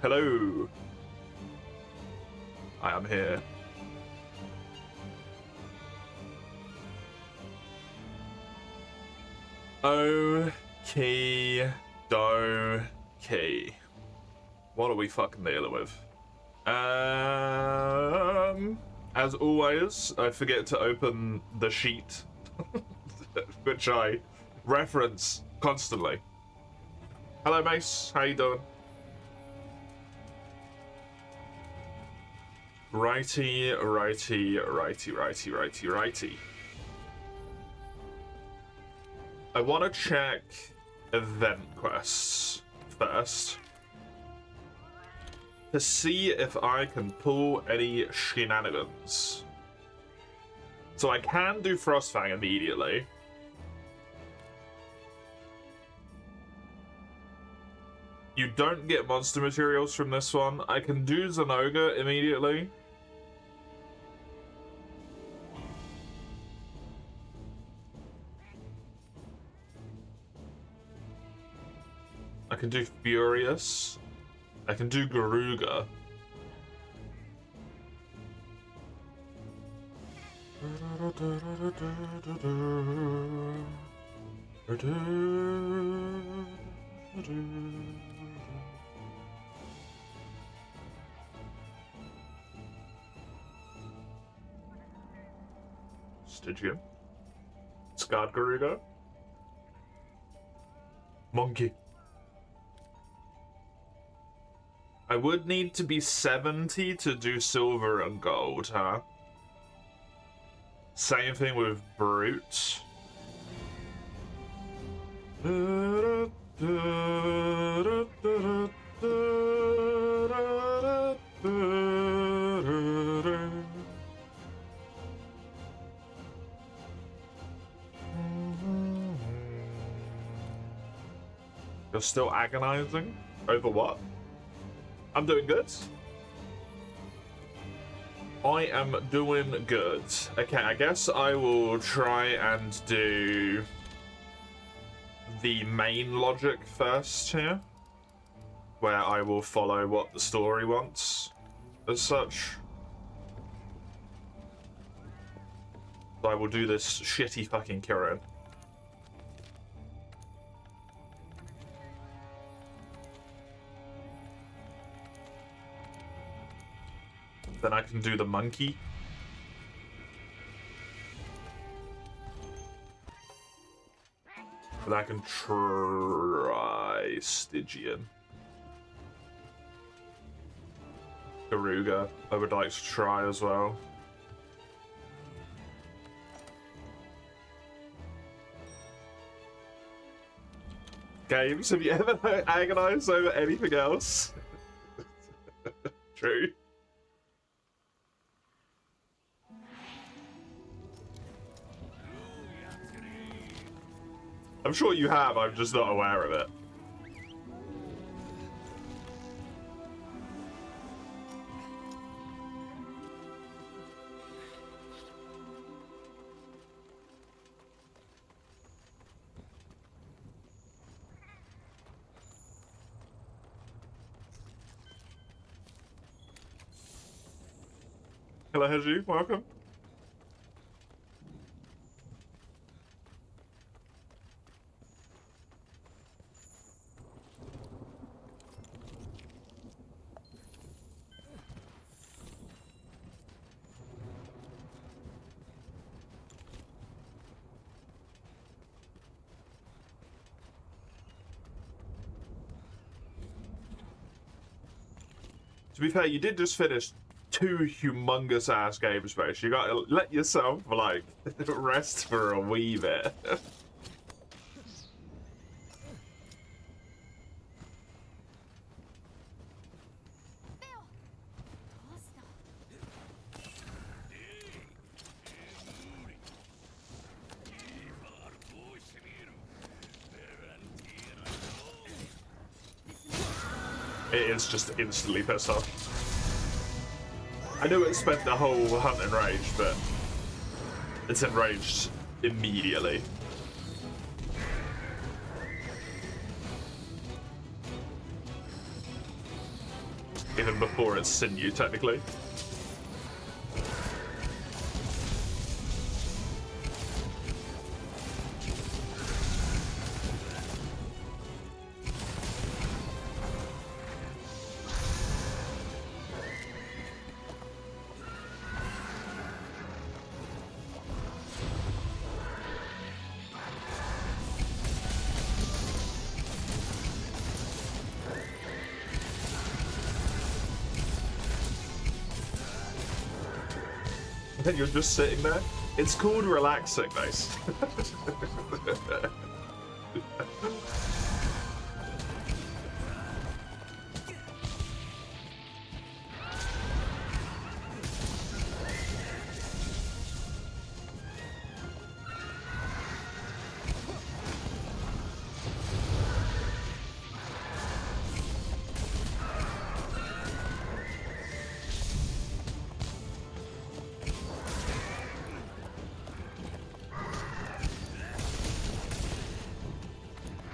Hello. I am here. Okay. Okay. What are we fucking dealing with? As always, I forget to open the sheet, which I reference constantly. Hello, Mace. How you doing? Righty. I want to check event quests first to see if I can pull any shenanigans. So I can do Frostfang immediately. You don't get monster materials from this one. I can do Zenoga immediately. I can do Furious. I can do Garuga. Stygian. Scarred Garuga. Monkey. I would need to be 70 to do silver and gold, huh? Same thing with Brute. You're still agonizing? Over what? I'm doing good. I am doing good. Okay, I guess I will try and do the main logic first here, where I will follow what the story wants, as such. So I will do this shitty fucking Kirin. Then I can do the monkey. But I can try Stygian. Garuga, I would like to try as well. Games, have you ever agonized over anything else? True. I'm sure you have, I'm just not aware of it. Hello, Heju, welcome. To be fair, you did just finish 2 humongous ass games, Space. You gotta let yourself, like, rest for a wee bit. It is just instantly pissed off. I know it spent the whole hunt enraged, but it's enraged immediately. even before it's sinew, technically. And you're just sitting there. It's called relaxing, nice.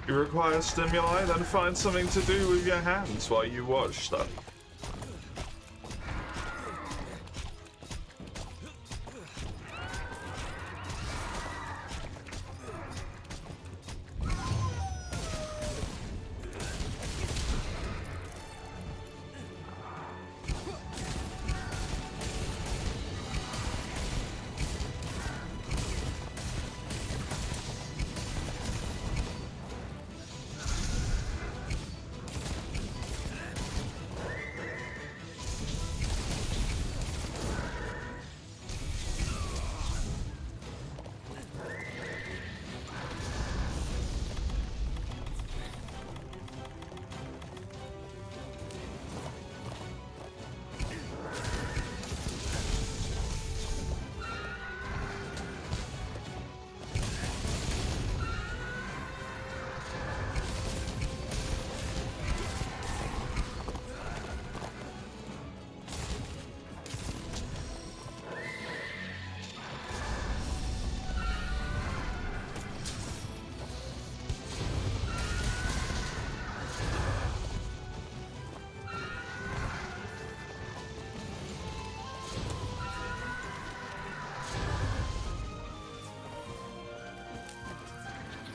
You require stimuli, then find something to do with your hands while you watch stuff.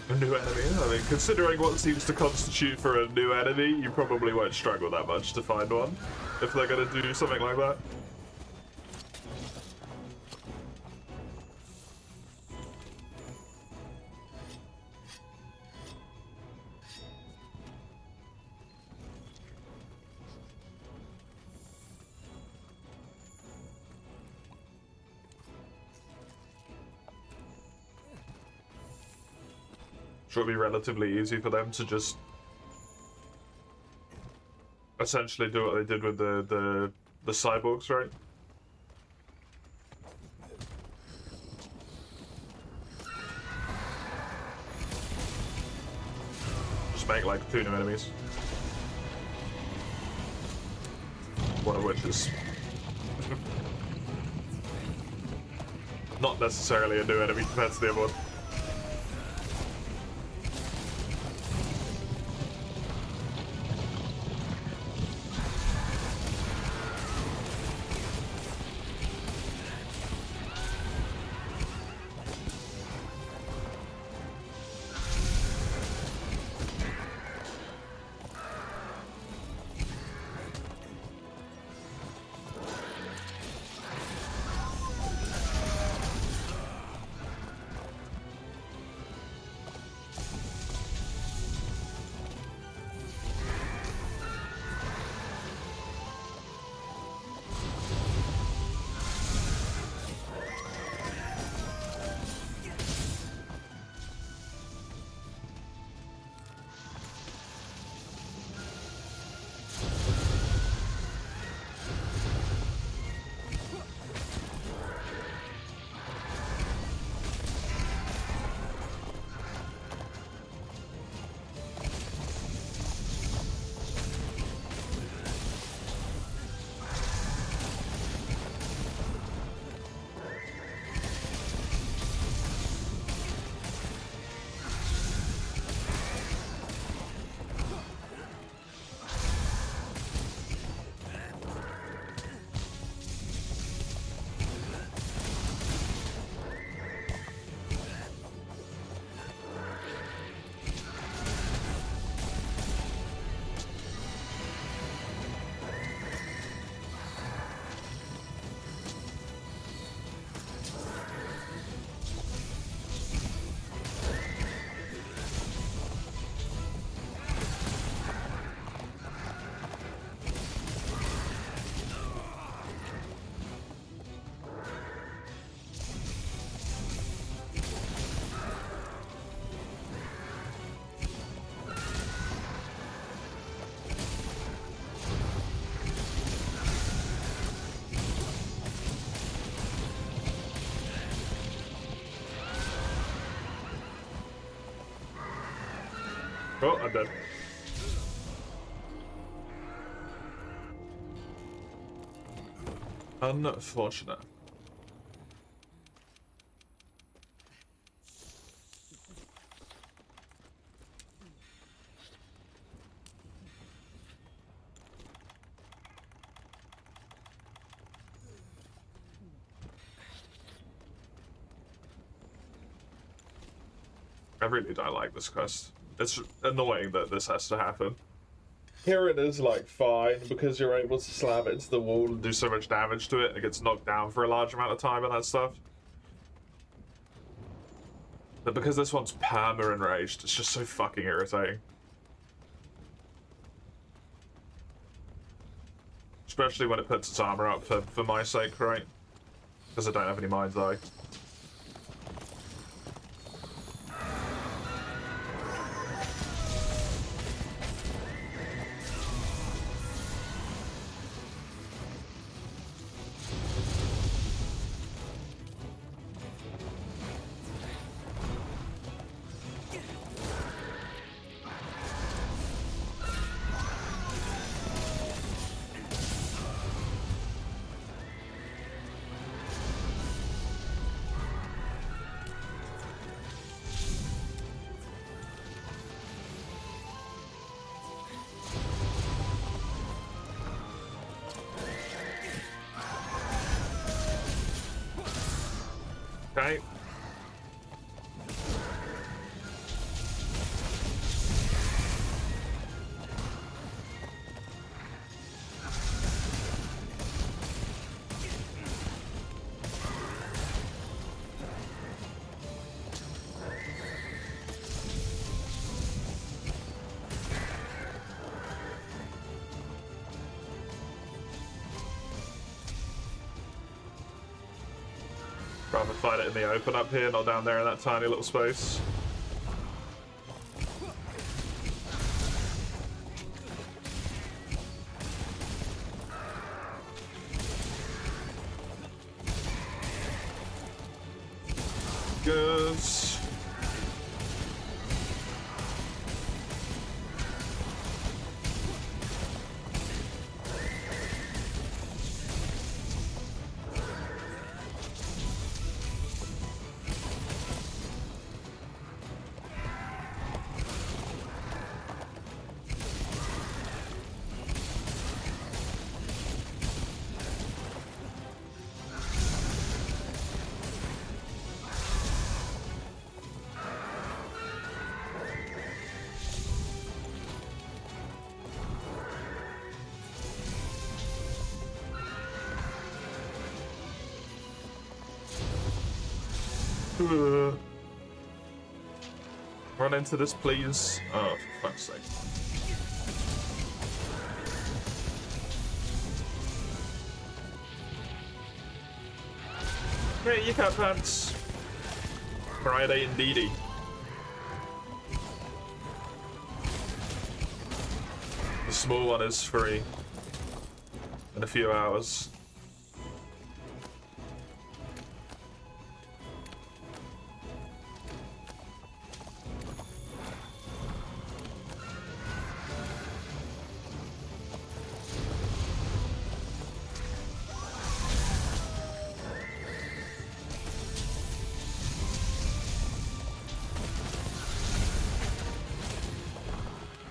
A new enemy? I mean, considering what seems to constitute for a new enemy, you probably won't struggle that much to find one, if they're gonna do something like that. Sure, it'll be relatively easy for them to just essentially do what they did with the cyborgs, right? Just make like 2 new enemies. One of which is not necessarily a new enemy compared to the other one. Oh, I'm dead. Unfortunate. I really don't like this quest. It's annoying that this has to happen. Here it is, like, fine, because you're able to slam it into the wall and do so much damage to it, and it gets knocked down for a large amount of time and that stuff. But because this one's perma enraged, it's just so fucking irritating. Especially when it puts its armor up for my sake, right? Because I don't have any mind's eye. Okay. Rather fight it in the open up here, not down there in that tiny little space. Good. Run into this, please. Oh, for fuck's sake. Hey, you cat pants. Friday indeedy. The small one is free in a few hours.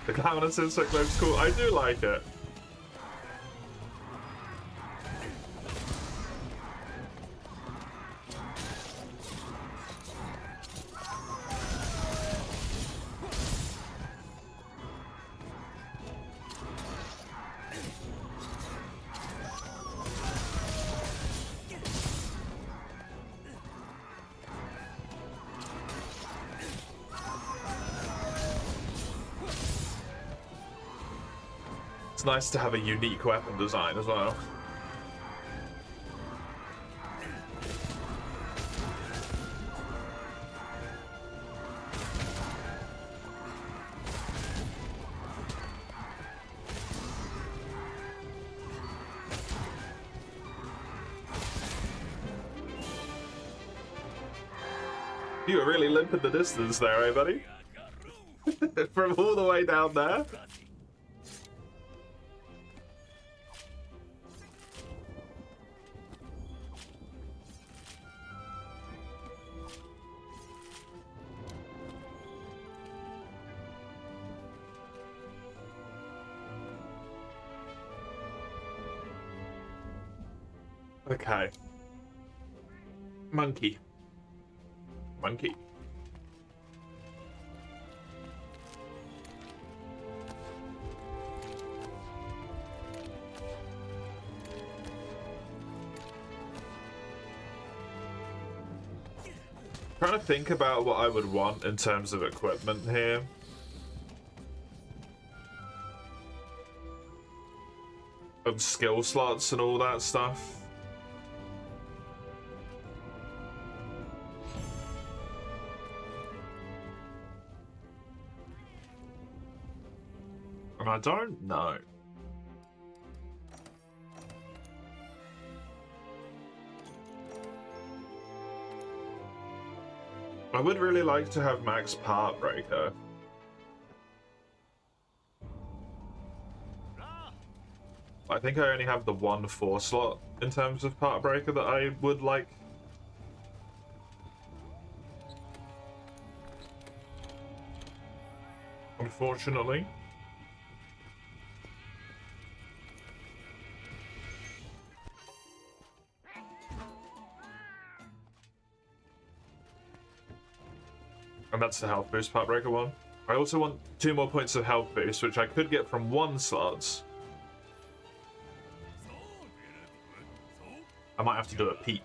The Calaminous Insect looks cool. I do like it. It's nice to have a unique weapon design as well. You were really limping the distance there, eh, buddy? From all the way down there? Okay. Monkey. Monkey. Trying to think about what I would want in terms of equipment here. And skill slots and all that stuff. And I don't know. I would really like to have max part breaker. I think I only have the 1 4 slot in terms of part breaker that I would like. Unfortunately. And that's the health boost part breaker one. I also want 2 more points of health boost, which I could get from 1 slot. I might have to do a peep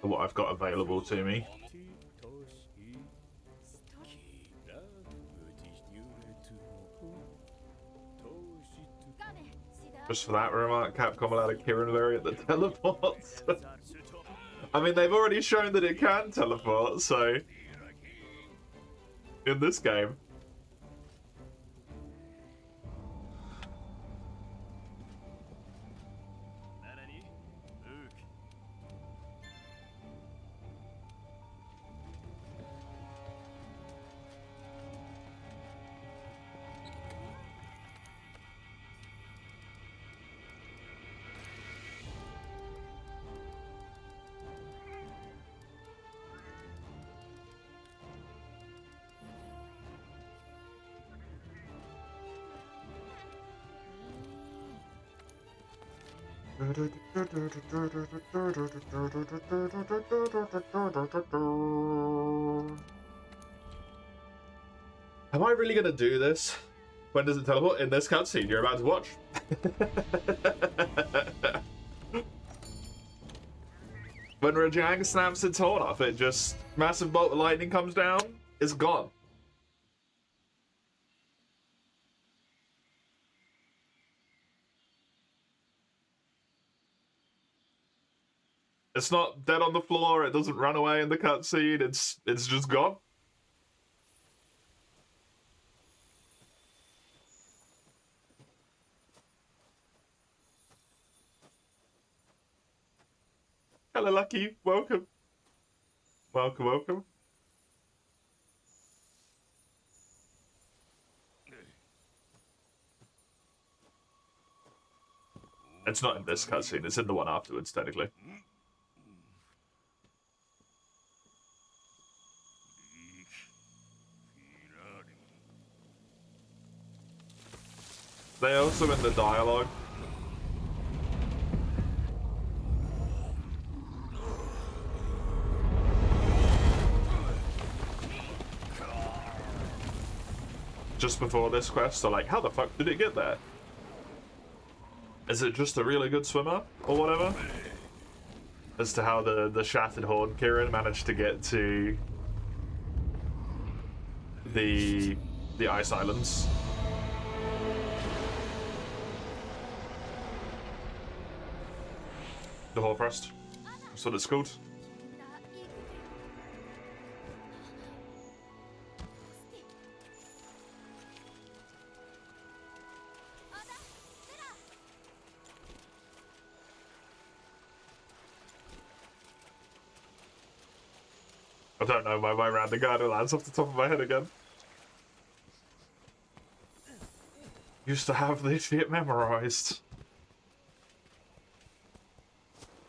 for what I've got available to me. Just for that remark, Capcom allowed a Kirin variant that teleports. I mean, they've already shown that it can teleport, so... in this game. Am I really gonna do this? When does it teleport? In this cutscene you're about to watch. When Rajang snaps its horn off, it just... massive bolt of lightning comes down, it's gone. It's not dead on the floor, it doesn't run away in the cutscene, it's just gone. Hello, Lucky. Welcome. Welcome, welcome. It's not in this cutscene, it's in the one afterwards, technically. They're also in the dialogue. Just before this quest, so like, how the fuck did it get there? Is it just a really good swimmer, or whatever? As to how the Shattered Horn Kirin managed to get to the Ice Islands. The Hoarfrost. That's what it's called. I don't know why my random guy lands off the top of my head again. Used to have this shit memorized.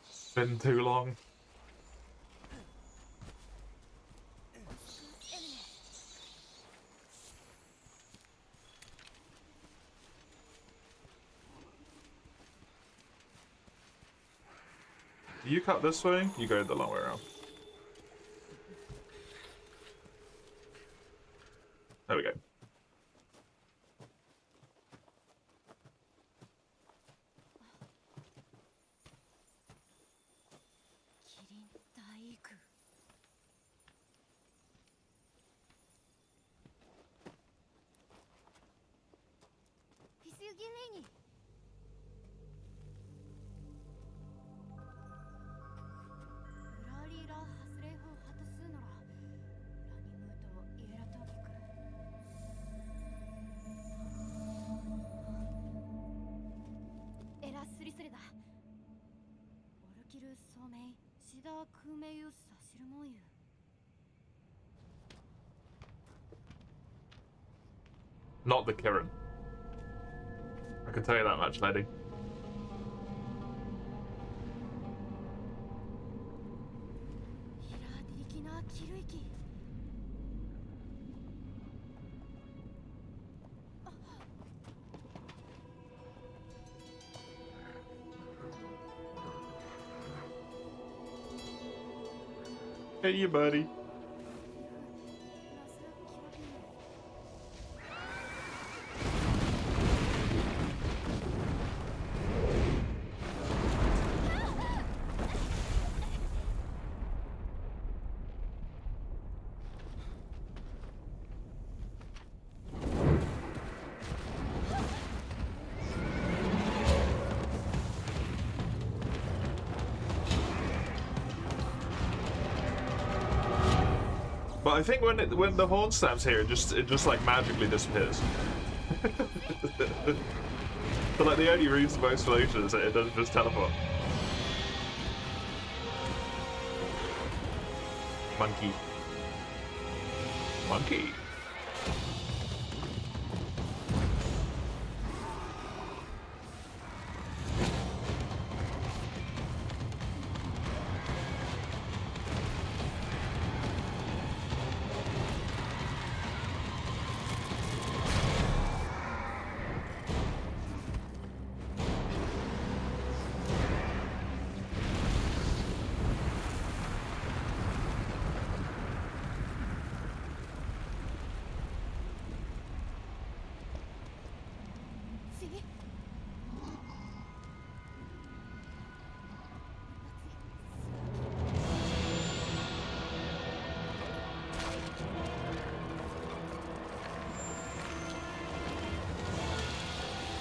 It's been too long. Do you cut this way? You go the long way around. There we go. Not the Kirin. I can tell you that much, lady. Hey, you buddy. But I think when the horn stamps here, it just like magically disappears. But like the only reasonable explanation is that it doesn't just teleport. Monkey. Monkey.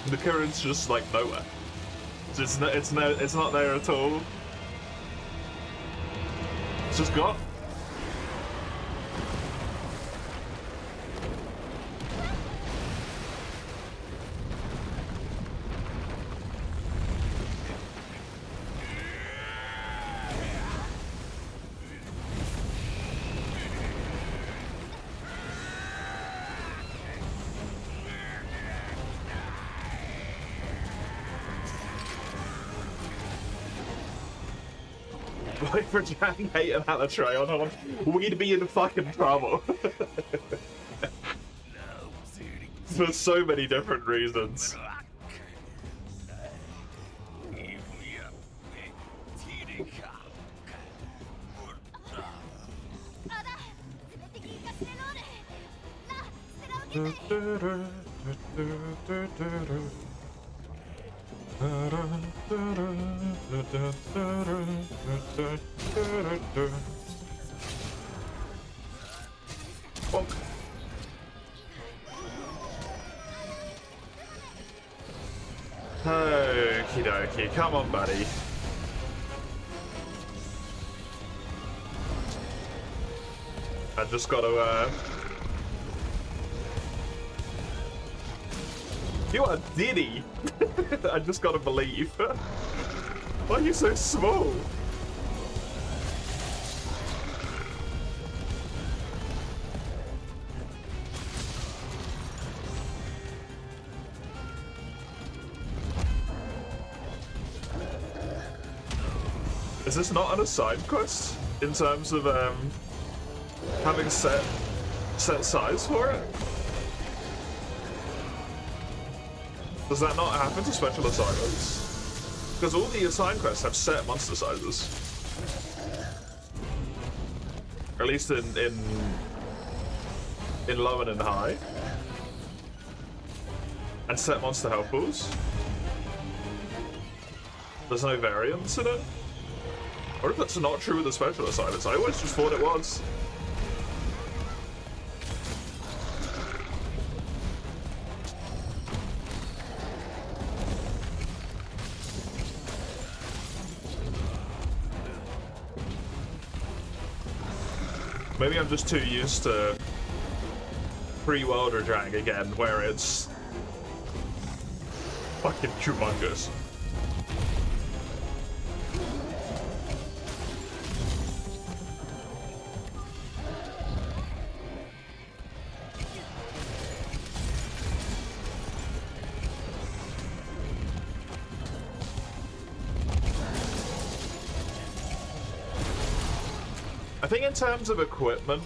The Kirin's just like nowhere. It's not there at all. It's just gone. Wait for Jan Hate and Alatreon on. We'd be in fucking trouble. For so many different reasons. Bonk. Okie dokie, come on, buddy. I just gotta, You are Diddy! I just gotta believe. Why are you so small? Is this not an assigned quest in terms of having set size for it? Does that not happen to special assignments? Because all the assigned quests have set monster sizes. Or at least in low and in high. And set monster health pools. There's no variance in it? What if that's not true with the special assignments? I always just thought it was. Maybe I'm just too used to pre-world Rajang again, where it's fucking humongous. I think in terms of equipment,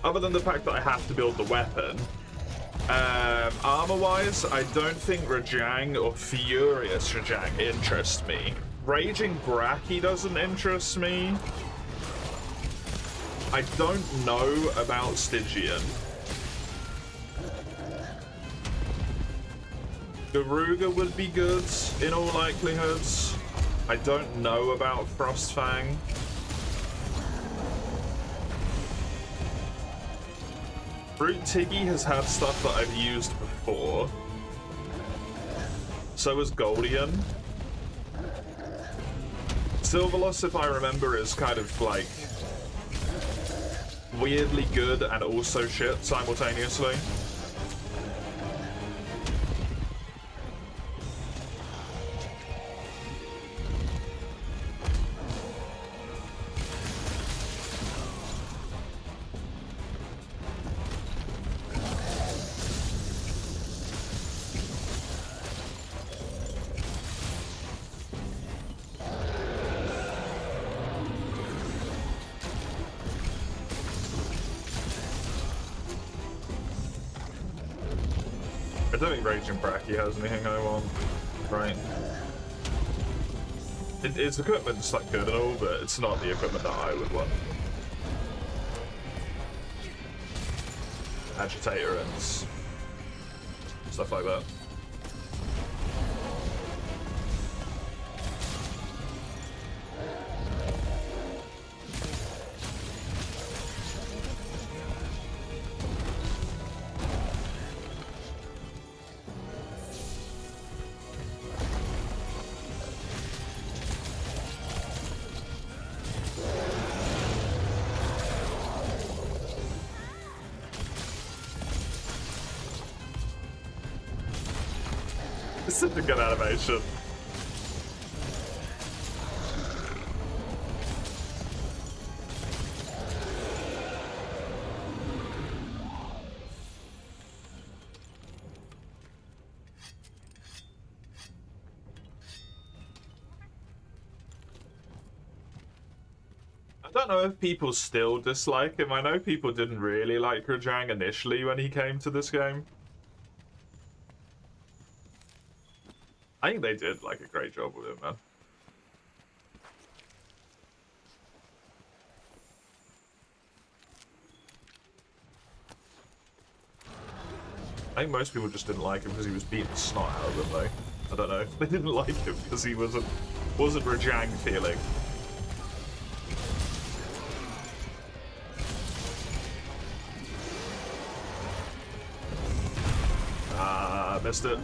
other than the fact that I have to build the weapon, armor-wise, I don't think Rajang or Furious Rajang interest me. Raging Bracky doesn't interest me. I don't know about Stygian. Garuga would be good in all likelihoods. I don't know about Frostfang. Brute Tiggy has had stuff that I've used before. So has Goldion. Silverloss, if I remember, is kind of like weirdly good and also shit simultaneously. I don't think Raging Bracky has anything I want. Right. Its equipment's like good and all, but it's not the equipment that I would want. Agitator and stuff like that. It's such a good animation. I don't know if people still dislike him. I know people didn't really like Rajang initially when he came to this game. I think they did like a great job with him, man. I think most people just didn't like him because he was beating the snot out of them, though. I don't know. They didn't like him because he wasn't Rajang feeling. Ah, missed it.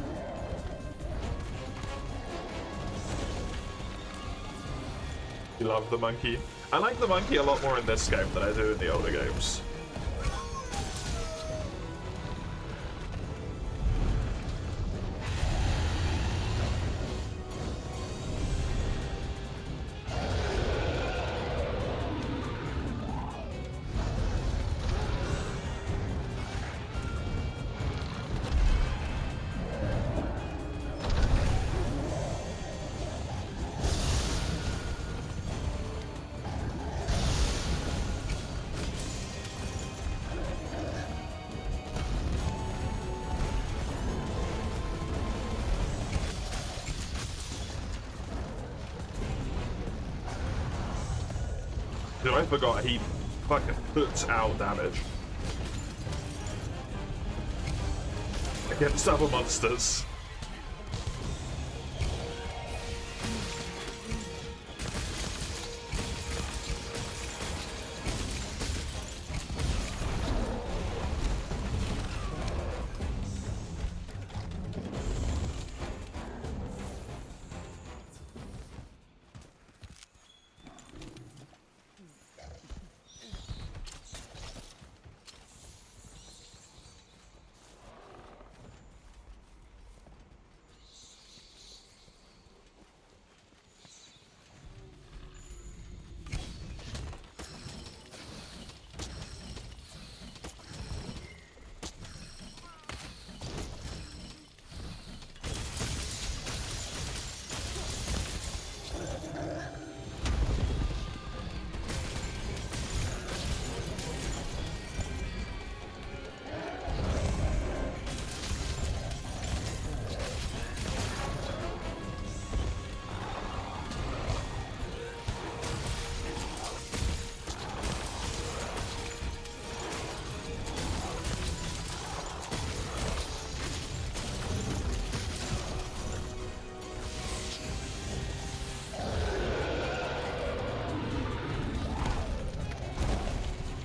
You love the monkey. I like the monkey a lot more in this game than I do in the older games. Dude, I forgot he fucking puts out damage against other monsters.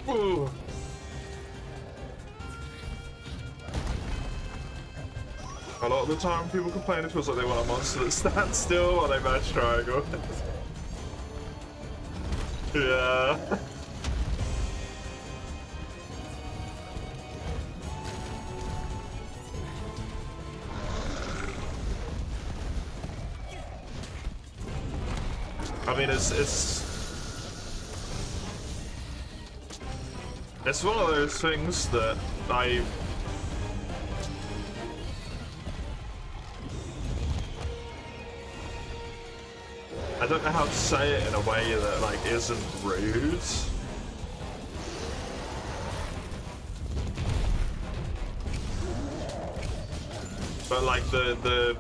Ooh. A lot of the time people complain it feels like they want a monster that stands still while they match triangle. Yeah. I mean, it's one of those things that I don't know how to say it in a way that like isn't rude. But like the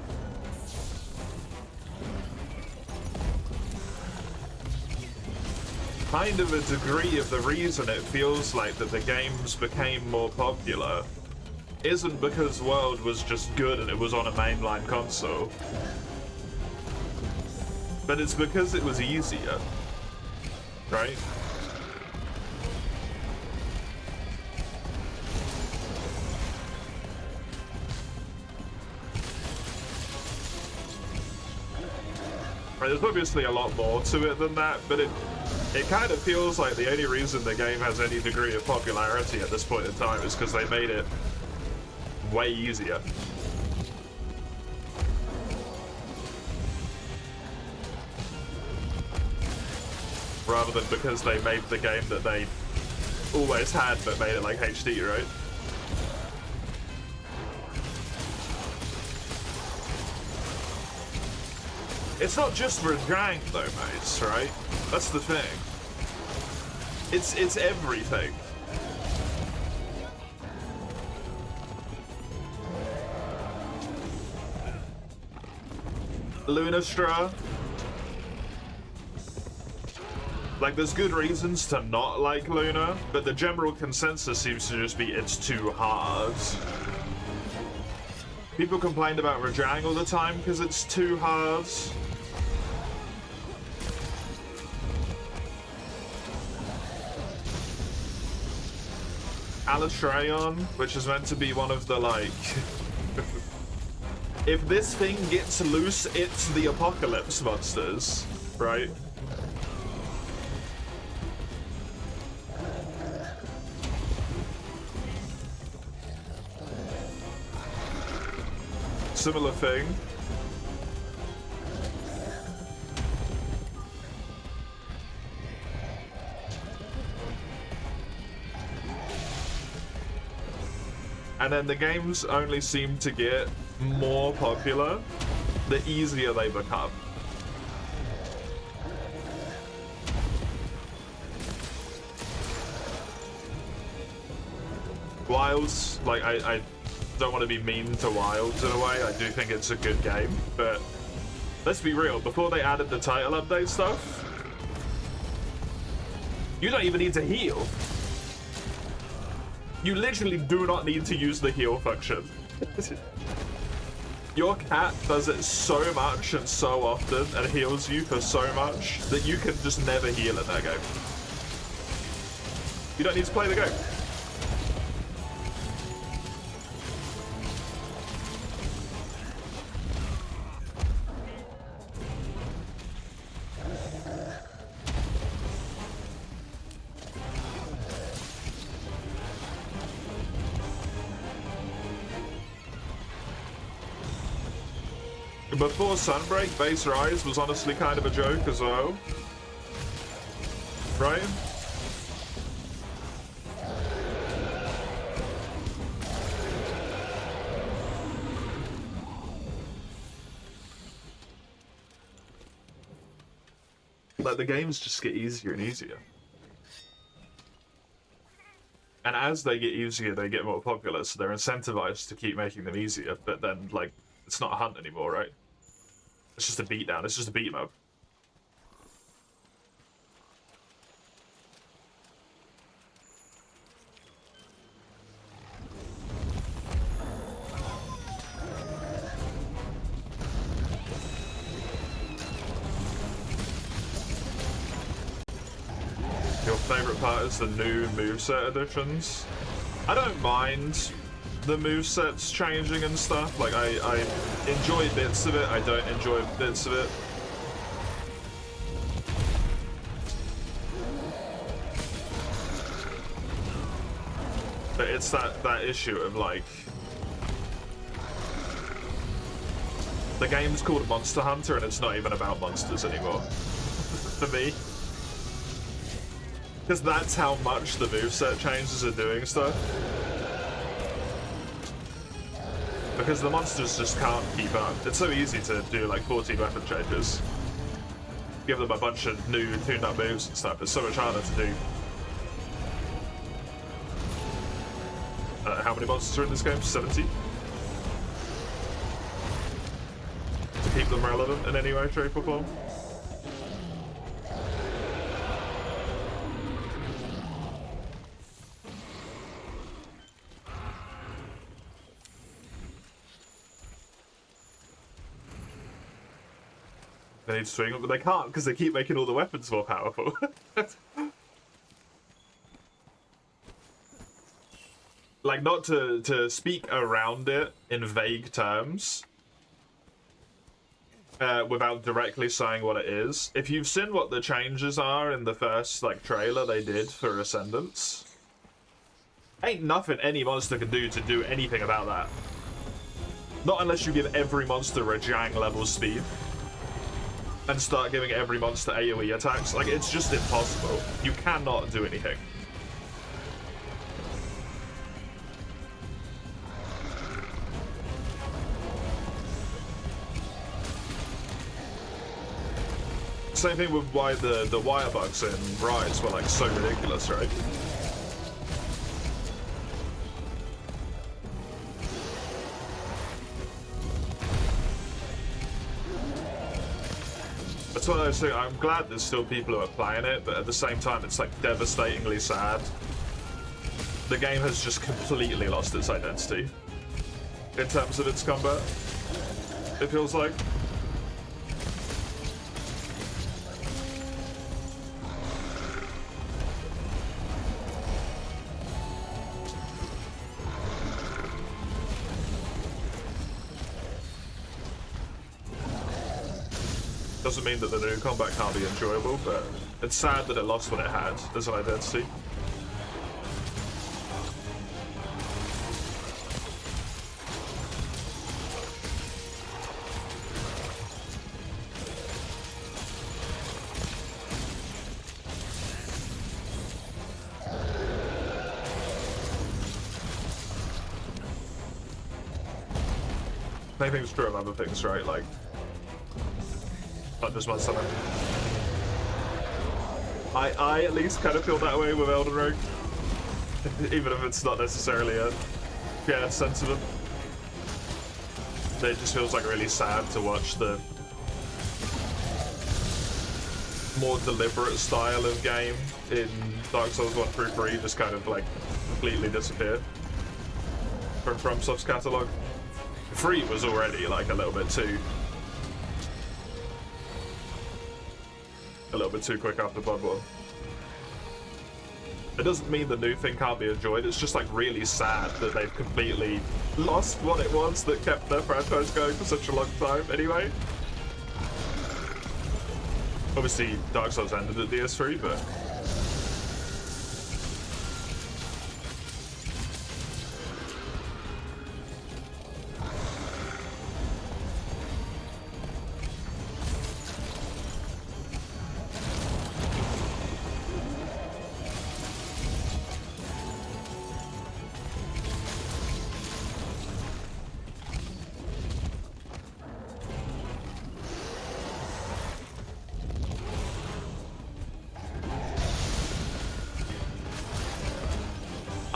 kind of a degree of the reason it feels like that the games became more popular isn't because World was just good and it was on a mainline console, but it's because it was easier, right? There's obviously a lot more to it than that, but it kind of feels like the only reason the game has any degree of popularity at this point in time is because they made it way easier. Rather than because they made the game that they always had but made it like HD, right? It's not just Rajang though, mates, right? That's the thing. It's everything. Lunastra. Like, there's good reasons to not like Luna, but the general consensus seems to just be it's too hard. People complained about Rajang all the time because it's too hard. Alatreon, which is meant to be one of the, like... if this thing gets loose, it's the apocalypse monsters, right? Similar thing. And then the games only seem to get more popular the easier they become. Wilds, like, I don't want to be mean to Wilds in a way. I do think it's a good game, but let's be real. Before they added the title update stuff, You don't even need to heal. You literally do not need to use the heal function. Your cat does it so much and so often and heals you for so much that you can just never heal in that game. You don't need to play the game. Before Sunbreak, Base Rise was honestly kind of a joke as well. Right? Like, the games just get easier and easier. And as they get easier, they get more popular, so they're incentivized to keep making them easier, but then, like, it's not a hunt anymore, right? It's just a beatdown. It's just a beat 'em up. Your favorite part is the new moveset additions? I don't mind the movesets changing and stuff. Like, I enjoy bits of it, I don't enjoy bits of it. But it's that issue of, like, the game's called Monster Hunter and it's not even about monsters anymore. For me. Because that's how much the moveset changes are doing stuff. Because the monsters just can't keep up. It's so easy to do like 14 weapon changes. Give them a bunch of new tuned-up moves and stuff. It's so much harder to do. How many monsters are in this game? 70? To keep them relevant in any way, shape, or form. They need to swing them, but they can't because they keep making all the weapons more powerful. Like, not to speak around it in vague terms, without directly saying what it is. If you've seen what the changes are in the first, like, trailer they did for Ascendance, ain't nothing any monster can do to do anything about that. Not unless you give every monster a Jang level speed. And start giving every monster AoE attacks. Like, it's just impossible. You cannot do anything. Same thing with why the wire bugs in Rise were, like, so ridiculous, right? That's what I was saying. I'm glad there's still people who are playing it, but at the same time, it's like devastatingly sad. The game has just completely lost its identity in terms of its combat. It feels like. Doesn't mean that the new combat can't be enjoyable, but it's sad that it lost what it had as an identity. Same thing's true of other things, right? Like, not just one summon. I at least kind of feel that way with Elden Ring. Even if it's not necessarily a sentiment. It just feels like really sad to watch more deliberate style of game in Dark Souls 1 through 3 just kind of like completely disappeared from FromSoft's catalogue. 3 was already like a little bit too quick after Bloodborne. It doesn't mean the new thing can't be enjoyed, it's just like really sad that they've completely lost what it was that kept their franchise going for such a long time anyway. Obviously, Dark Souls ended at DS3, but...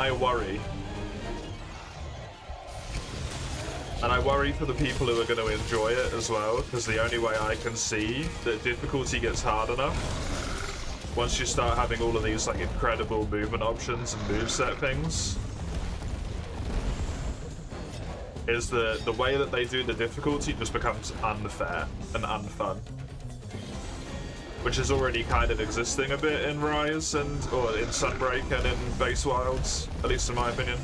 I worry. And I worry for the people who are going to enjoy it as well, because the only way I can see that difficulty gets hard enough, once you start having all of these like incredible movement options and moveset things, is the way that they do the difficulty just becomes unfair and unfun. Which is already kind of existing a bit in Rise or in Sunbreak and in Base Wilds, at least in my opinion.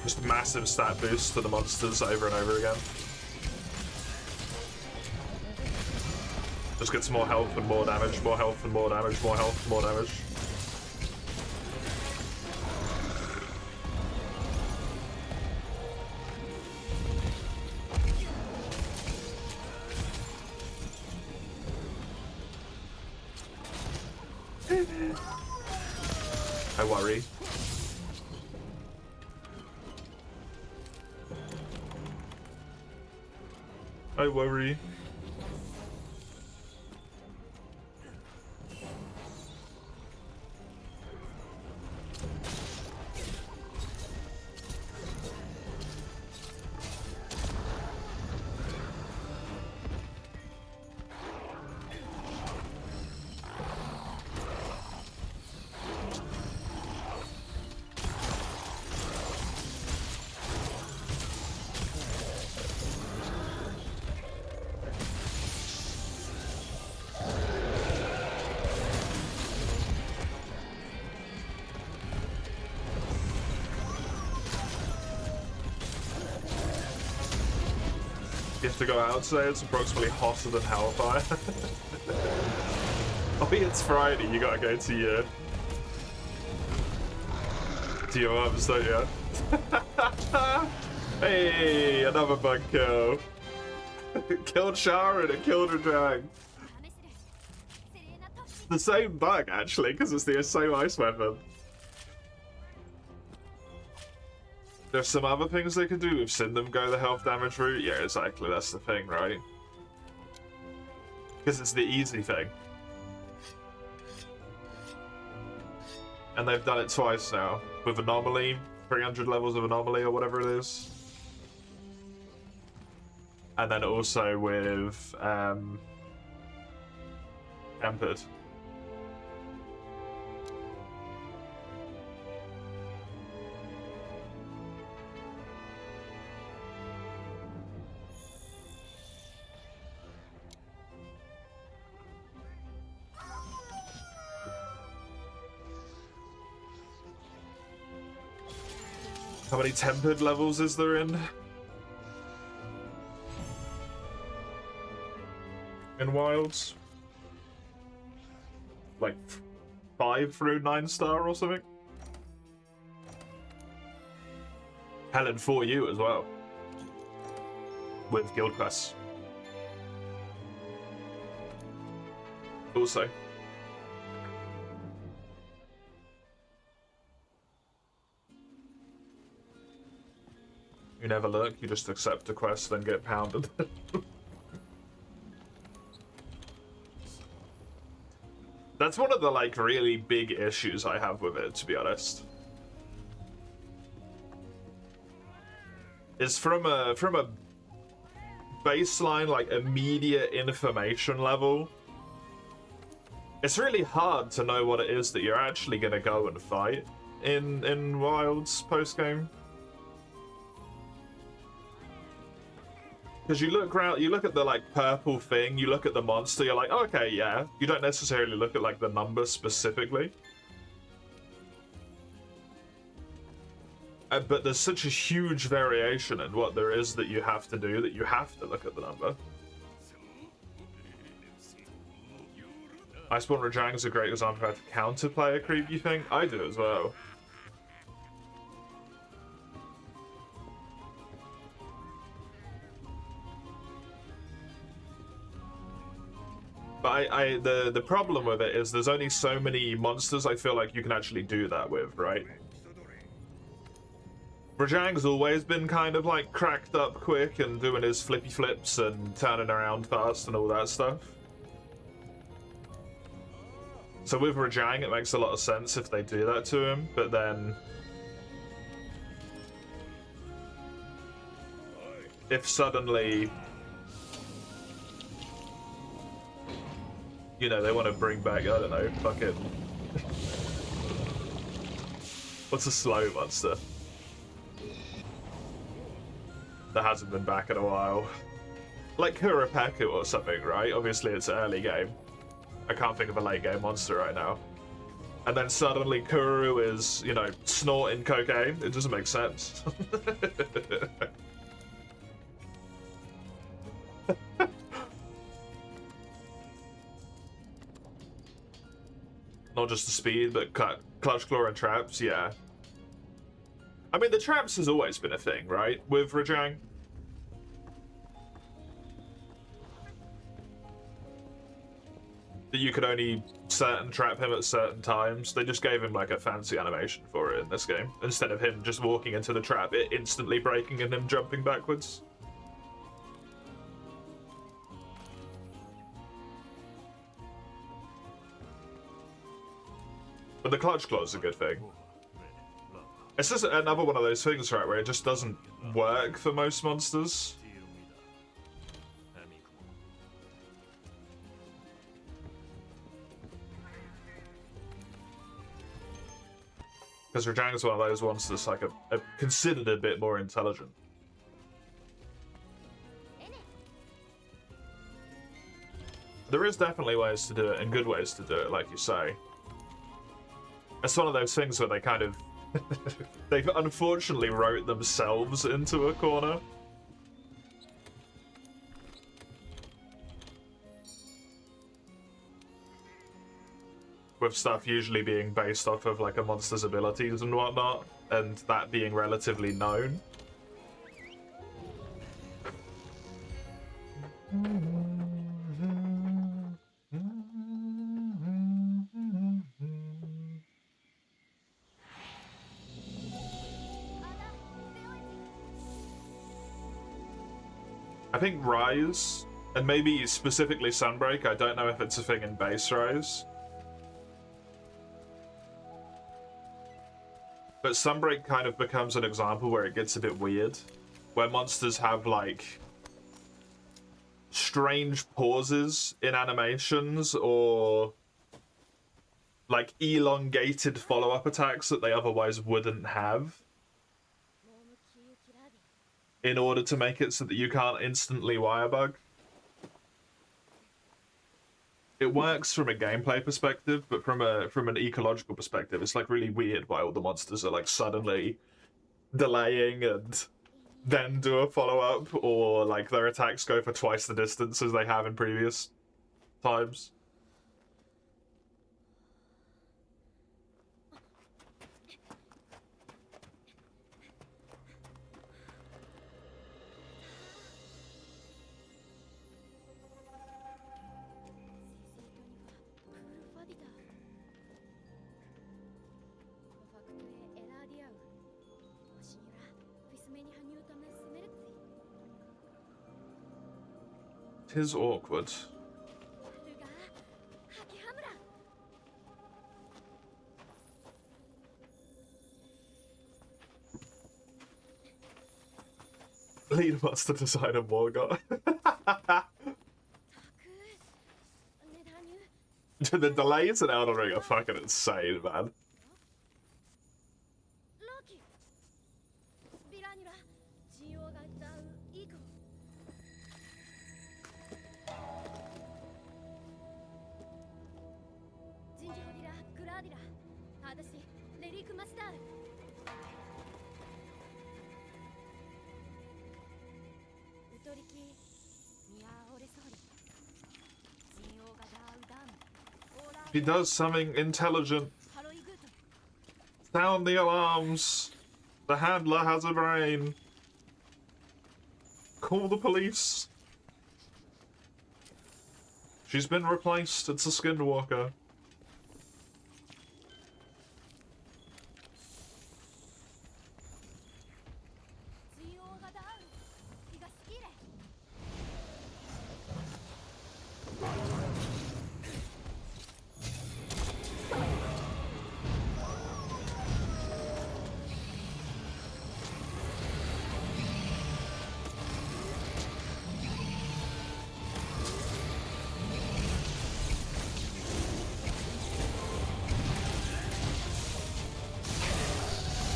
Just massive stat boosts to the monsters over and over again. Just gets more health and more damage, more health and more damage, more health and more damage. I worry. I worry. You have to go out today, it's approximately hotter than Hellfire. Oh, it's Friday, you gotta go to your arms, don't you? Hey, another bug kill. Killed Sharon and killed her drag. The same bug, actually, because it's the same ice weapon. There's some other things they could do. We've seen them go the health damage route. Yeah, exactly. That's the thing, right? Because it's the easy thing. And they've done it twice now. With Anomaly, 300 levels of Anomaly or whatever it is. And then also with Tempered. How many Tempered levels is there in Wilds? Like 5 through 9-star or something? Helen for you as well. With Guild Quests. Also. You never look, you just accept a quest, then get pounded. That's one of the, like, really big issues I have with it, to be honest. Is from a baseline, like, immediate information level, it's really hard to know what it is that you're actually going to go and fight in Wilds post-game. Because you look around, you look at the, like, purple thing, you look at the monster, you're like, oh, okay, yeah. You don't necessarily look at, like, the number specifically. But there's such a huge variation in what there is that you have to do that you have to look at the number. Iceborne Rajang is a great example of how to counter player creep, you think? I do as well. But the problem with it is there's only so many monsters I feel like you can actually do that with, right? Rajang's always been kind of like cracked up quick and doing his flippy flips and turning around fast and all that stuff. So with Rajang, it makes a lot of sense if they do that to him, but then if suddenly, you know, they want to bring back, I don't know, fucking what's a slow monster that hasn't been back in a while? Like Kurapeku or something, right? Obviously it's an early game. I can't think of a late game monster right now. And then suddenly Kuru is, you know, snorting cocaine. It doesn't make sense. Not just the speed, but clutch claw and traps, yeah. I mean, the traps has always been a thing, right? With Rajang. That you could only certain trap him at certain times. They just gave him like a fancy animation for it in this game. Instead of him just walking into the trap, it instantly breaking and him jumping backwards. But the clutch claw is a good thing. It's just another one of those things, right, where it just doesn't work for most monsters. Because Rajang is one of those ones that's like considered a bit more intelligent. There is definitely ways to do it, and good ways to do it, like you say. It's one of those things where they kind of they've unfortunately wrote themselves into a corner. With stuff usually being based off of like a monster's abilities and whatnot, and that being relatively known. I think Rise, and maybe specifically Sunbreak, I don't know if it's a thing in base Rise. But Sunbreak kind of becomes an example where it gets a bit weird. Where monsters have, like, strange pauses in animations or, like, elongated follow-up attacks that they otherwise wouldn't have. In order to make it so that you can't instantly wirebug. It works from a gameplay perspective, but from an ecological perspective, it's like really weird why all the monsters are like suddenly delaying and then do a follow-up, or like their attacks go for twice the distance as they have in previous times. It is awkward. Lead monster designer Morgoth. The delays in Elden Ring are fucking insane, man. He does something intelligent. Sound the alarms. The handler has a brain. Call the police. She's been replaced. It's a skinwalker.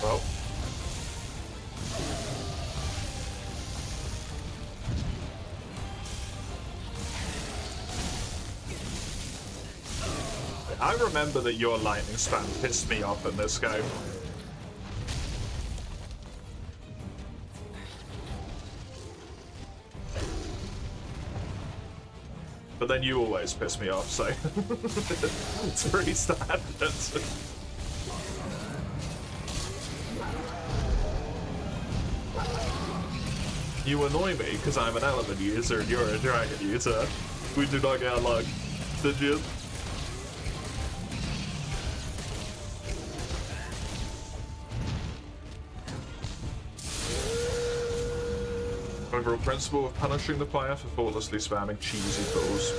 Well. I remember that your lightning spam pissed me off in this game. But then you always piss me off, so it's pretty standard. You annoy me because I'm an element user and you're a dragon user. We do not get along, did you? Overall principle of punishing the player for thoughtlessly spamming cheesy tools.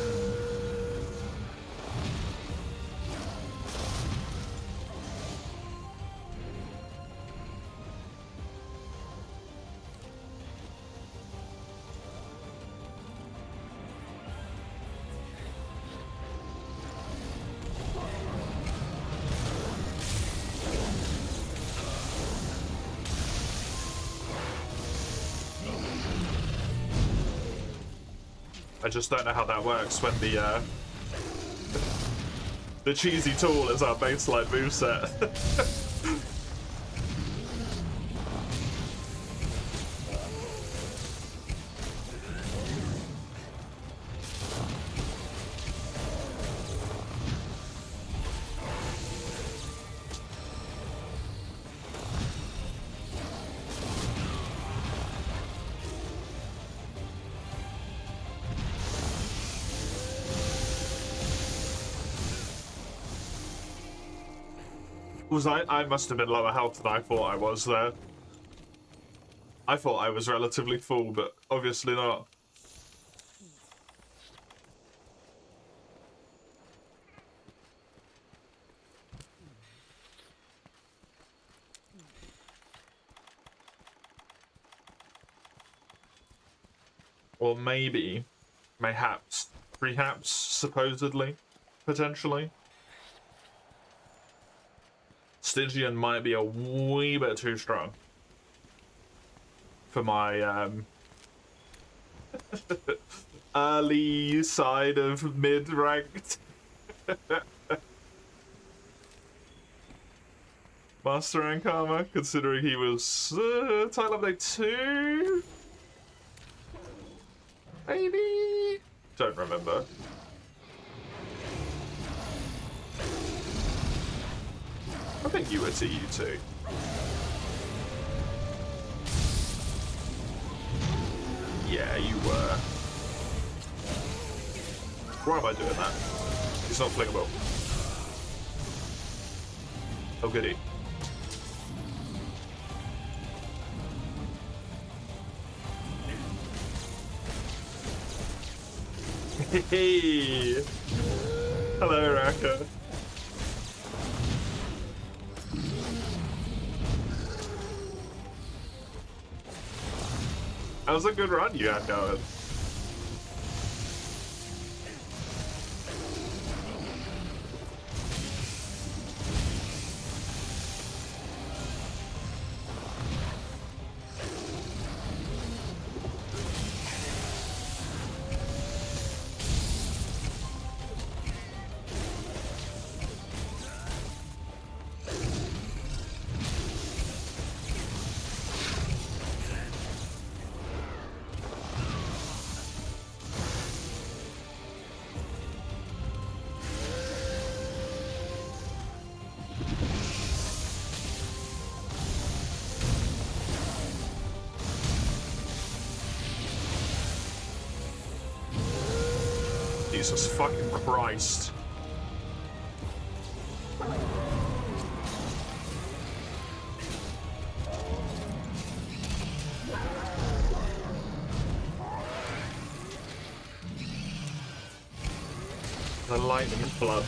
I just don't know how that works when the cheesy tool is our baseline moveset. I must have been lower health than I thought I was there. I thought I was relatively full, but obviously not. Or maybe, perhaps, supposedly, potentially. Stygian might be a wee bit too strong for my early side of mid-ranked Master Rank armor, considering he was title update 2? Maybe? Don't remember. I think you were TU too. Yeah, you were. Why am I doing that? It's not flickable. Oh, goody. Hey! Hello, Raka. That was a good run you had going. Jesus fucking Christ. The lightning flood.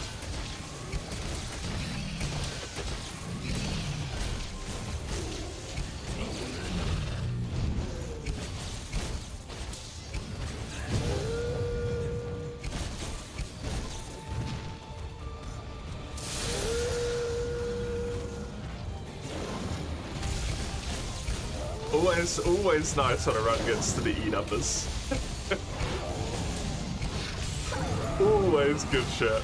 Always nice when a run gets to the E-numbers. Always good shit.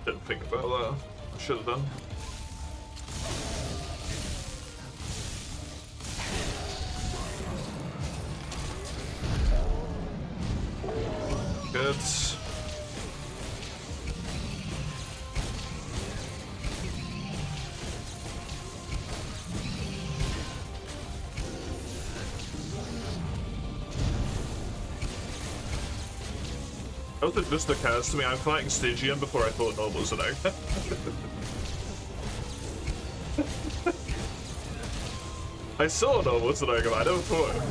Didn't think about that. I should have done. Good. It just occurs to me, I'm fighting Stygian before I thought normal Sunogo. I saw normal Sunogo, but I never thought it.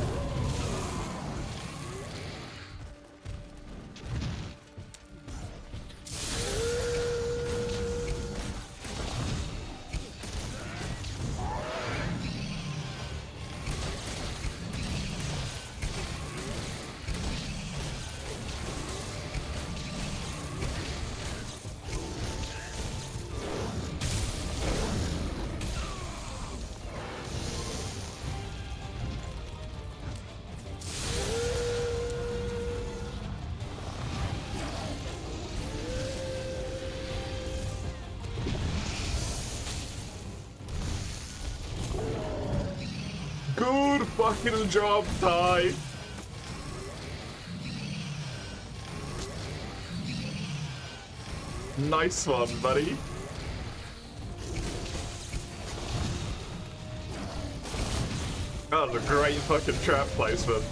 Good fucking job, Ty. Nice one, buddy. That was a great fucking trap placement.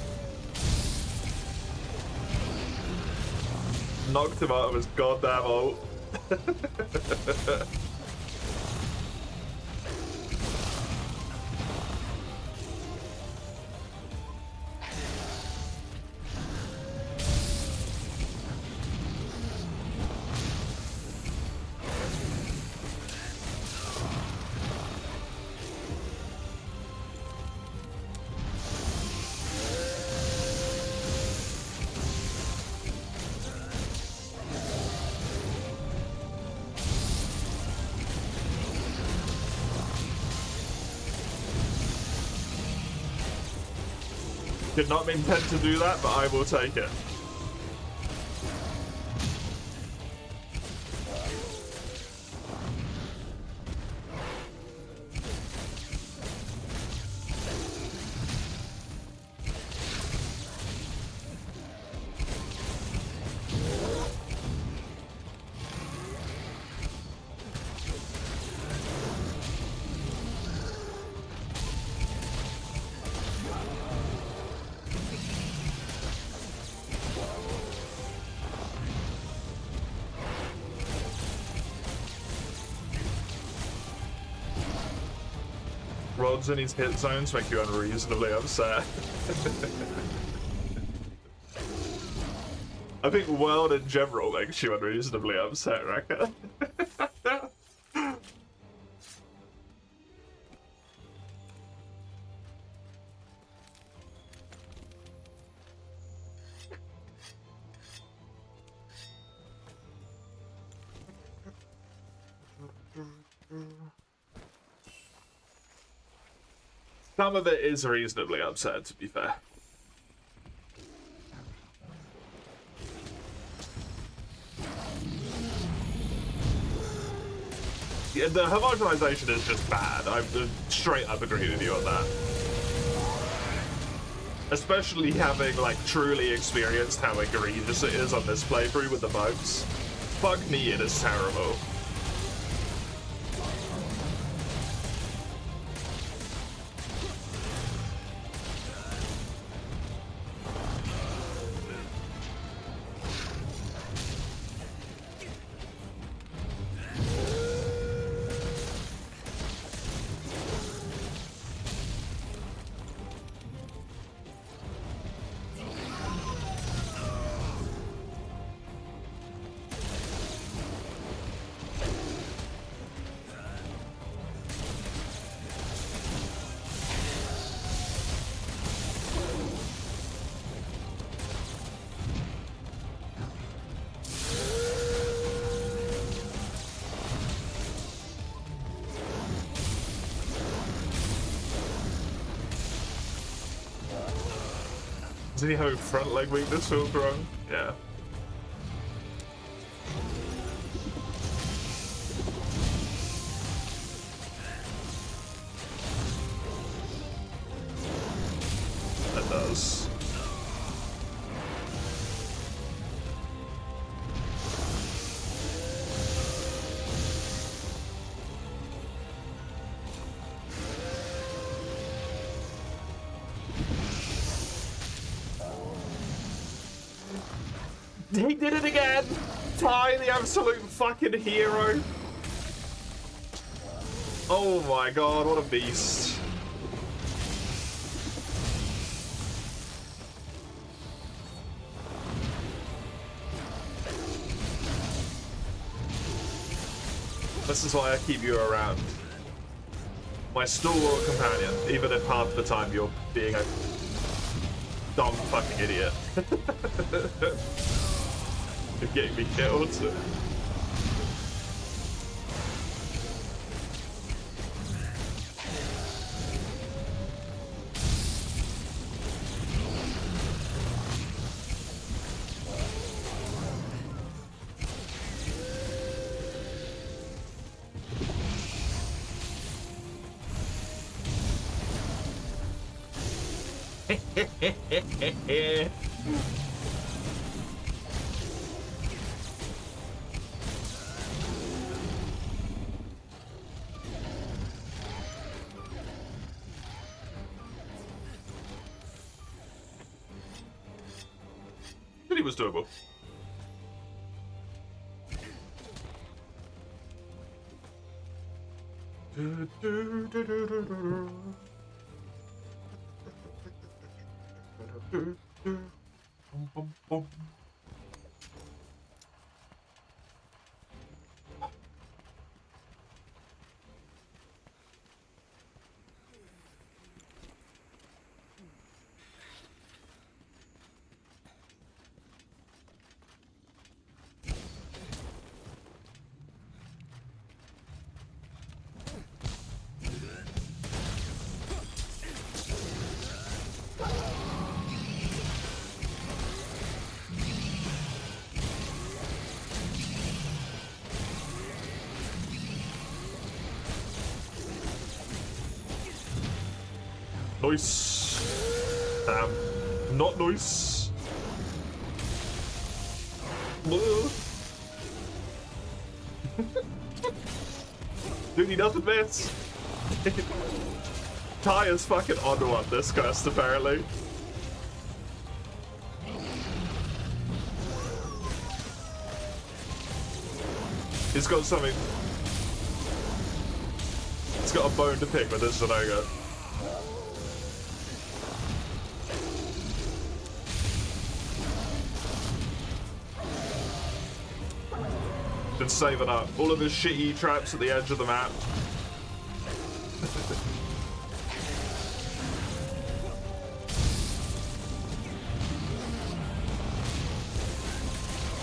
Knocked him out of his goddamn ult. Did not intend to do that, but I will take it. Rods in his hit zones make you unreasonably upset. I think world in general makes you unreasonably upset, Rekka. Some of it is reasonably upset, to be fair. Yeah, the homogenization is just bad. I'm straight up agreeing with you on that. Especially having, like, truly experienced how egregious it is on this playthrough with the bugs. Fuck me, it is terrible. Does he have a front leg weakness, Phil Grung? Yeah. That does. He did it again! Ty, the absolute fucking hero! Oh my god, what a beast. This is why I keep you around. My stalwart companion, even if half the time you're being a dumb fucking idiot. You're getting me killed. He was doable. Nice. Damn. Not nice. Dude, he doesn't miss. Ty is fucking on one this quest, apparently. He's got something. It's got a bone to pick with this Zenoga. Been saving up all of his shitty traps at the edge of the map.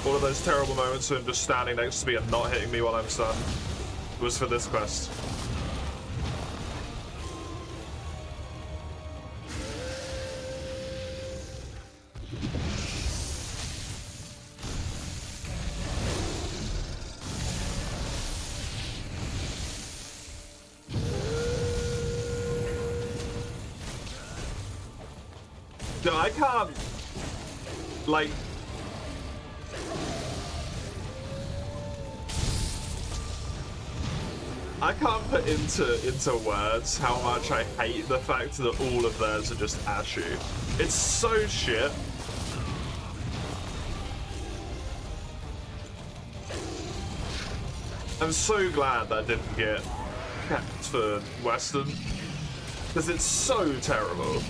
All of those terrible moments of him just standing next to me and not hitting me while I'm stunned was for this quest. No, I can't, like, I can't put into words how much I hate the fact that all of theirs are just Ashu. It's so shit. I'm so glad that didn't get kept for Western, because it's so terrible.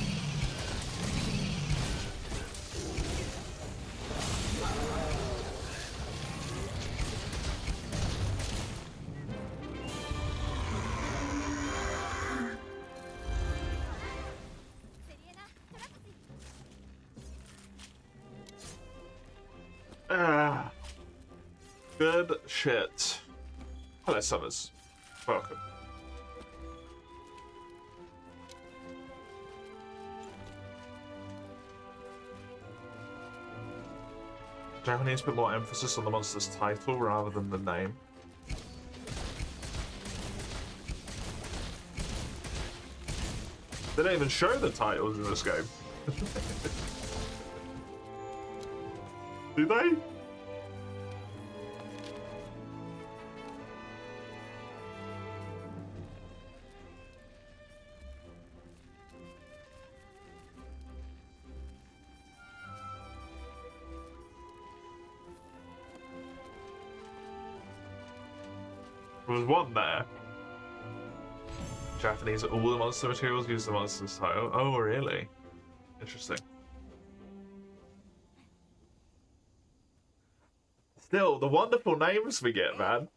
Good shit. Hello, Summers. Welcome. Japanese put more emphasis on the monster's title rather than the name. They don't even show the titles in this game. Do they? There was one there. Japanese, all the monster materials use the monster's title. Oh, really? Interesting. Still, the wonderful names we get, man.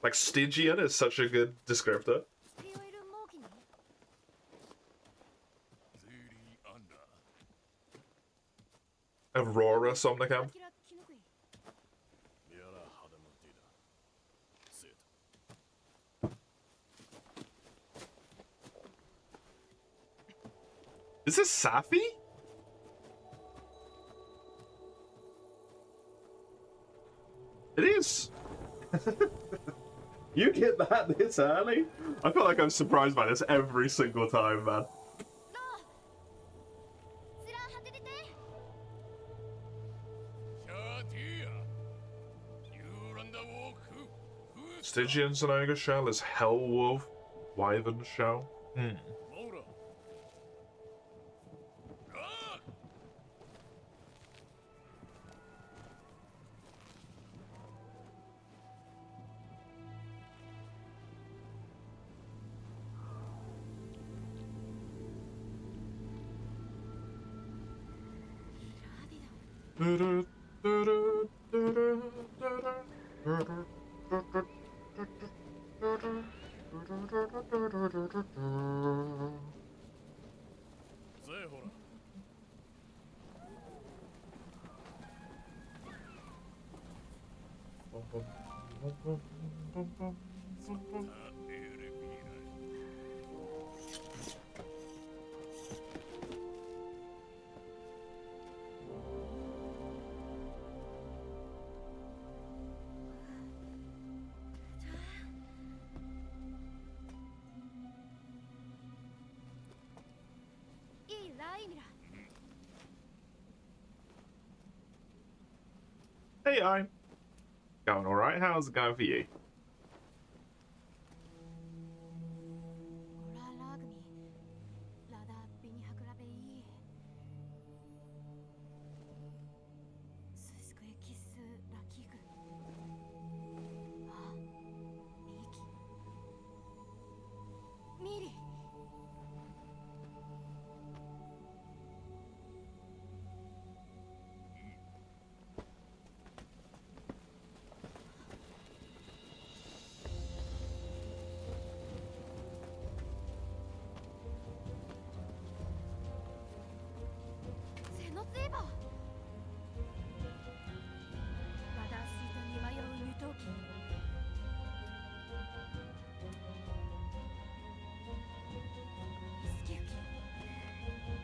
Like, Stygian is such a good descriptor. Aurora Somnicamp. Is this Safi? It is. You get that this early? I feel like I'm surprised by this every single time, man. Stygian Zenoga shell is Hellwolf Wyvern shell. Hey, I'm going all right. How's it going for you?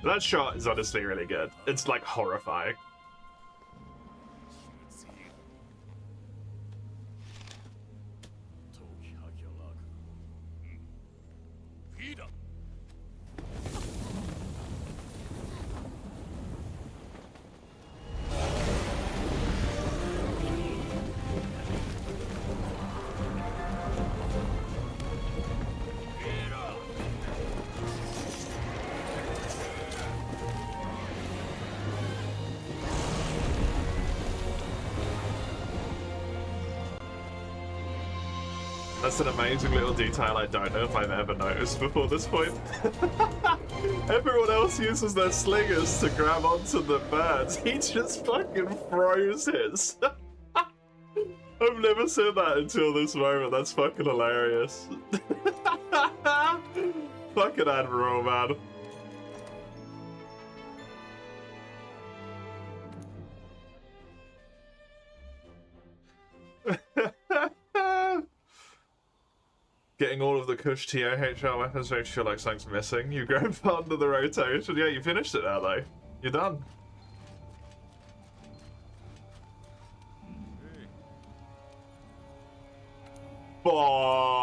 That shot is honestly really good. It's like horrifying. That's an amazing little detail I don't know if I've ever noticed before this point. Everyone else uses their slingers to grab onto the birds. He just fucking froze his. I've never seen that until this moment. That's fucking hilarious. Fucking Admiral, man. Getting all of the Kush TOHR weapons makes you feel like something's missing. You grab onto the rotation. Yeah, you finished it now, though. You're done. Fuck.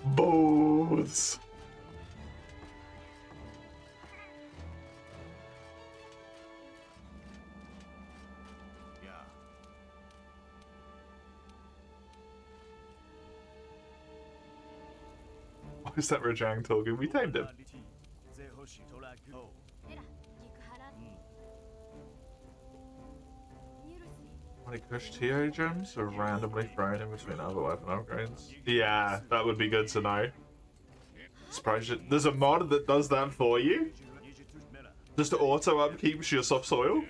Boots. Why is that Rajang talking? We tamed him. How many Kush TO gems are randomly thrown in between other weapon upgrades? Yeah, that would be good to know. Surprise you. There's a mod that does that for you? Just to auto upkeeps your soft soil?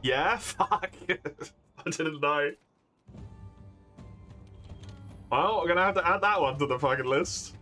Yeah? Fuck. I didn't know. Well, we're gonna have to add that one to the fucking list.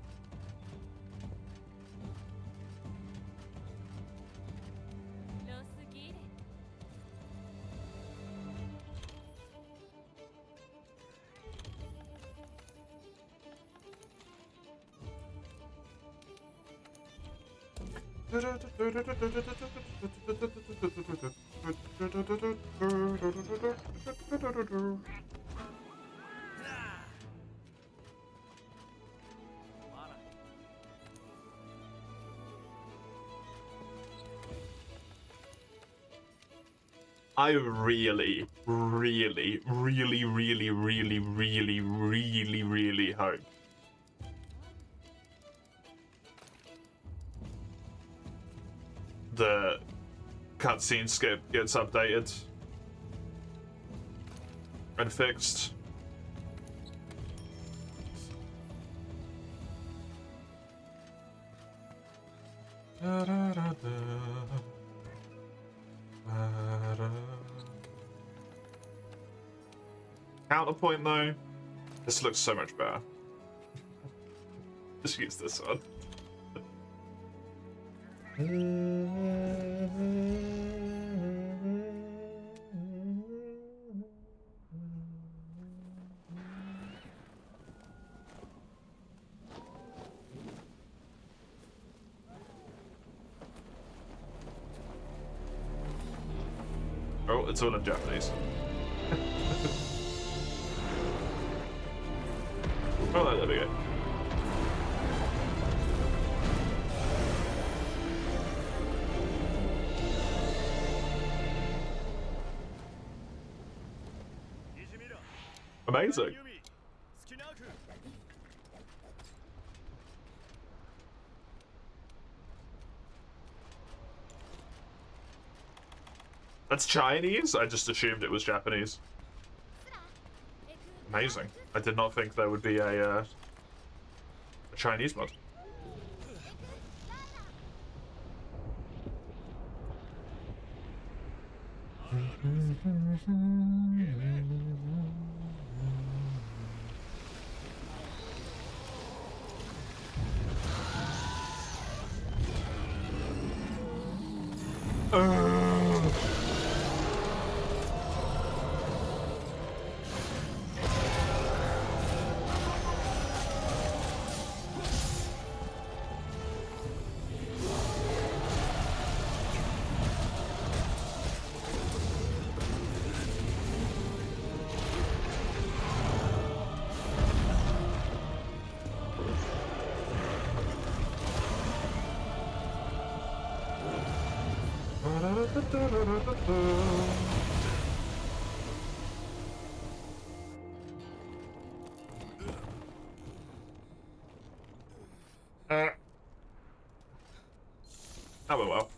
I really, really, really, really, really, really, really, really hope the cutscene skip gets updated and fixed. Counterpoint though, this looks so much better. Just use this one. Oh, it's all in Japanese. Oh, there we go. Amazing. That's Chinese? I just assumed it was Japanese. Amazing. I did not think there would be a Chinese mod. Oh well.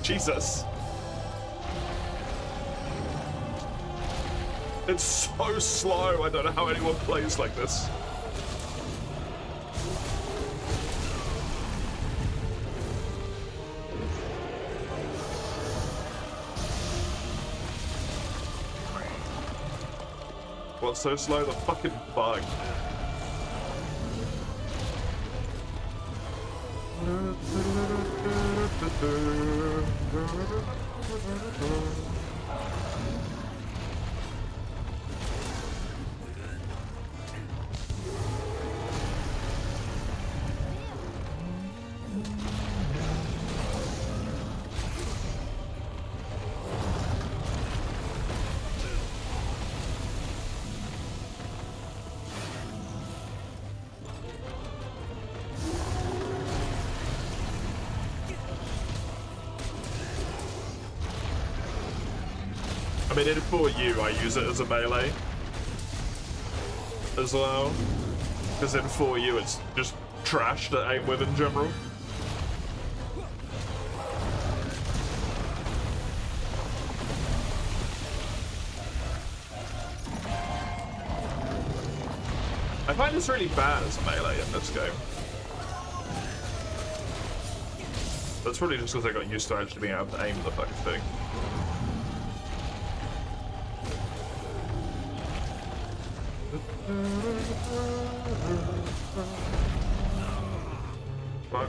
Jesus. It's so slow. I don't know how anyone plays like this. What's so slow? The fucking bug. I mean, in 4U, I use it as a melee as well. Because in 4U, it's just trash to aim with in general. I find it's really bad as a melee in this game. That's probably just because I got used to actually being able to aim the fucking thing. Fuck.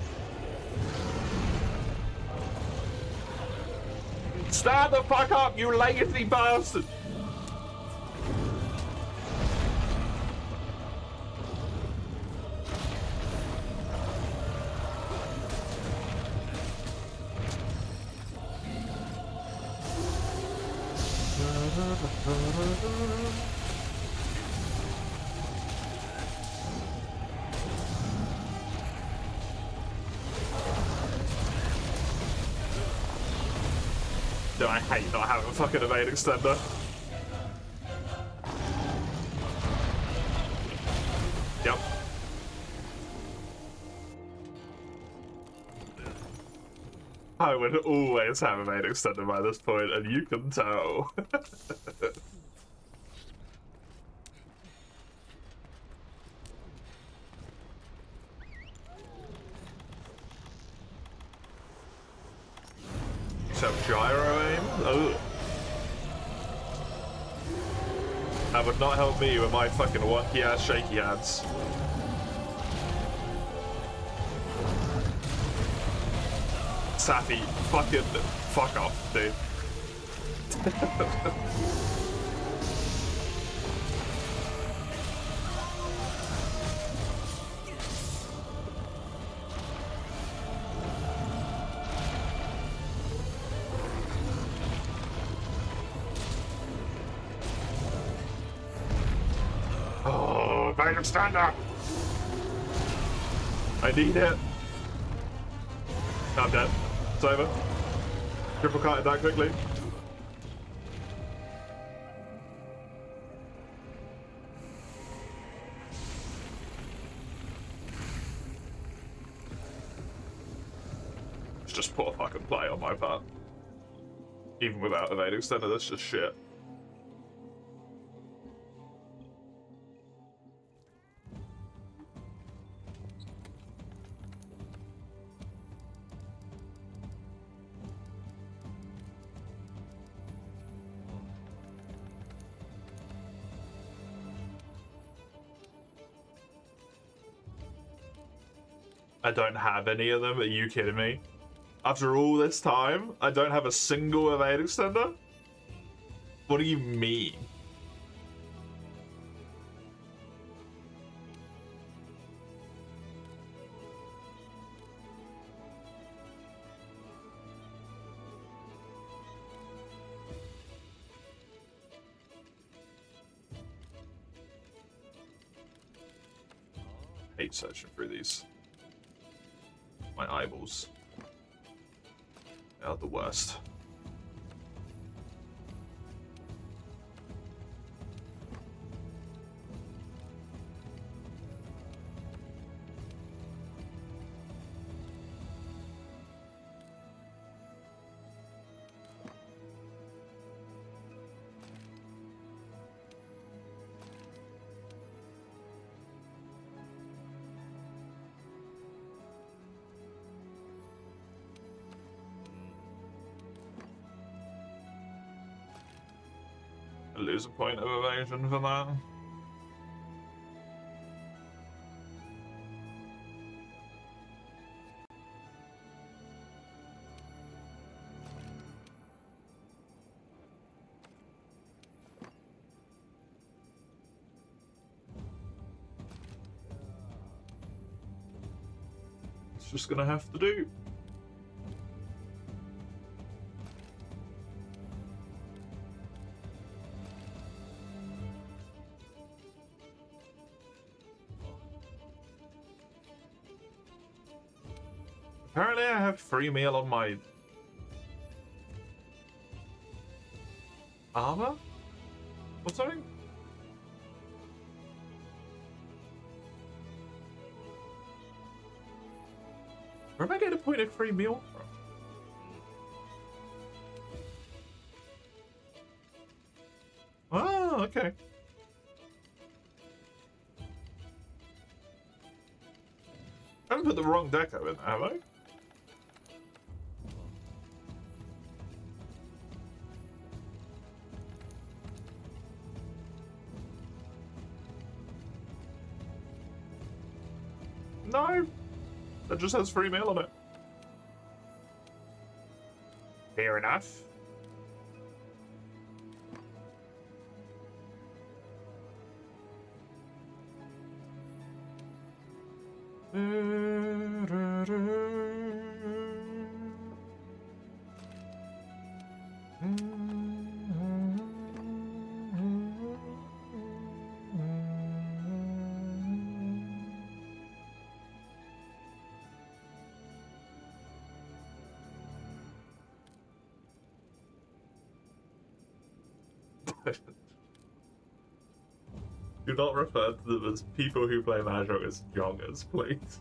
Stand the fuck up, you lazy bastard! No, I hate not having a fucking evade extender. Yep. I would always have evade extender by this point, and you can tell. Except gyro aim? Ugh. That would not help me with my fucking wonky ass shaky hands. Sappy, fucking fuck off, dude. Oh, Venom stand up! I need it. I'm dead. It's over. Triple cut it that quickly. It's just poor fucking play on my part. Even without evade extender, that's just shit. I don't have any of them, are you kidding me? After all this time, I don't have a single evade extender? What do you mean? I hate searching through these. My eyeballs. They are the worst. Lose a point of evasion for that. It's just gonna have to do. Apparently I have free meal on my armor or something? Where am I getting a point of free meal from? Oh, okay. I haven't put the wrong deco in there, have I? No, that just has free meal on it. Fair enough. Do not refer to them as people who play Mahjong as Jongers, please.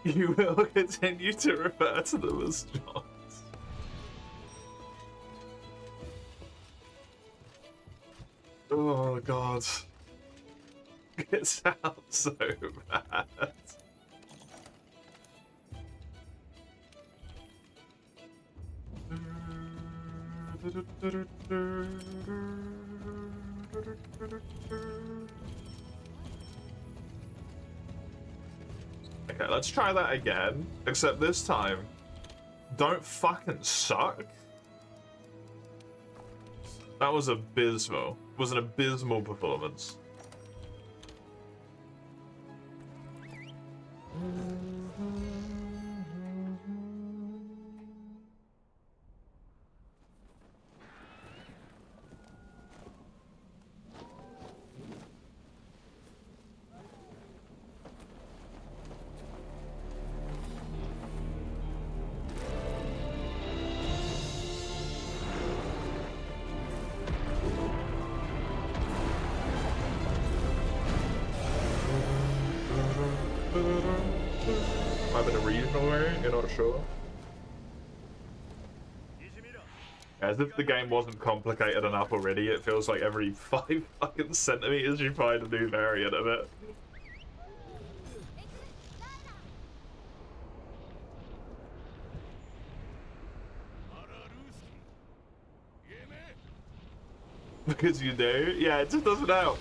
You will continue to refer to them as Johns. Oh god. It sounds so bad. Okay, let's try that again. Except this time, don't fucking suck. That was abysmal. It was an abysmal performance. I'm in a regional variant, you're not sure? As if the game wasn't complicated enough already, it feels like every 5 fucking centimeters you find a new variant of it. Because you do? Yeah, it just doesn't help.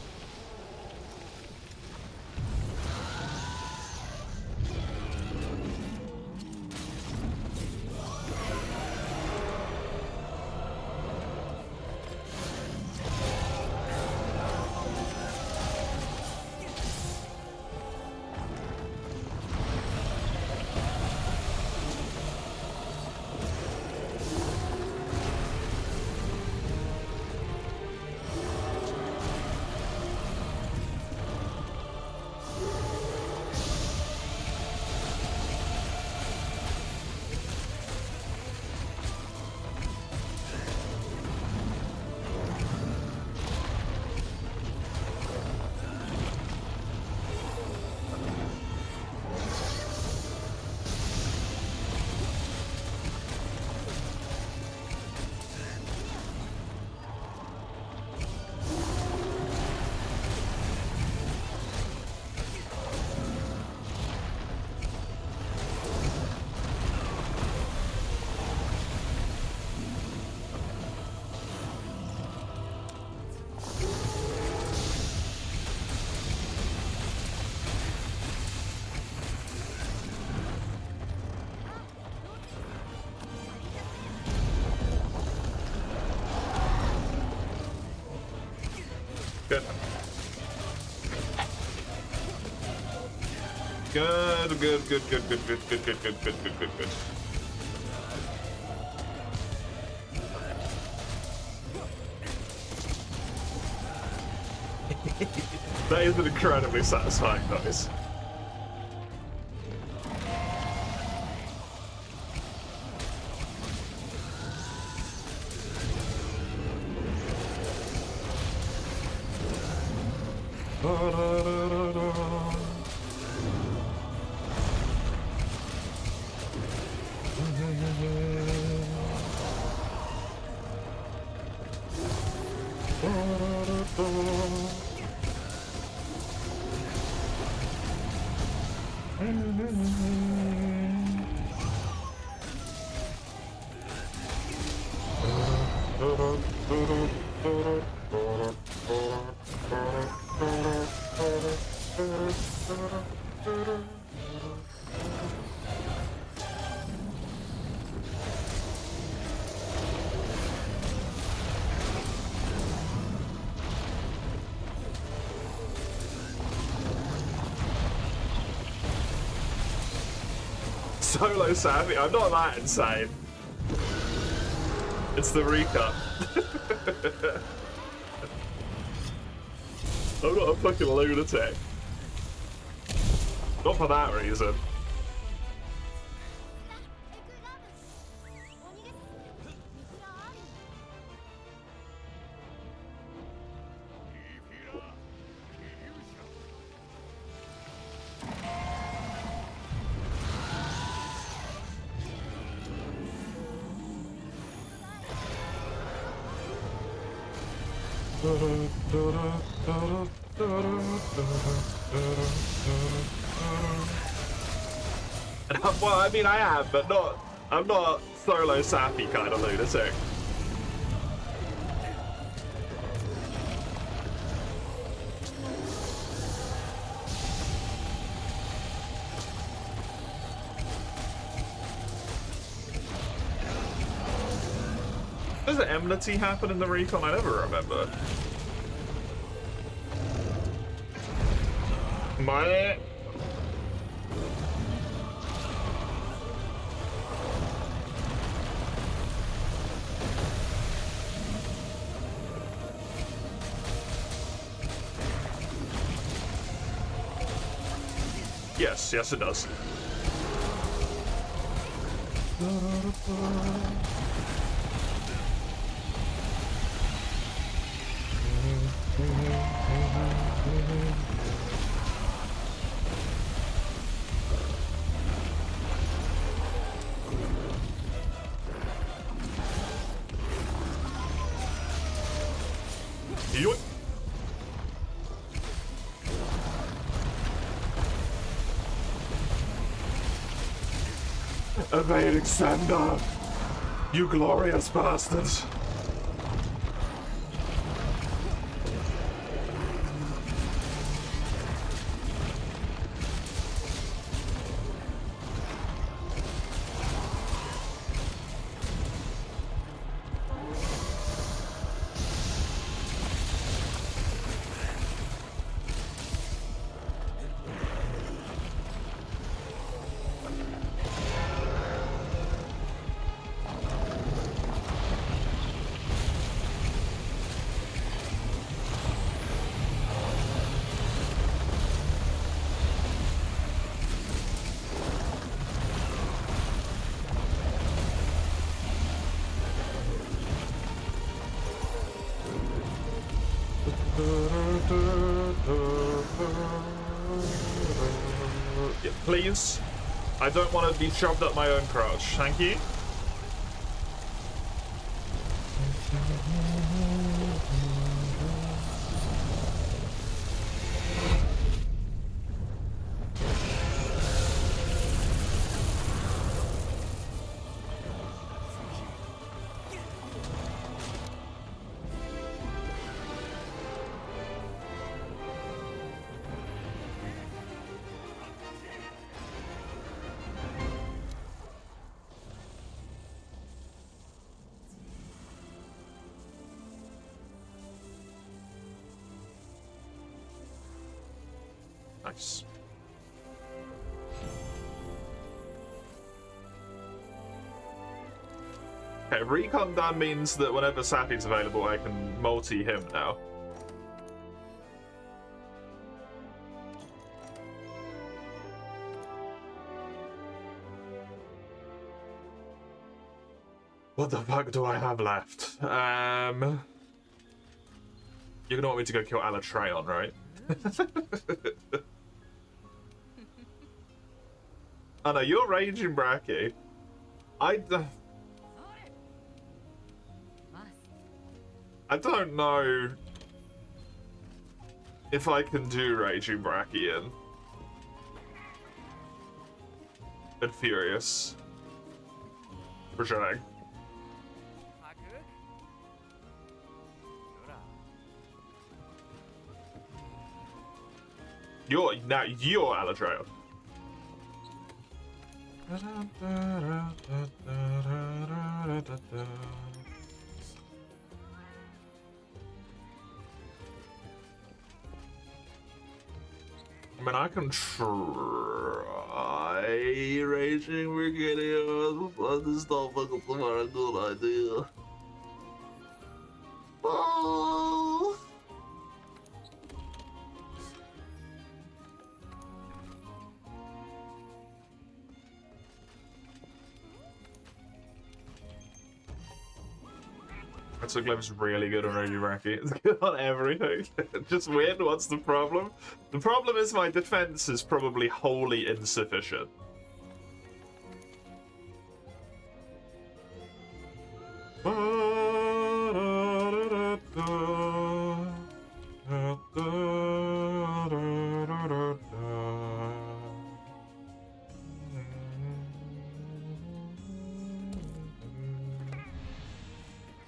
Good. Good. That is an incredibly satisfying noise. Solo savvy? I'm not that insane. It's the recut. I'm not a fucking lunatic. Not for that reason. Well, I mean, I am, but not. I'm not solo sappy kind of lunatic. Does enmity happen in the recon? I never remember. My. Yes, it does. Yoink. Evading Sender! You glorious bastard! Yeah, please. I don't want to be shoved up my own crotch. Thank you. Nice. Okay, recon done means that whenever Sappy's available, I can multi him now. What the fuck do I have left? You're gonna want me to go kill Alatreon, right? Oh no, you're raging Bracky. I don't know if I can do raging Brachian and Furious for Zhang. You're Alatreon. I mean, I can try raging Brigadier, but this don't look like a good idea. Oh. Glim's really good on Raging It's good on everything. Just win, what's the problem? The problem is my defense is probably wholly insufficient.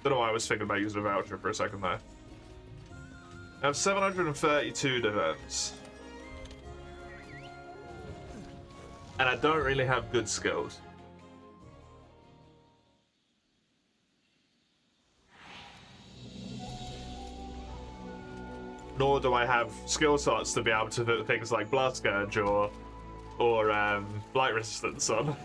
Don't know why I was thinking about using a voucher for a second there. I have 732 defense. And I don't really have good skills. Nor do I have skill slots to be able to put things like Blast Scourge or Blight Resistance on.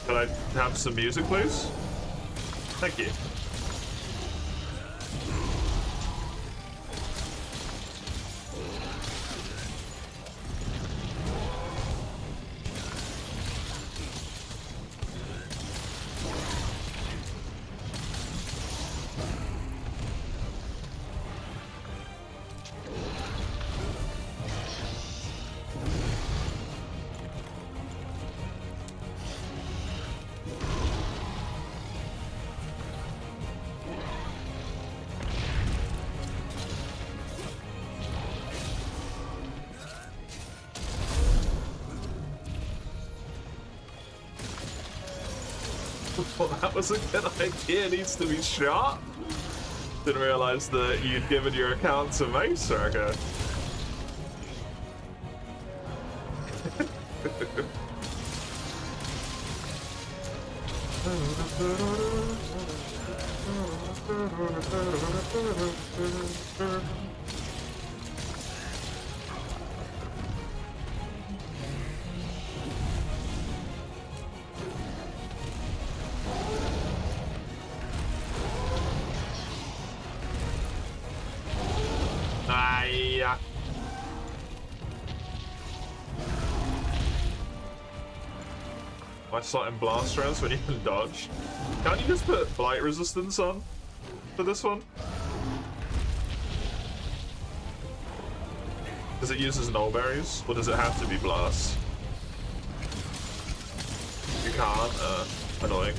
Can I have some music, please? Thank you. Well, that was a good idea. It needs to be shot. Didn't realize that you'd given your account to Mace Wrecker. Why slot in blast rounds when you can dodge? Can't you just put blight resistance on for this one? Does it use as null berries, or does it have to be blast? You can't. Annoying.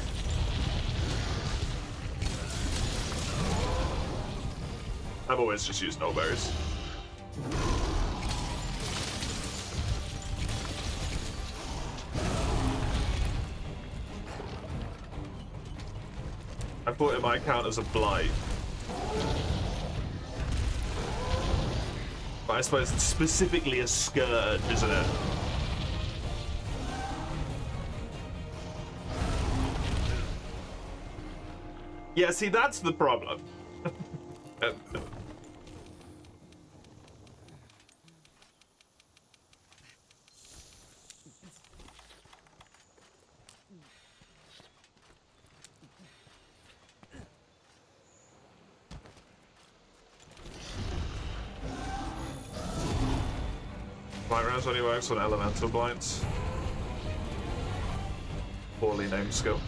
I've always just used null berries. I thought it might count as a blight. But I suppose it's specifically a scourge, isn't it? Yeah, see, that's the problem. Blight rounds only works on elemental blights. Poorly named skill.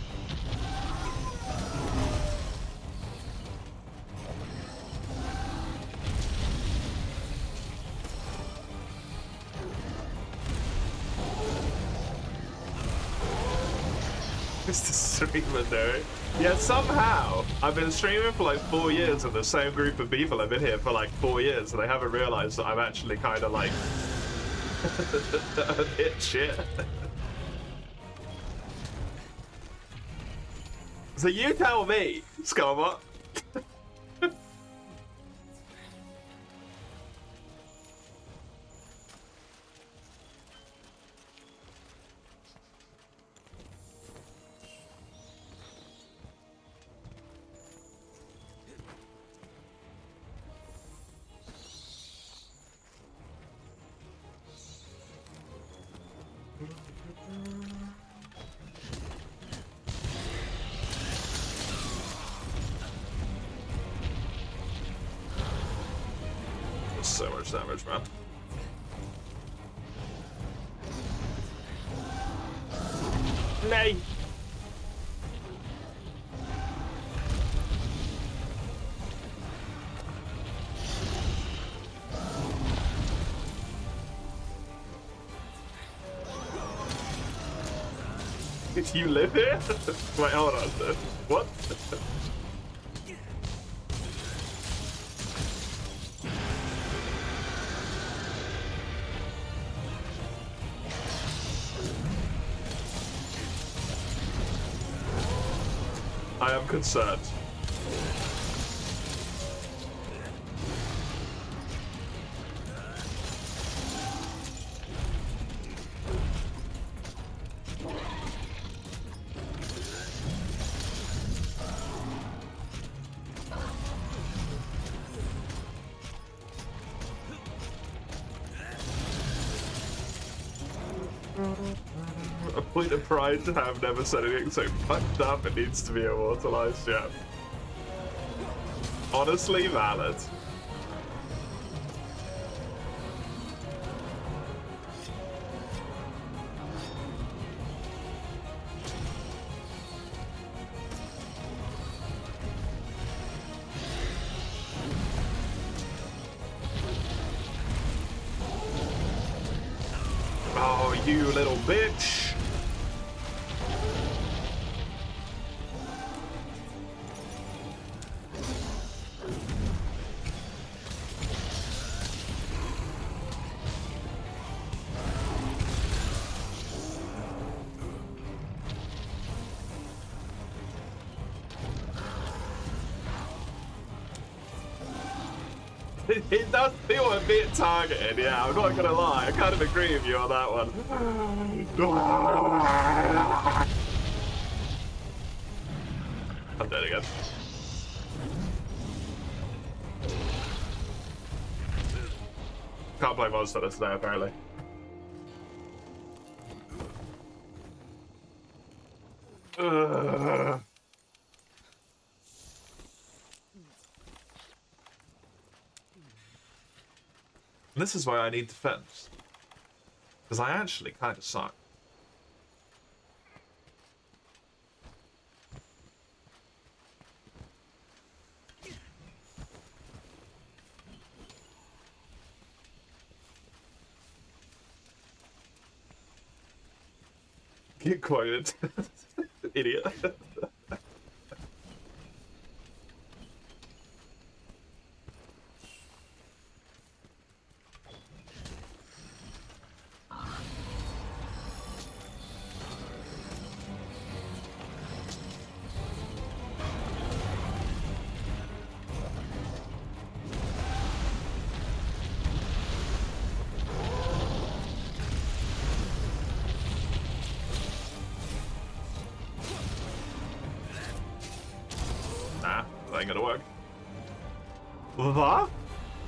Just to streamer though. Yeah, somehow I've been streaming for like 4 years and the same group of people have been here for like 4 years and they haven't realized that I'm actually kind of like a bit shit. So you tell me, Scarmot. So much damage, man. Nay. Did you live here? Wait, hold on. What? I am concerned. A point of pride to have never said anything so fucked up it needs to be immortalized, yeah. Honestly valid. Oh, you little bitch. It does feel a bit targeted, yeah, I'm not gonna lie. I kind of agree with you on that one. I'm dead again. Can't play Monster Hunter today, apparently. This is why I need defense. Because I actually kind of suck. Get quoted. Idiot. Nah, that ain't gonna work. What?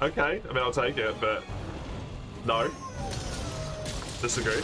Okay, I mean, I'll take it, but no. Disagree.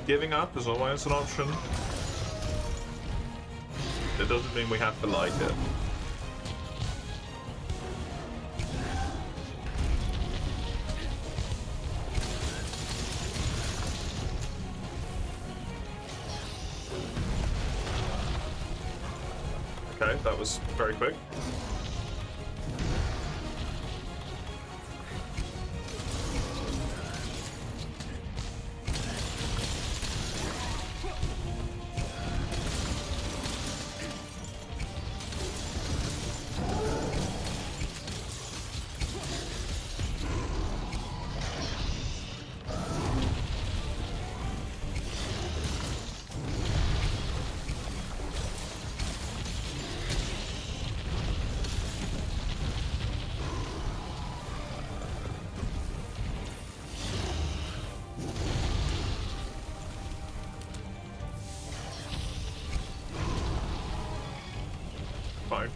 Giving up is always an option. It doesn't mean we have to like it. Okay, that was very quick. Fine.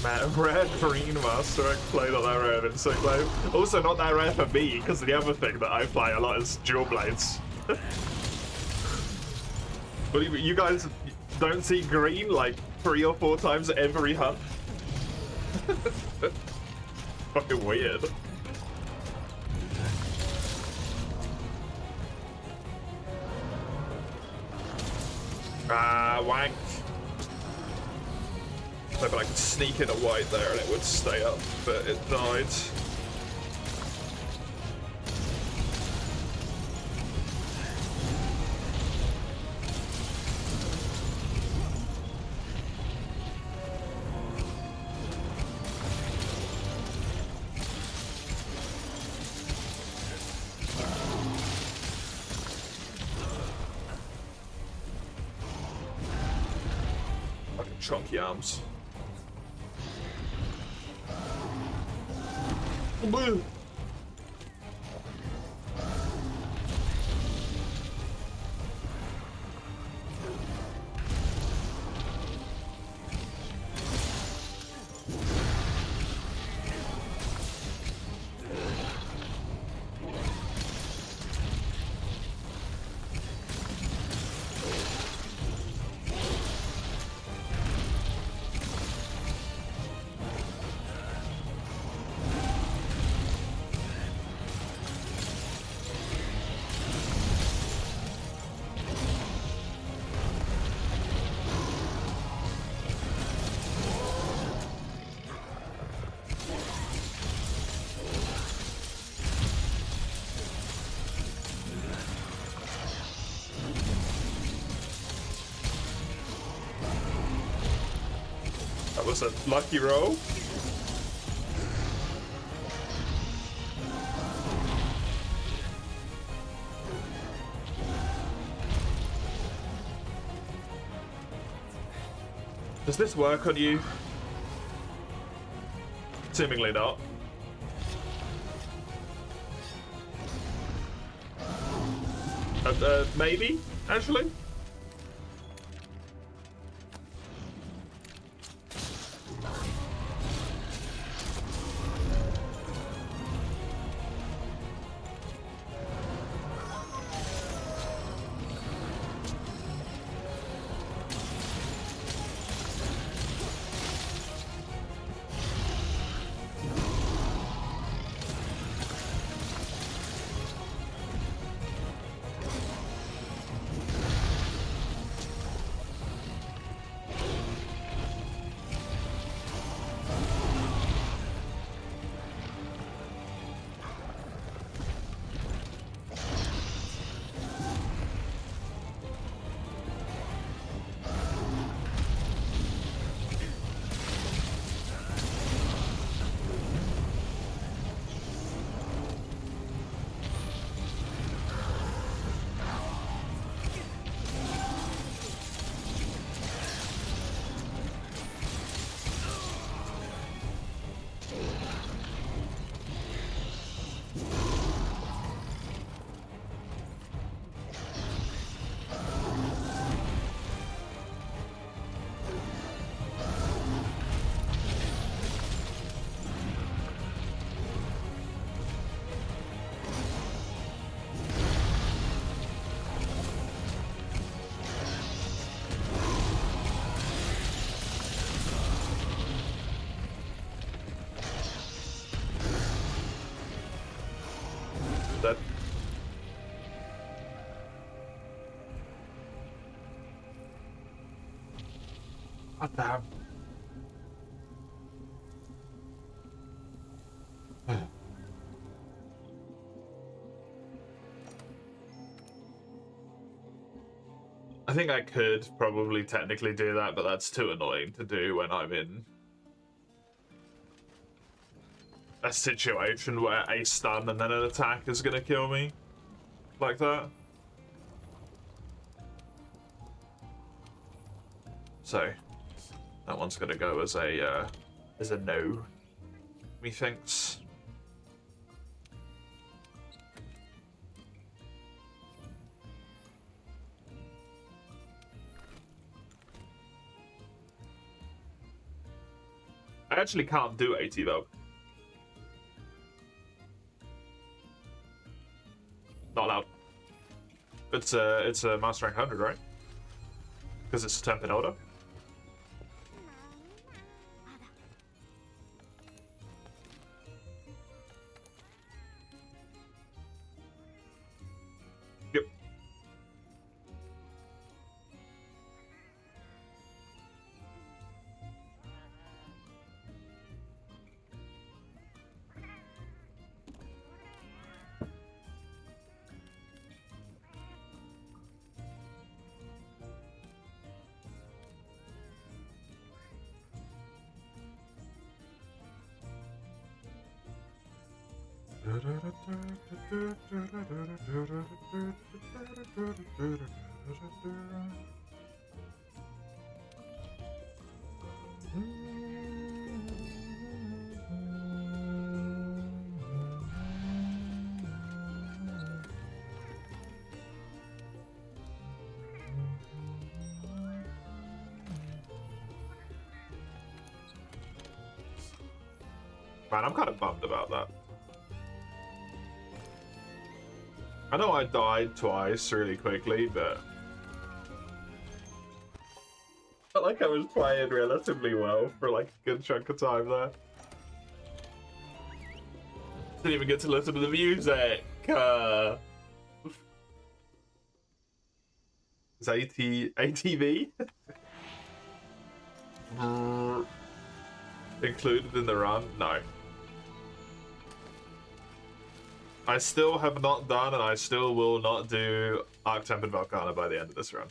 Rare green Master Egg played on that rare in Insect Glaive. Also not that rare for me, because the other thing that I play a lot is Dual Blades. But you guys don't see green like 3 or 4 times every hunt? Fucking weird. Ah, wank. Maybe I could sneak in a white there and it would stay up, but it died. Fucking chunky arms. Blue. That was a lucky roll. Does this work on you? Seemingly not. Maybe, actually? That. What the hell? I think I could probably technically do that, but that's too annoying to do when I'm in a situation where a stun and then an attack is gonna kill me like that. So that one's gonna go as a no, methinks. I actually can't do 80 though. Not allowed. It's a master rank 100, right? Because it's a 10th and older. Yep. Man, I'm kind of bummed about that. I know I died twice really quickly, but I felt like I was playing relatively well for like a good chunk of time there. Didn't even get to listen to the music. Is ATV? Included in the run? No. I still have not done, and I still will not do Arc-Tempered Velkhana by the end of this run.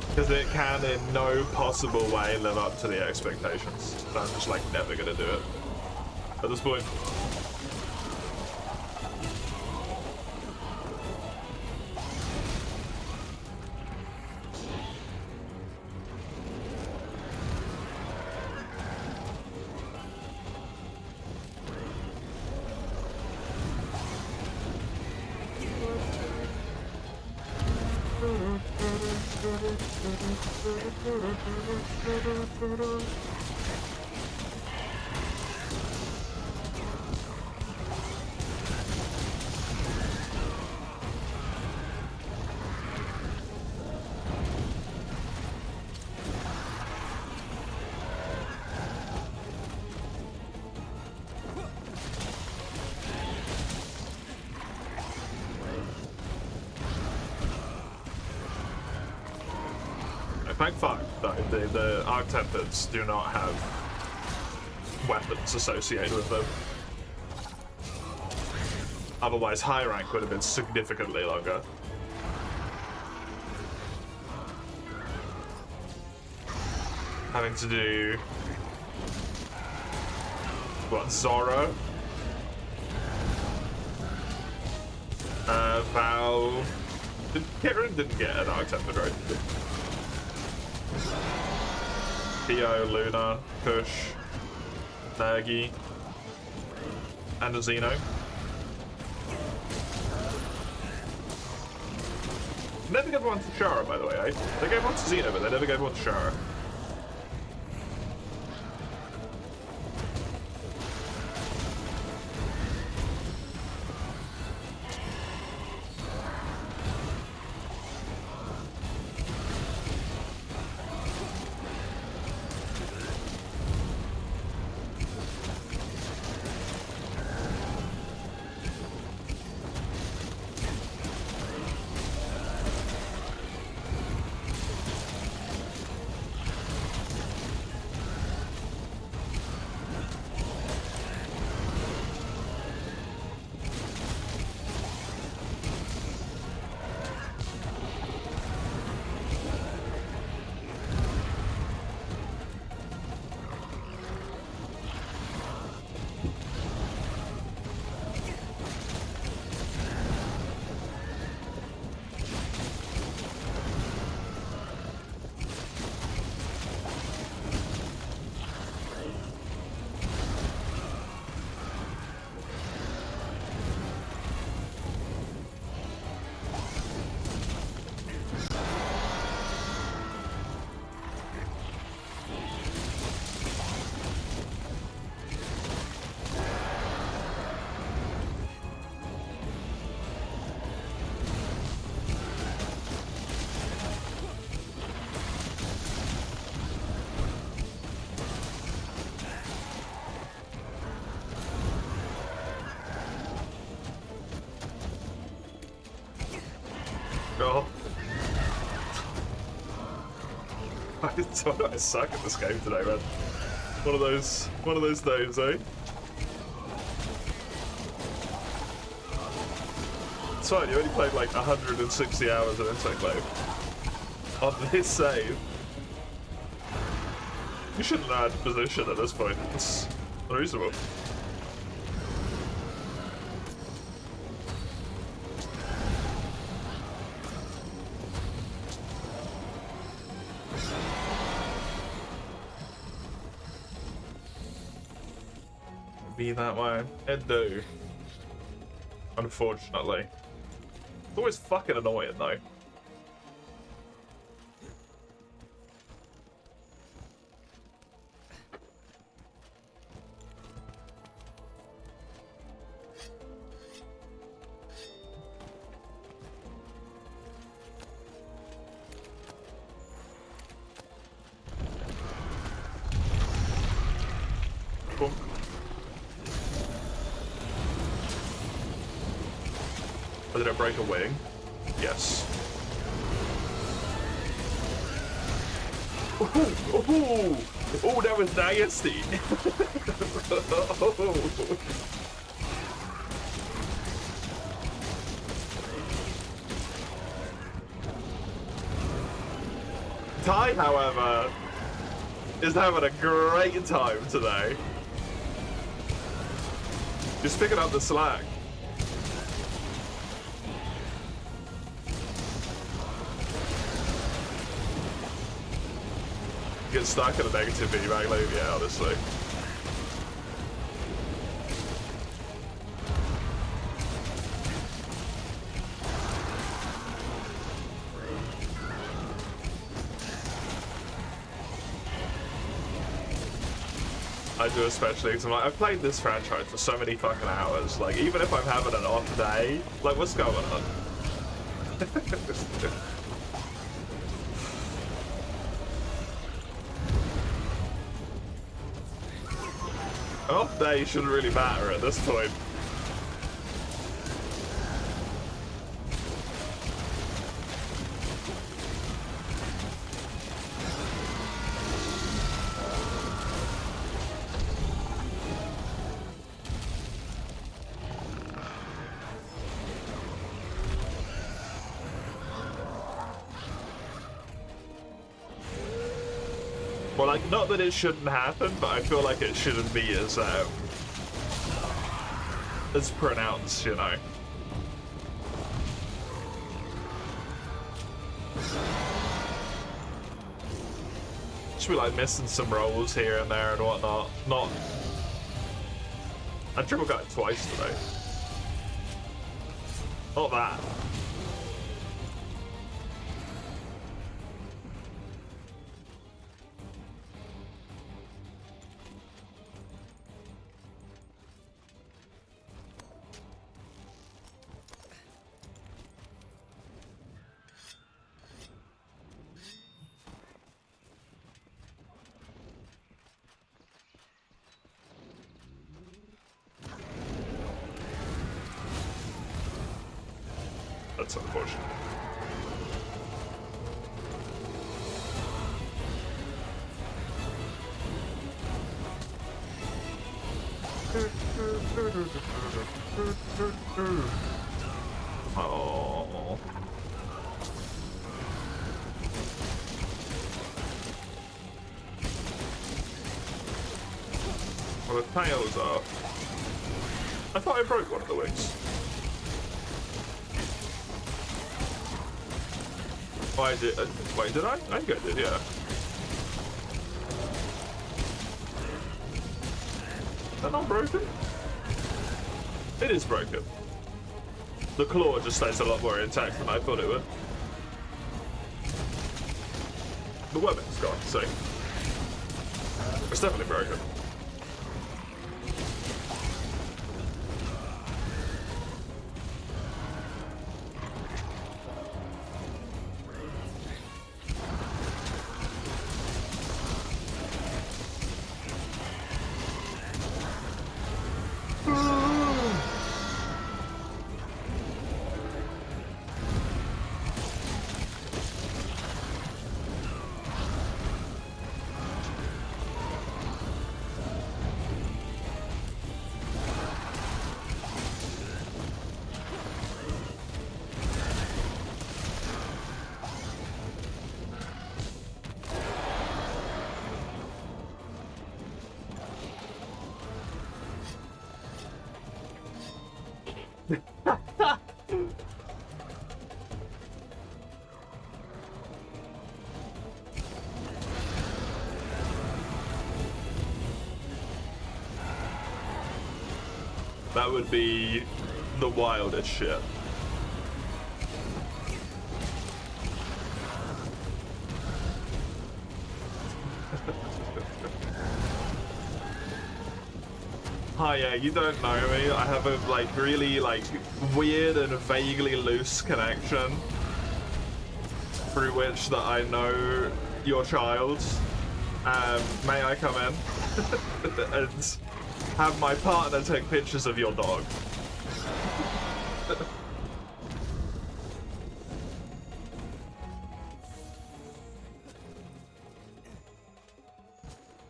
Because it can in no possible way live up to the expectations. I'm just like never gonna do it at this point. Thank fuck, though, the Arc-Tempereds do not have weapons associated with them. Otherwise, high rank would have been significantly longer. Having to do... what, Zoro? Val... Kieran didn't get an Arc-Tempered, right? Pio, Luna, Kush, Nagi, and a Zeno. Never gave one to Shara, by the way, eh? They gave one to Zeno, but they never gave one to Shara. I suck at this game today, man. One of those days, eh? It's fine, you only played like 160 hours of Interclave on this save. You shouldn't have had position at this point. It's unreasonable. Be that way. It do. Unfortunately. It's always fucking annoying though. Cool. Oh, did I break a wing? Yes. Oh, that was nasty. Ty, however, is having a great time today. Just picking up the slack. Get stuck in a negative feedback loop, yeah, honestly. I do especially because I've played this franchise for so many fucking hours. Like, even if I'm having an off day, like, what's going on? Off day shouldn't really matter at this point. Well, like, not that it shouldn't happen, but I feel like it shouldn't be as pronounced, you know. Should be like missing some rolls here and there and whatnot. Not. I triple got it twice today. Not that. That's unfortunate. Oh. Well, the tails are. I thought I broke one of the wings. Oh, I did. Wait, did I? I think I did, yeah. Is that not broken? It is broken. The claw just stays a lot more intact than I thought it would. The webbing's gone, so it's definitely broken. That would be the wildest shit. Hi, yeah, you don't know me. I have a like really like weird and vaguely loose connection through which that I know your child. May I come in and have my partner take pictures of your dog?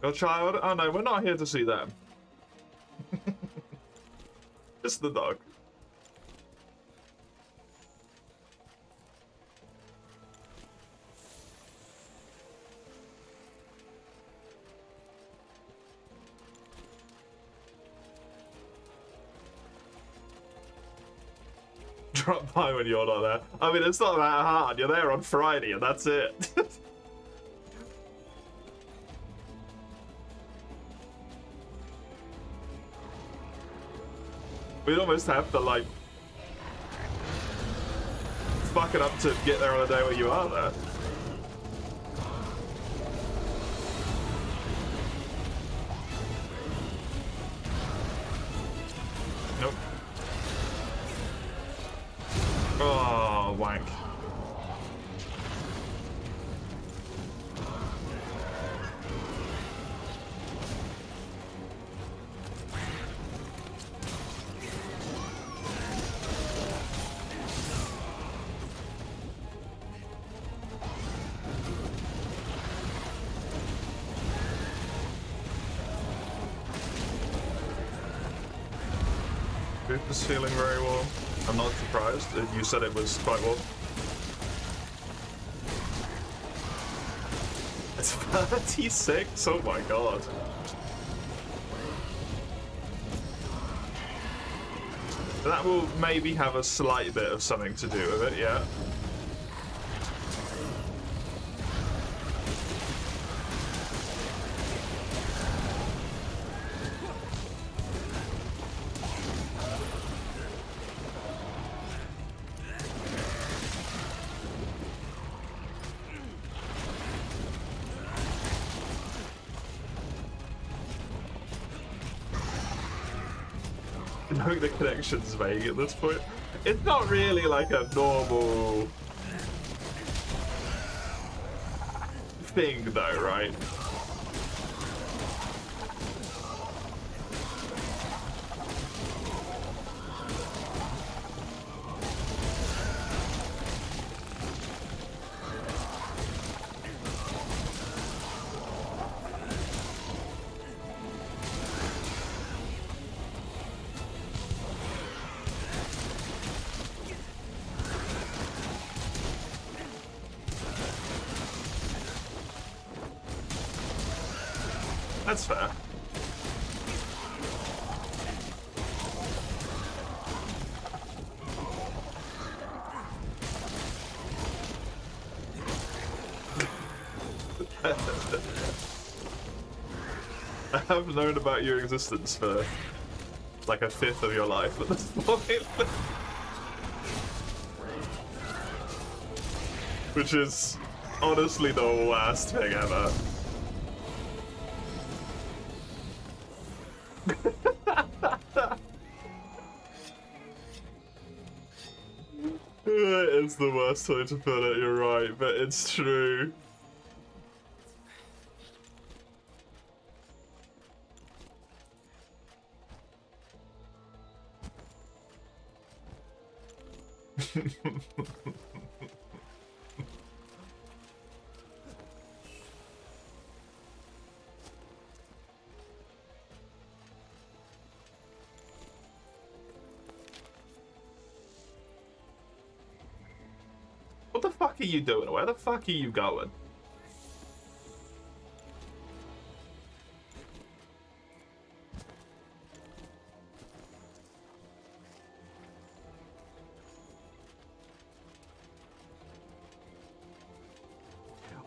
Your child? Oh no, we're not here to see them. Just the dog. Drop by when you're not there. I mean, it's not that hard. You're there on Friday and that's it. We'd almost have to, like, fuck it up to get there on a day where you are there. Nope. Oh, wank. Booth is feeling very warm. I'm not surprised. You said it was quite warm. It's 36? Oh my god. That will maybe have a slight bit of something to do with it, yeah. Knowing the connection's vague at this point. It's not really like a normal thing though, right? That's fair. I have known about your existence for like a fifth of your life at this point. Which is honestly the worst thing ever. It's the worst way to put it, you're right, but it's true. What the fuck are you doing? Where the fuck are you going?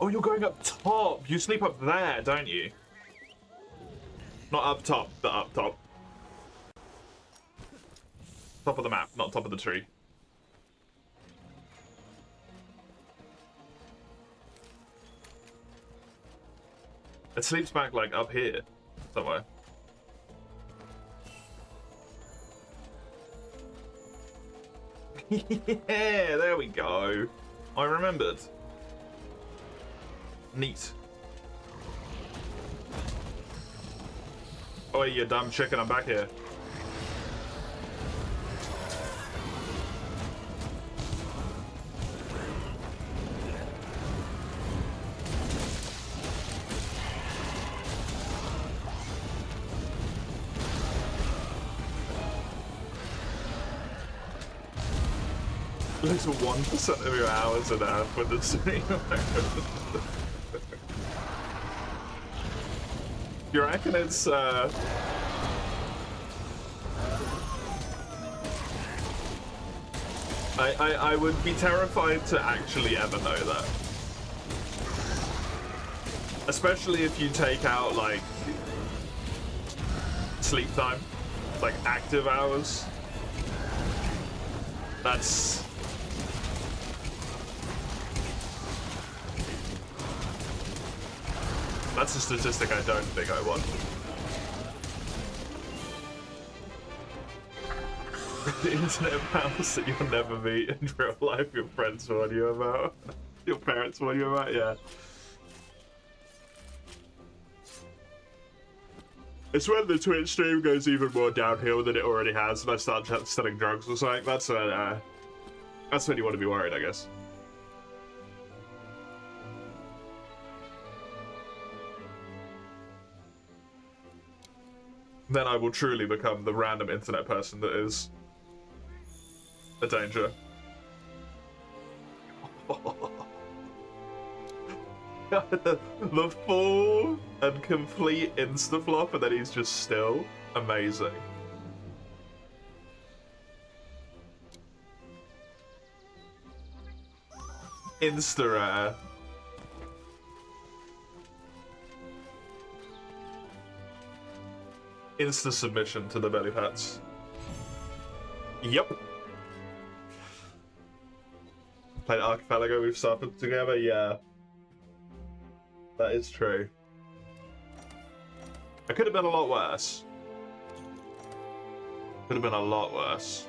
Oh, you're going up top. You sleep up there, don't you? Not up top, but up top. Top of the map, not top of the tree. It sleeps back, like, up here somewhere. Yeah, there we go. I remembered. Neat. Oh, you dumb chicken, I'm back here. Lose 1% of your hours and a half with the stream. You reckon it's I would be terrified to actually ever know that. Especially if you take out, like, sleep time, like active hours. That's a statistic I don't think I want. The internet pals that you'll never meet in real life, your friends warn you about. Your parents warn you about, yeah. It's when the Twitch stream goes even more downhill than it already has, and I start selling drugs or something. That's when you want to be worried, I guess. Then I will truly become the random internet person that is a danger. The full and complete insta-flop, and then he's just still amazing. Insta-rare. Insta-submission to the belly pats. Yep. Played Archipelago, we've suffered together, yeah. That is true. It could have been a lot worse. Could have been a lot worse.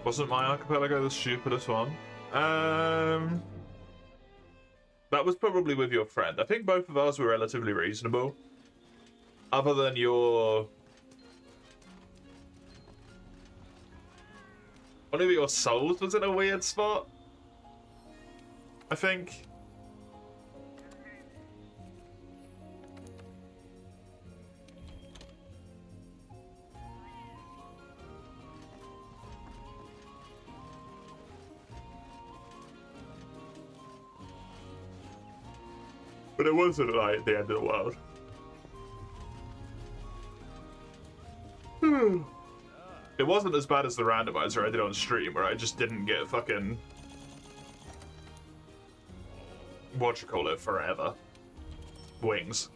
Wasn't my Archipelago the stupidest one? That was probably with your friend. I think both of ours were relatively reasonable. Other than your... one of your souls was in a weird spot, I think. But it wasn't like the end of the world. It wasn't as bad as the randomizer I did on stream, where I just didn't get fucking... what you call it, forever. Wings.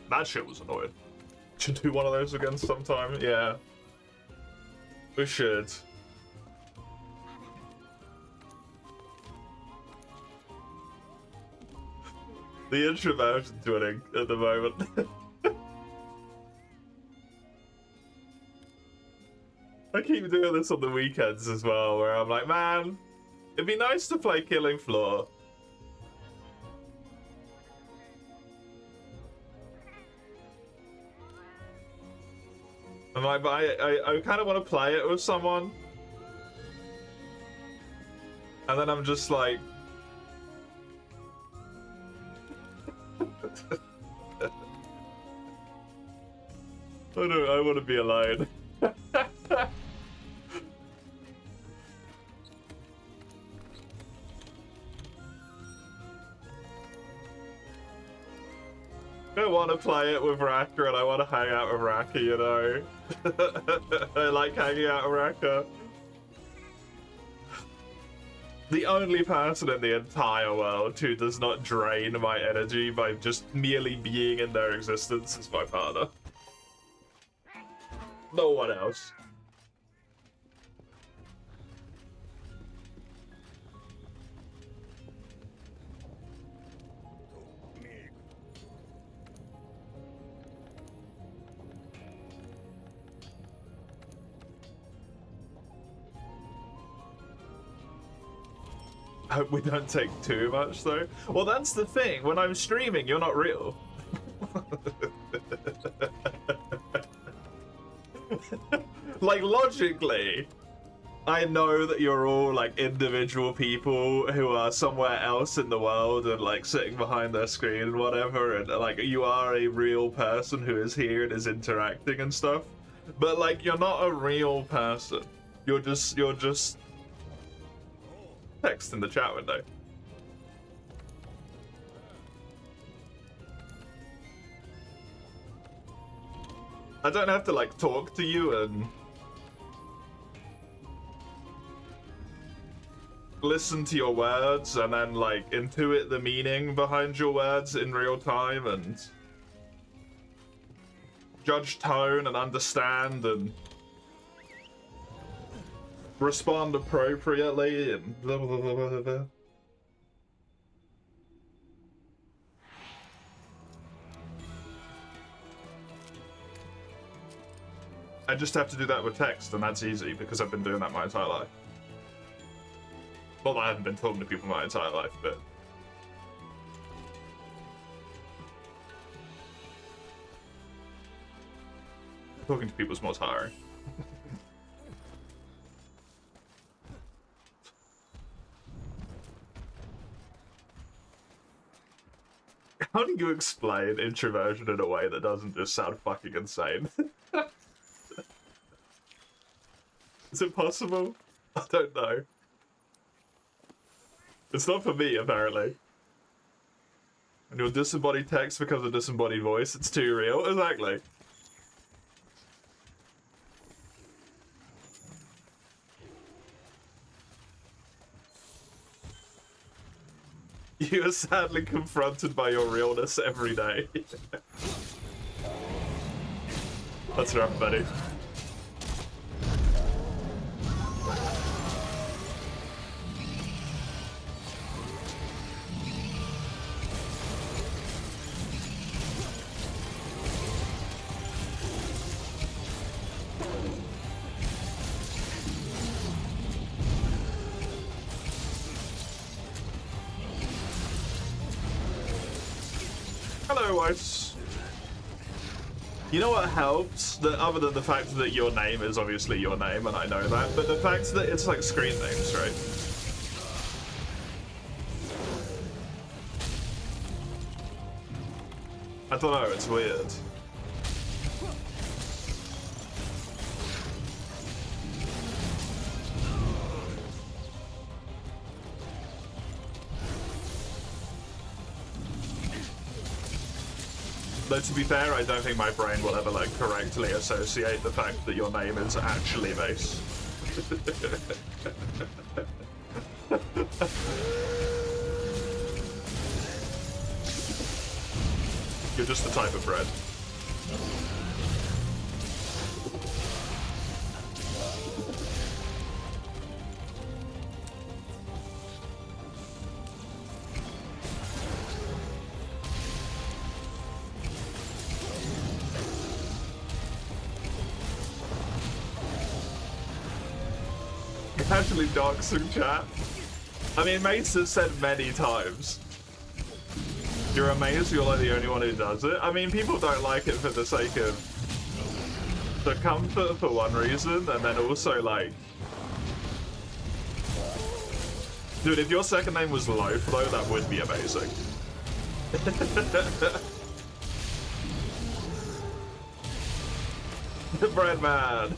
That shit was annoying. Should do one of those again sometime, yeah. We should. The introversion's winning at the moment. I keep doing this on the weekends as well, where I'm like, man, it'd be nice to play Killing Floor. I'm like, but I kind of want to play it with someone. And then I'm just like... I want to be alone. I want to play it with Raka, and I want to hang out with Raka, you know? I like hanging out with Raka. The only person in the entire world who does not drain my energy by just merely being in their existence is my partner. No one else. I hope we don't take too much, though. Well, that's the thing. When I'm streaming, you're not real. Like, logically, I know that you're all, like, individual people who are somewhere else in the world and, like, sitting behind their screen and whatever, and, like, you are a real person who is here and is interacting and stuff. But, like, you're not a real person. You're just text in the chat window. I don't have to like talk to you and listen to your words and then like intuit the meaning behind your words in real time and judge tone and understand and respond appropriately and blah, blah, blah, blah, blah. I just have to do that with text, and that's easy because I've been doing that my entire life. Well, I haven't been talking to people my entire life, but talking to people is more tiring. How do you explain introversion in a way that doesn't just sound fucking insane? Is it possible? I don't know. It's not for me, apparently. And your disembodied text becomes a disembodied voice. It's too real. Exactly. You are sadly confronted by your realness every day. That's rough, buddy. Hello, Ice. You know what helps? That other than the fact that your name is obviously your name, and I know that, but the fact that it's like screen names, right? I don't know, it's weird. Though to be fair, I don't think my brain will ever like correctly associate the fact that your name is actually Mace. You're just the type of bread. Actually doxing chat. I mean, Mace has said many times, you're amazed you're like the only one who does it. I mean, people don't like it for the sake of the comfort for one reason, and then also like, dude, if your second name was Loaf though, that would be amazing. Bread man.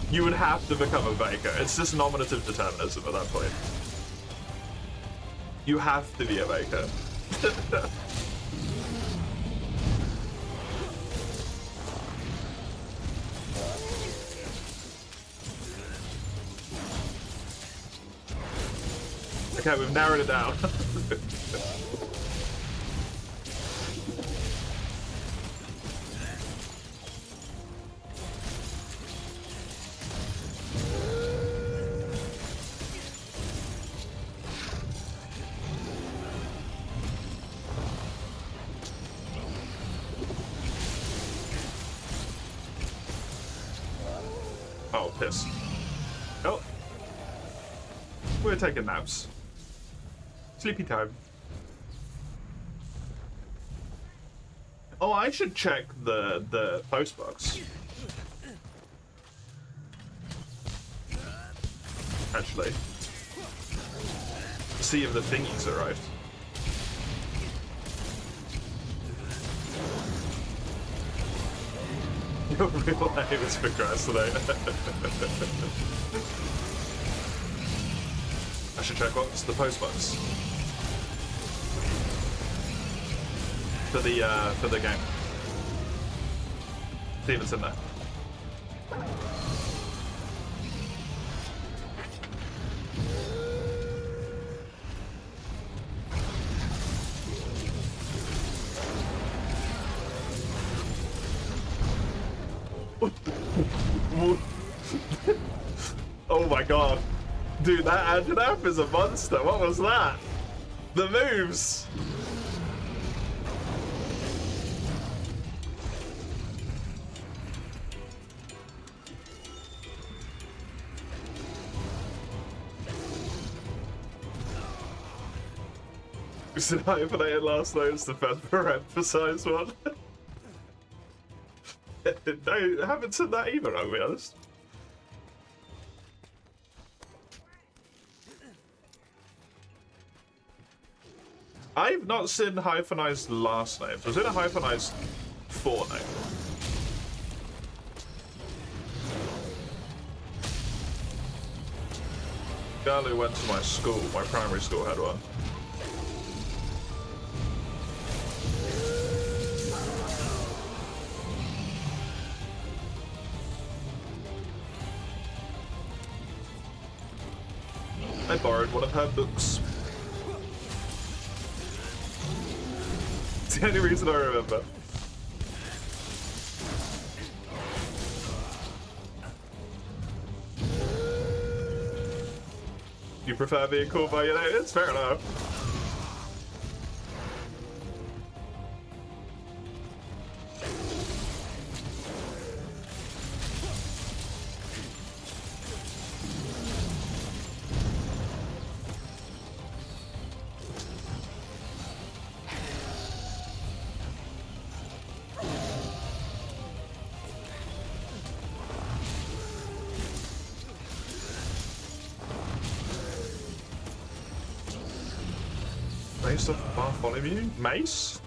You would have to become a baker. It's just nominative determinism at that point. You have to be a baker. Okay, we've narrowed it down. Oh, piss. Oh. We're taking naps. Sleepy time. Oh, I should check the post box. Actually. See if the thingies arrived. Your real name is procrastinate. I should check what's the post box for the game. See if it's in there. Oh my god. Dude, that Anjanath is a monster. What was that? The moves! We said hyphenated last night as the Fedper emphasized one. No, I haven't said that either, I'll be honest. I've not seen hyphenized last names. Was it a hyphenized forename? Girl who went to my school, my primary school, had one. I borrowed one of her books. It's the only reason I remember. You prefer being called by your name? It's fair enough. Mace of Bartholomew? Mace?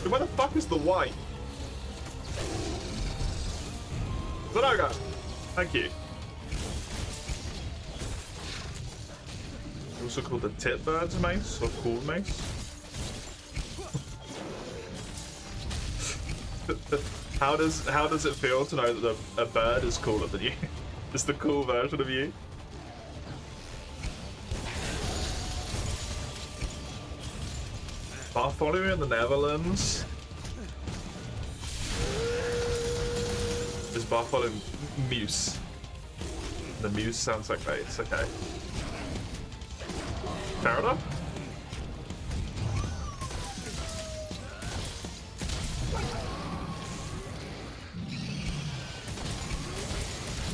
Where the fuck is the white? Zanoga! Thank you. Also called the Titbird's mace, or called mace. How does it feel to know that a bird is cooler than you? It's the cool version of you. Bartholomew in the Netherlands. Is Bartholomew Muse? The Muse sounds like mace, okay. Fair enough.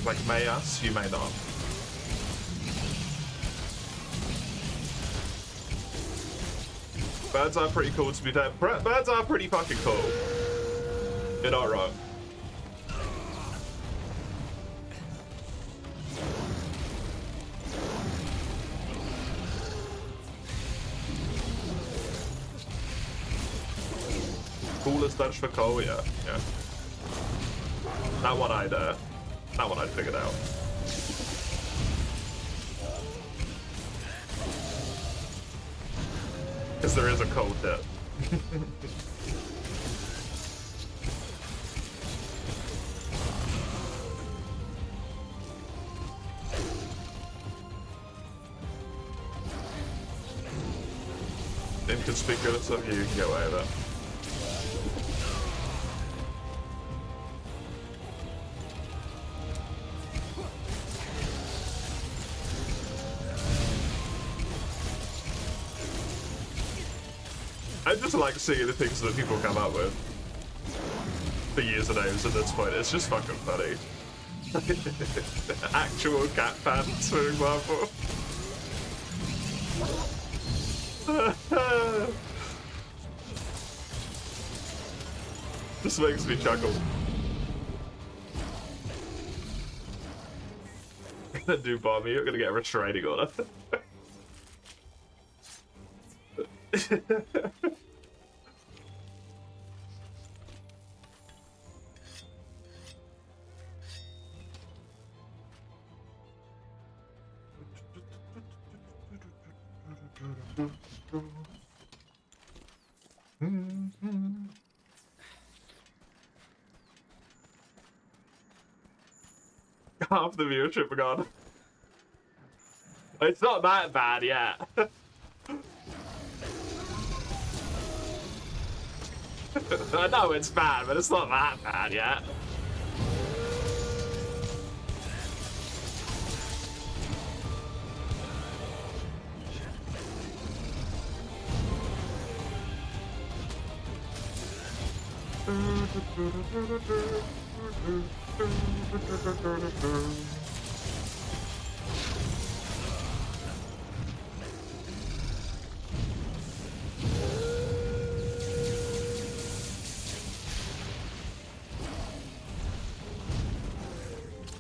Like, may us, you may not. Birds are pretty cool to be fair. Birds are pretty fucking cool. You're not wrong. Coolest Dutch for coal, yeah. That one I'd figured out. Because there is a cold hit. Inconspicuous of you, can get away with it. I just like seeing the things that people come up with for usernames at this point. It's just fucking funny. Actual cat fans, for example. This makes me chuckle. I'm gonna do bomb you, you're gonna get a restraining order. Half the viewership are gone. It's not that bad yet. I know it's bad, but it's not that bad yet.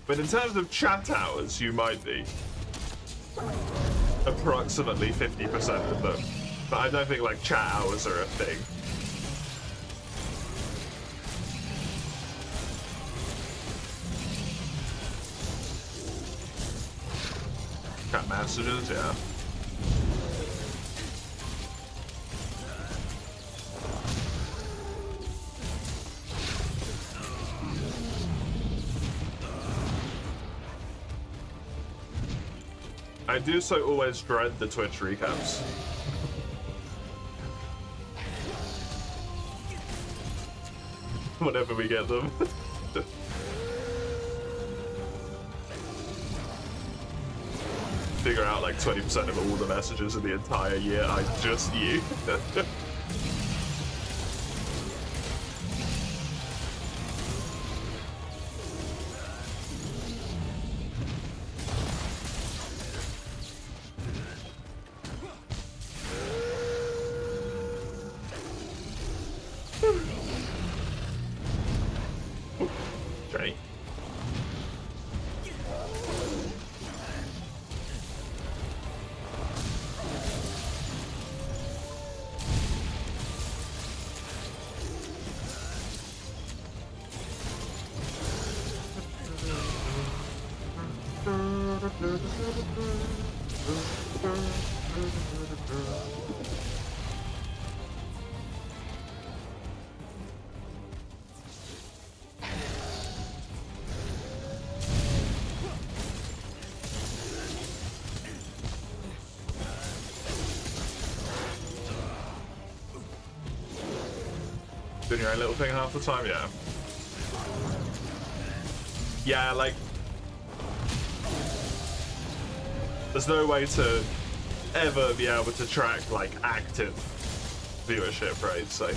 But in terms of chat hours, you might be approximately 50% of them. But I don't think like chat hours are a thing. Chat messages, yeah. I do so always dread the Twitch recaps. Whenever we get them. Figure out like 20% of all the messages in the entire year I just you. Doing your own little thing half the time, yeah. Yeah, like... There's no way to ever be able to track, like, active viewership, right? So...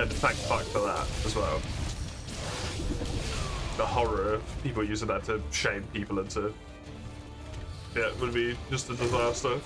And thank fuck for that, as well. The horror of people using that to shame people into... Yeah, it would be just a disaster.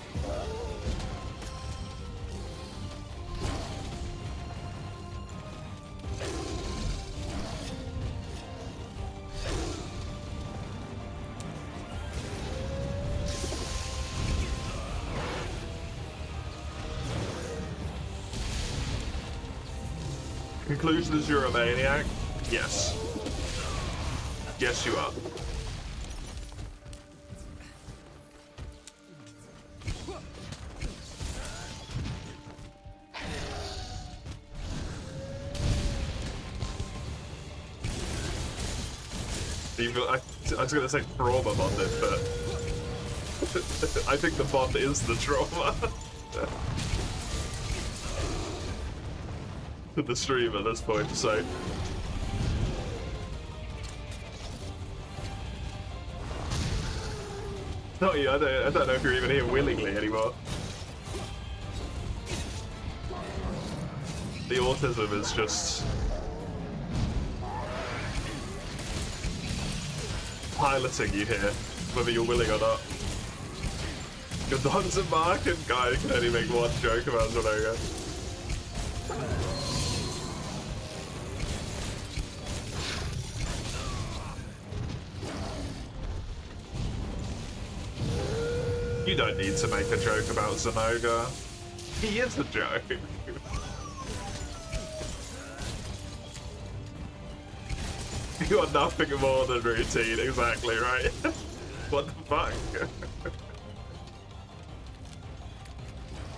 Conclusion is you're a maniac? Yes. Yes, you are. Even, I was going to say trauma bonded, but I think the bond is the trauma. To the stream at this point, so. Not you, I don't know if you're even here willingly anymore. The autism is just piloting you here, whether you're willing or not. Your dog's a mark and guy can only make one joke about Zenoga. You don't need to make a joke about Zenoga. He is a joke. You are nothing more than routine, exactly, right? What the fuck?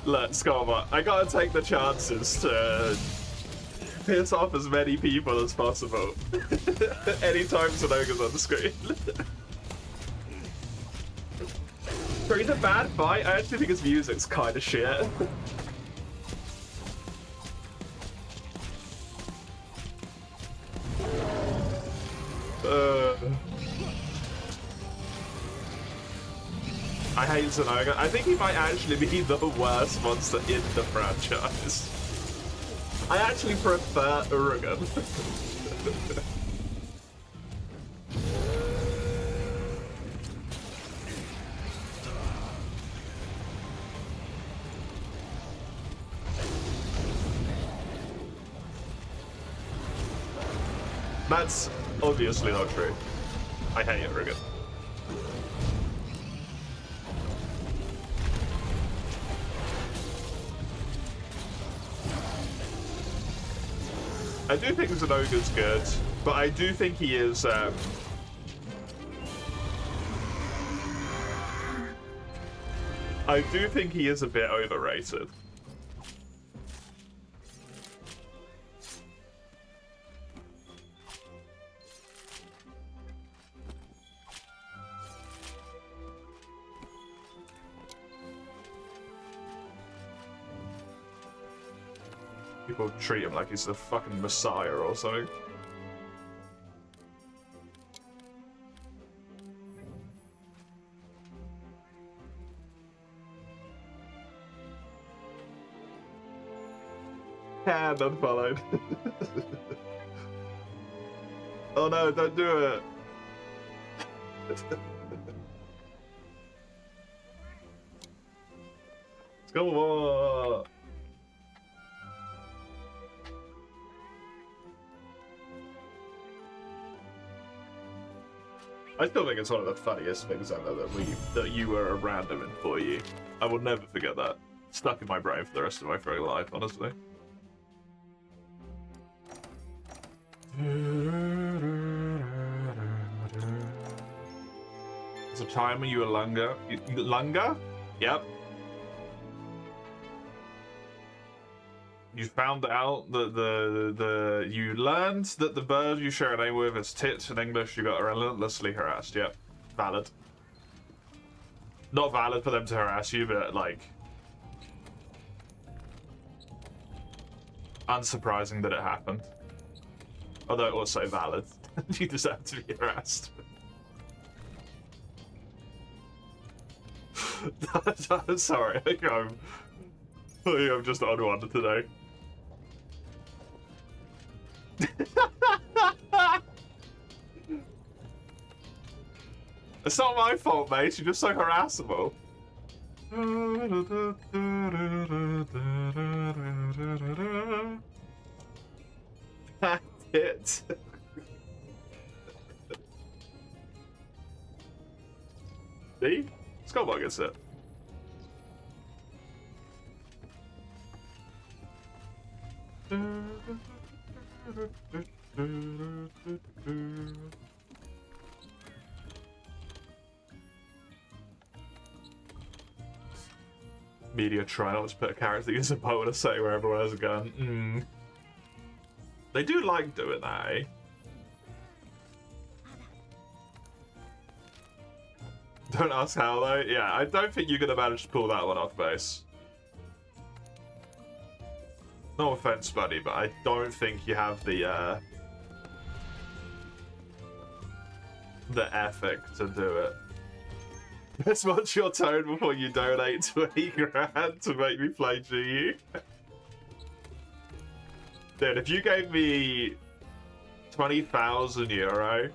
Look, Scarma, I gotta take the chances to piss off as many people as possible. Anytime Zenoga's on the screen. For he's a bad fight, I actually think his music's kinda shit. I hate Zenoga. I think he might actually be the worst monster in the franchise. I actually prefer Uragan. That's obviously not true. I hate Uragan. I do think Zenoga's good, but I do think he is, I do think he is a bit overrated. People treat him like he's the fucking messiah or something. And unfollowed. Oh no, don't do it. Let's go on. I still think it's one of the funniest things ever that you were a random in for you. I will never forget that. Stuck in my brain for the rest of my very life, honestly. There's a time when you were Lunga. Lunga? Yep. You found out that you learned that the bird you share a name with is Tit in English. You got relentlessly harassed. Yep, valid. Not valid for them to harass you, but like unsurprising that it happened. Although also valid. You deserve to be harassed. Sorry, I think I'm just on one today. It's not my fault, mate. You're just so harassable. That's it. See? Skullbug gets it. Media trials put a character against a bow to say where everyone has a gun. They do like doing that, eh? Don't ask how though. Yeah, I don't think you're gonna manage to pull that one off base. No offense, buddy, but I don't think you have the ethic to do it. Let's watch your tone before you donate 20 grand to make me play GU. Dude, if you gave me 20,000 euro,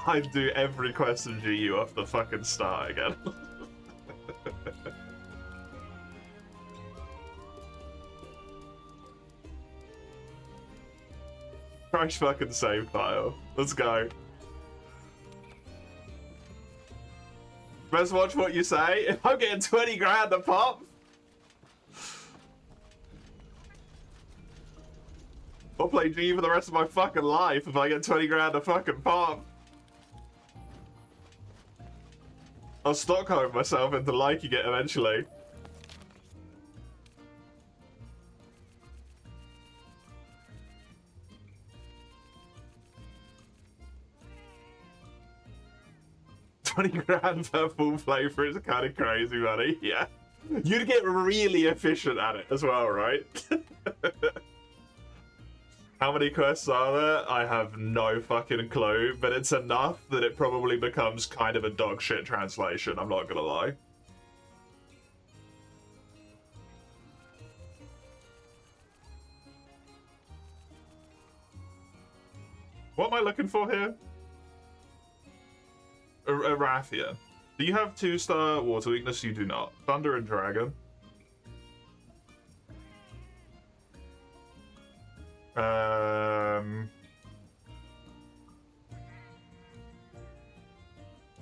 I'd do every quest in GU off the fucking start again. Crash fucking save file. Let's go. Let's watch what you say. If I'm getting 20 grand a pop, I'll play G for the rest of my fucking life if I get 20 grand a fucking pop. I'll Stockholm myself into liking it eventually. $20 per full playthrough is kind of crazy, buddy. Yeah. You'd get really efficient at it as well, right? How many quests are there? I have no fucking clue, but it's enough that it probably becomes kind of a dog shit translation, I'm not gonna lie. What am I looking for here? Arathia. Do you have 2-star water weakness? You do not. Thunder and Dragon.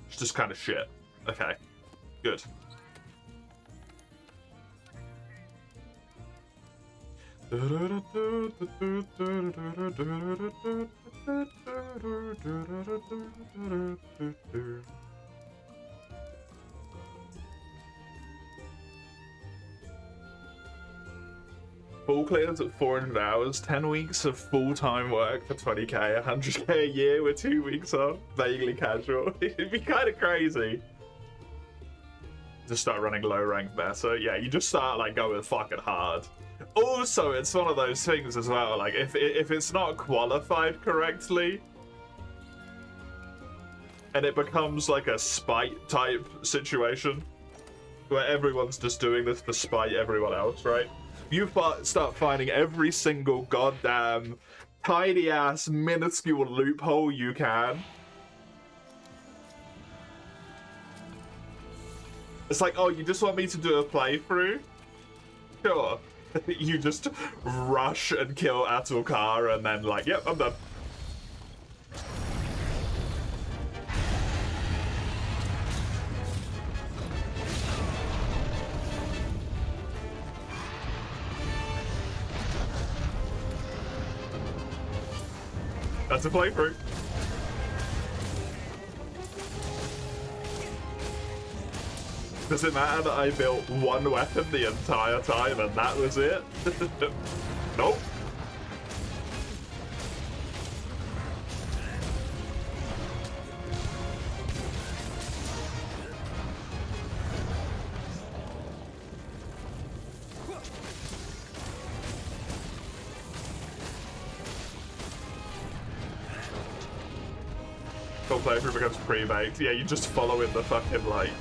It's just kind of shit. Okay. Good. Full clearance at 400 hours, 10 weeks of full-time work for 20k, 100k a year with 2 weeks off, vaguely casual. It'd be kind of crazy. Just start running low rank better. Yeah, you just start like going fucking hard. Also, it's one of those things as well, like if it's not qualified correctly, and it becomes like a spite type situation, where everyone's just doing this to spite everyone else, right? You start finding every single goddamn tiny ass minuscule loophole you can. It's like, oh, you just want me to do a playthrough? Sure. You just rush and kill Atulkar and then like, yep, I'm done. That's a playthrough. Does it matter that I built one weapon the entire time and that was it? Nope. Full playthrough becomes pre-baked. Yeah, you just follow in the fucking like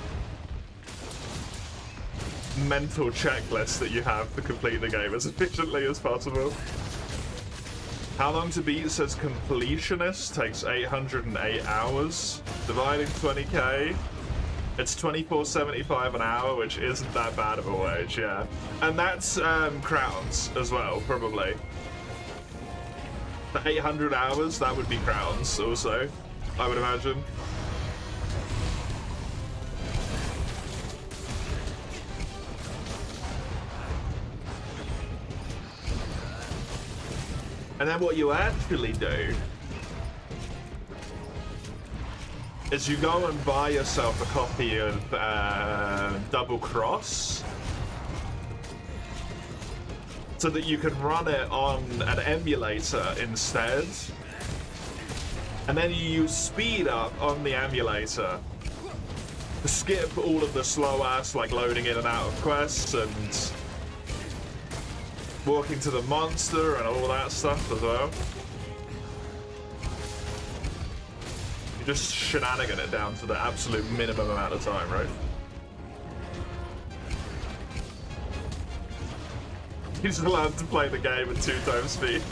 mental checklist that you have to complete the game as efficiently as possible. How long to beat says completionist takes 808 hours. Dividing 20k, it's 24.75 an hour, which isn't that bad of a wage, yeah. And that's crowns as well, probably. The 800 hours, that would be crowns also, I would imagine. And then what you actually do is you go and buy yourself a copy of Double Cross so that you can run it on an emulator instead. And then you use speed up on the emulator skip all of the slow ass like loading in and out of quests and walking to the monster and all that stuff as well. You just shenanigan it down to the absolute minimum amount of time, right? He's allowed to play the game at 2 times speed.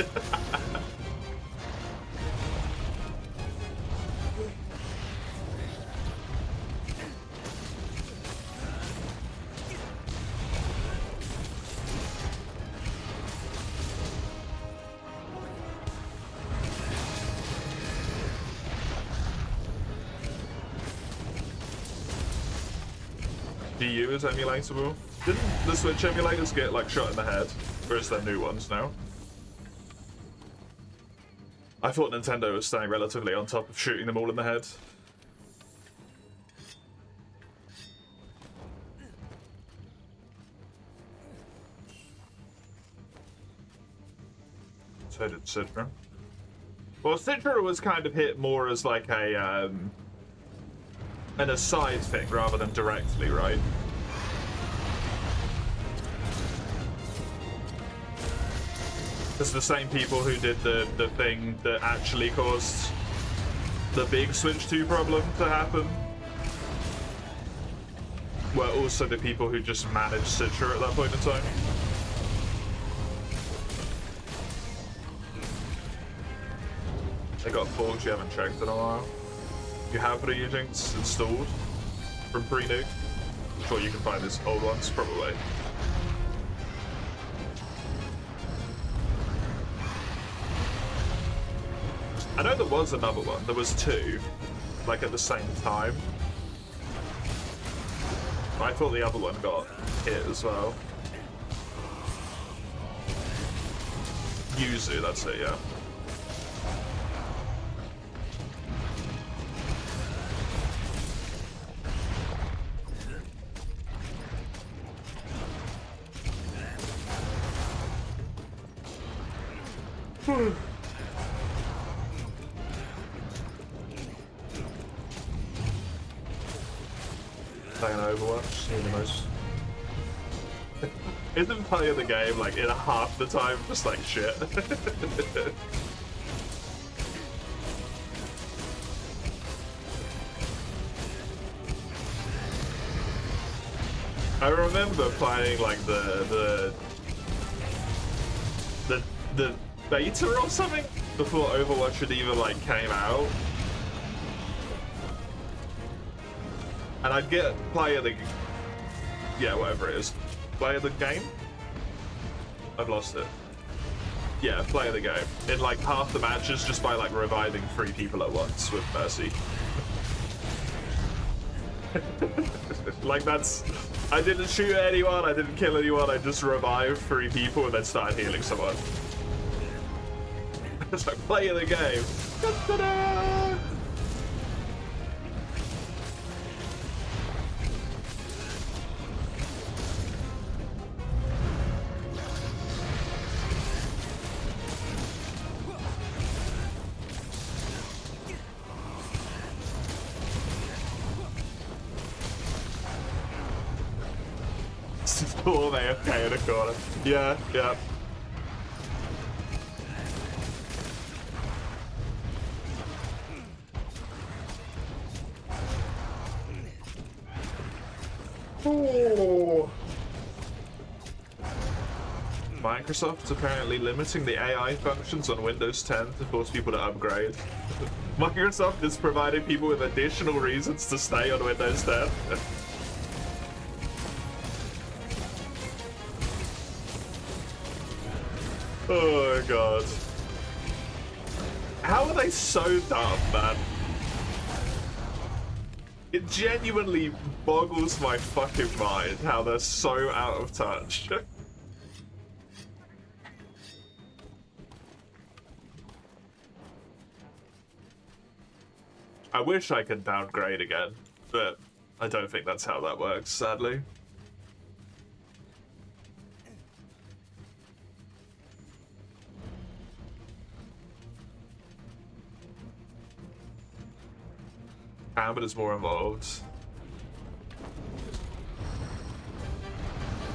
GU is emulatable. Didn't the Switch emulators get like shot in the head? Or is there new ones now? I thought Nintendo was staying relatively on top of shooting them all in the head. So did Citra. Well, Citra was kind of hit more as like a an aside thing rather than directly, right? It's the same people who did the thing that actually caused the big Switch 2 problem to happen were also the people who just managed Citra at that point in time. They got forks you haven't checked in a while. You have Ryujinx installed from pre-nuke. I'm sure you can find these old ones, probably. I know there was another one. There was 2, like at the same time. I thought the other one got hit as well. Yuzu, that's it, yeah. Playing Overwatch, the most. Isn't playing the game like in half the time just like shit? I remember playing like the beta or something before Overwatch had even like came out. And I'd get play of the, yeah, whatever it is, play of the game. I've lost it. Yeah, play of the game in like half the matches just by like reviving 3 people at once with Mercy. Like that's, I didn't shoot anyone, I didn't kill anyone, I just revived 3 people and then started healing someone. It's like play of the game. Ta-da! All AFK in a corner. Yeah, yeah. Oh. Microsoft's apparently limiting the AI functions on Windows 10 to force people to upgrade. Microsoft is providing people with additional reasons to stay on Windows 10. Oh my god. How are they so dumb, man? It genuinely boggles my fucking mind how they're so out of touch. I wish I could downgrade again, but I don't think that's how that works, sadly. But it's more involved.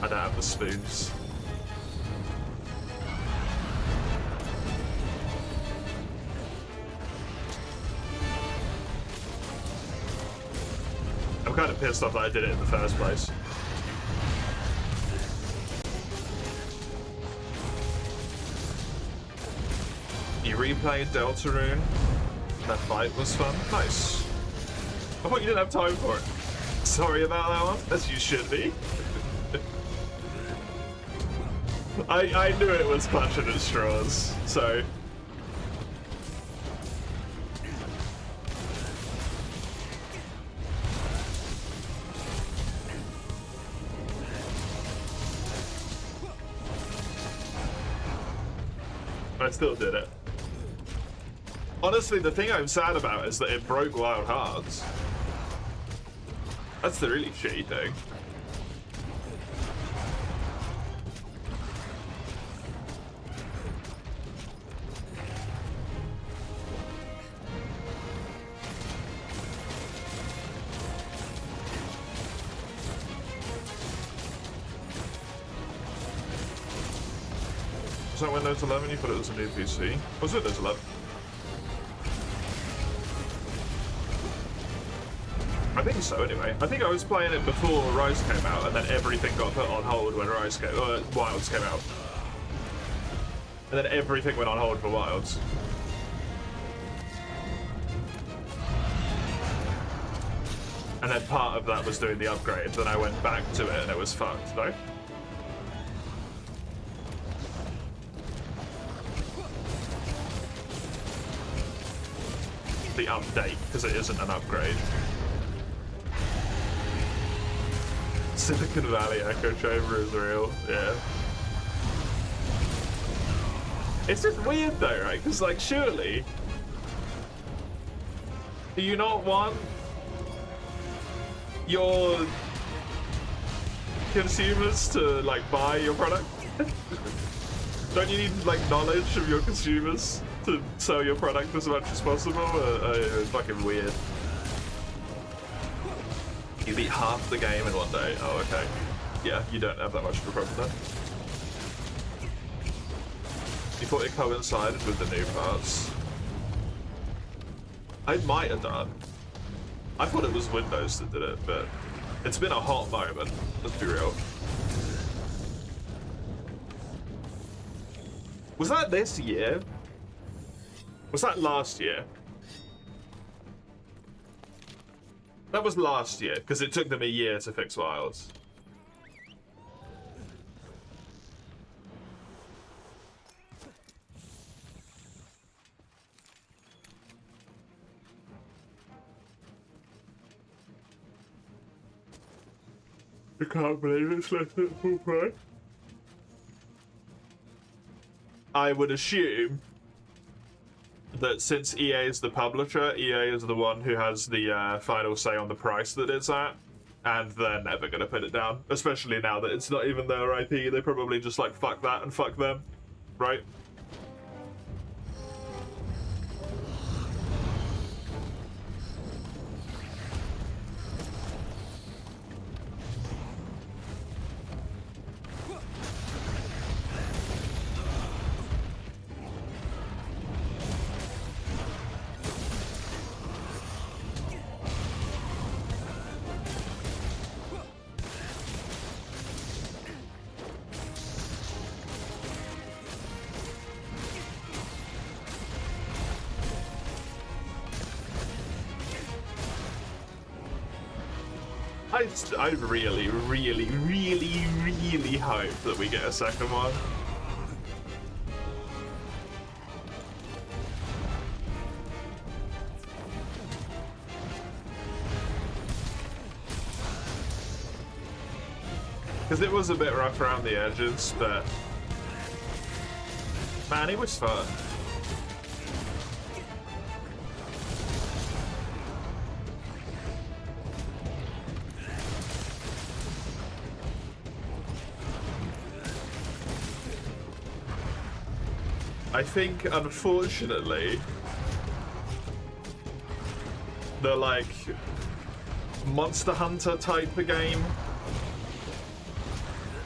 don't have the spoons. I'm kind of pissed off that I did it in the first place. You replayed Deltarune. That fight was fun. Nice. I thought you didn't have time for it. Sorry about that one, as you should be. I knew it was clutching at straws, so... I still did it. Honestly, the thing I'm sad about is that it broke Wild Hearts. That's the really shitty thing. Was that Windows 11? You thought it was a new PC? Was it Windows 11? I think so, anyway. I think I was playing it before Rise came out, and then everything got put on hold when Wilds came out. And then everything went on hold for Wilds. And then part of that was doing the upgrade, then I went back to it and it was fucked, though. The update, because it isn't an upgrade. Silicon Valley echo chamber is real, yeah. It's just weird though, right? Because like, surely, do you not want your consumers to like buy your product? Don't you need like knowledge of your consumers to sell your product as much as possible? It's fucking weird. You beat half the game in one day. Oh, okay. Yeah, you don't have that much of a problem then. You thought it coincided with the new parts? I might have done. I thought it was Windows that did it, but it's been a hot moment. Let's be real. Was that this year? Was that last year? That was last year, because it took them a year to fix Wilds. I can't believe it's less than full price. I would assume that since EA is the publisher, EA is the one who has the final say on the price that it's at, and they're never going to put it down. Especially now that it's not even their IP, they probably just like, fuck that and fuck them, right? I really, really, really, really hope that we get a second one. Because it was a bit rough around the edges, but man, it was fun. I think, unfortunately, the, like, Monster Hunter type of game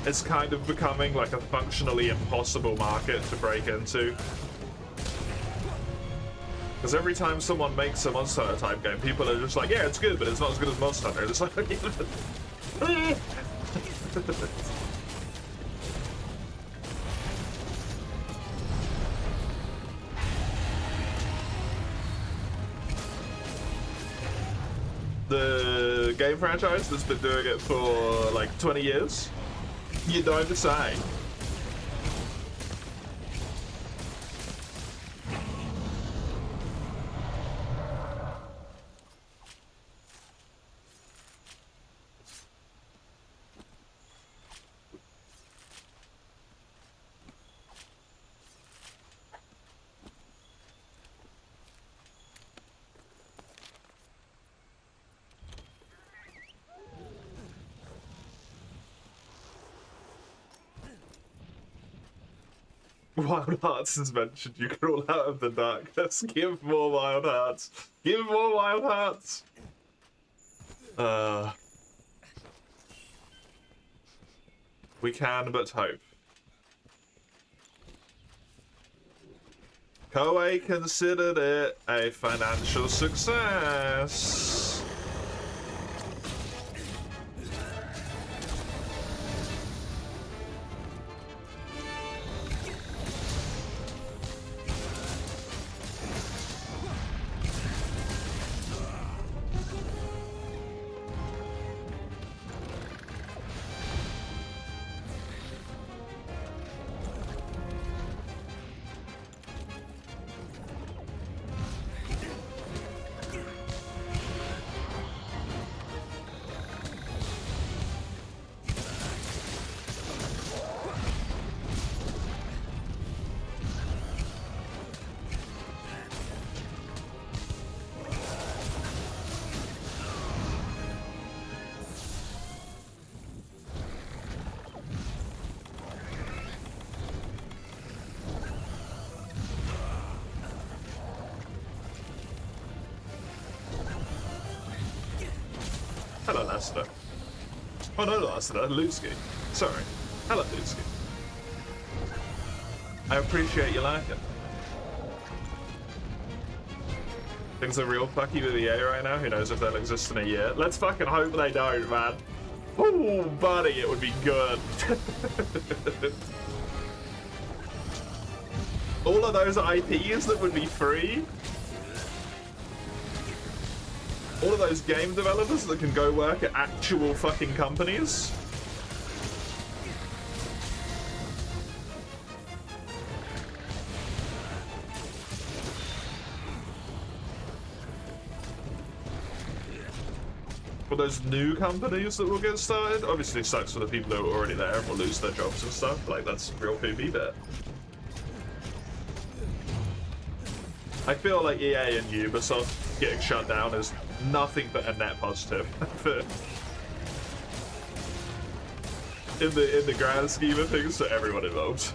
it's kind of becoming like a functionally impossible market to break into. Because every time someone makes a Monster Hunter type game, people are just like, yeah, it's good, but it's not as good as Monster Hunter. It's like, the game franchise that's been doing it for like 20 years, you don't say. Wild Hearts is mentioned. You crawl out of the darkness. Give more Wild Hearts. Give more Wild Hearts. We can but hope. Koei considered it a financial success. Hello, Lester. Oh, no, Lester, Lutsky. Sorry. Hello, Lutsky. I appreciate you liking. Things are real fucky with EA right now. Who knows if they'll exist in a year? Let's fucking hope they don't, man. Oh, buddy, it would be good. All of those IPs that would be free. All of those game developers that can go work at actual fucking companies. For those new companies that will get started, obviously it sucks for the people who are already there and will lose their jobs and stuff. Like, that's real poopy, but I feel like EA and Ubisoft getting shut down is nothing but a net positive. in the grand scheme of things for everyone involved.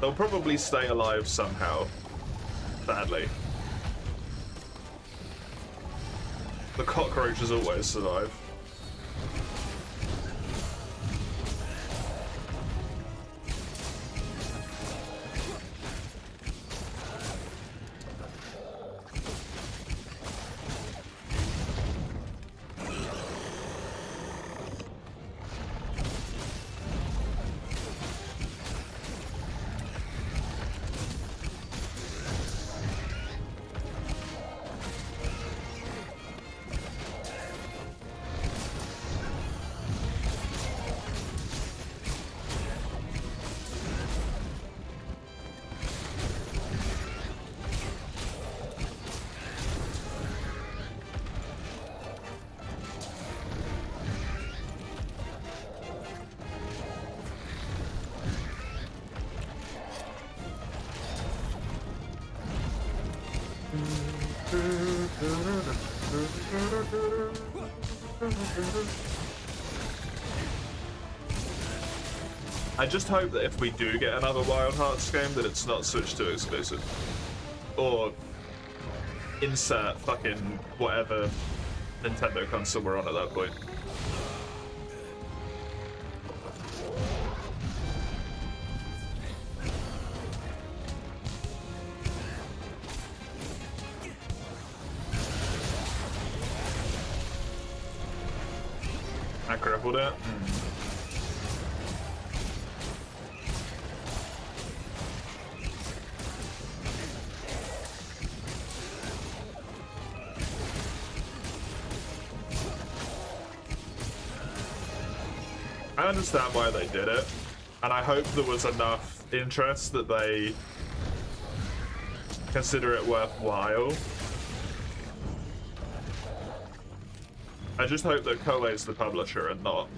They'll probably stay alive somehow. Sadly. The cockroaches always survive. I just hope that if we do get another Wild Hearts game, that it's not switched to exclusive. Or insert fucking whatever Nintendo console we're on at that point. I crippled it. I understand why they did it, and I hope there was enough interest that they consider it worthwhile. I just hope that Koei's the publisher and not...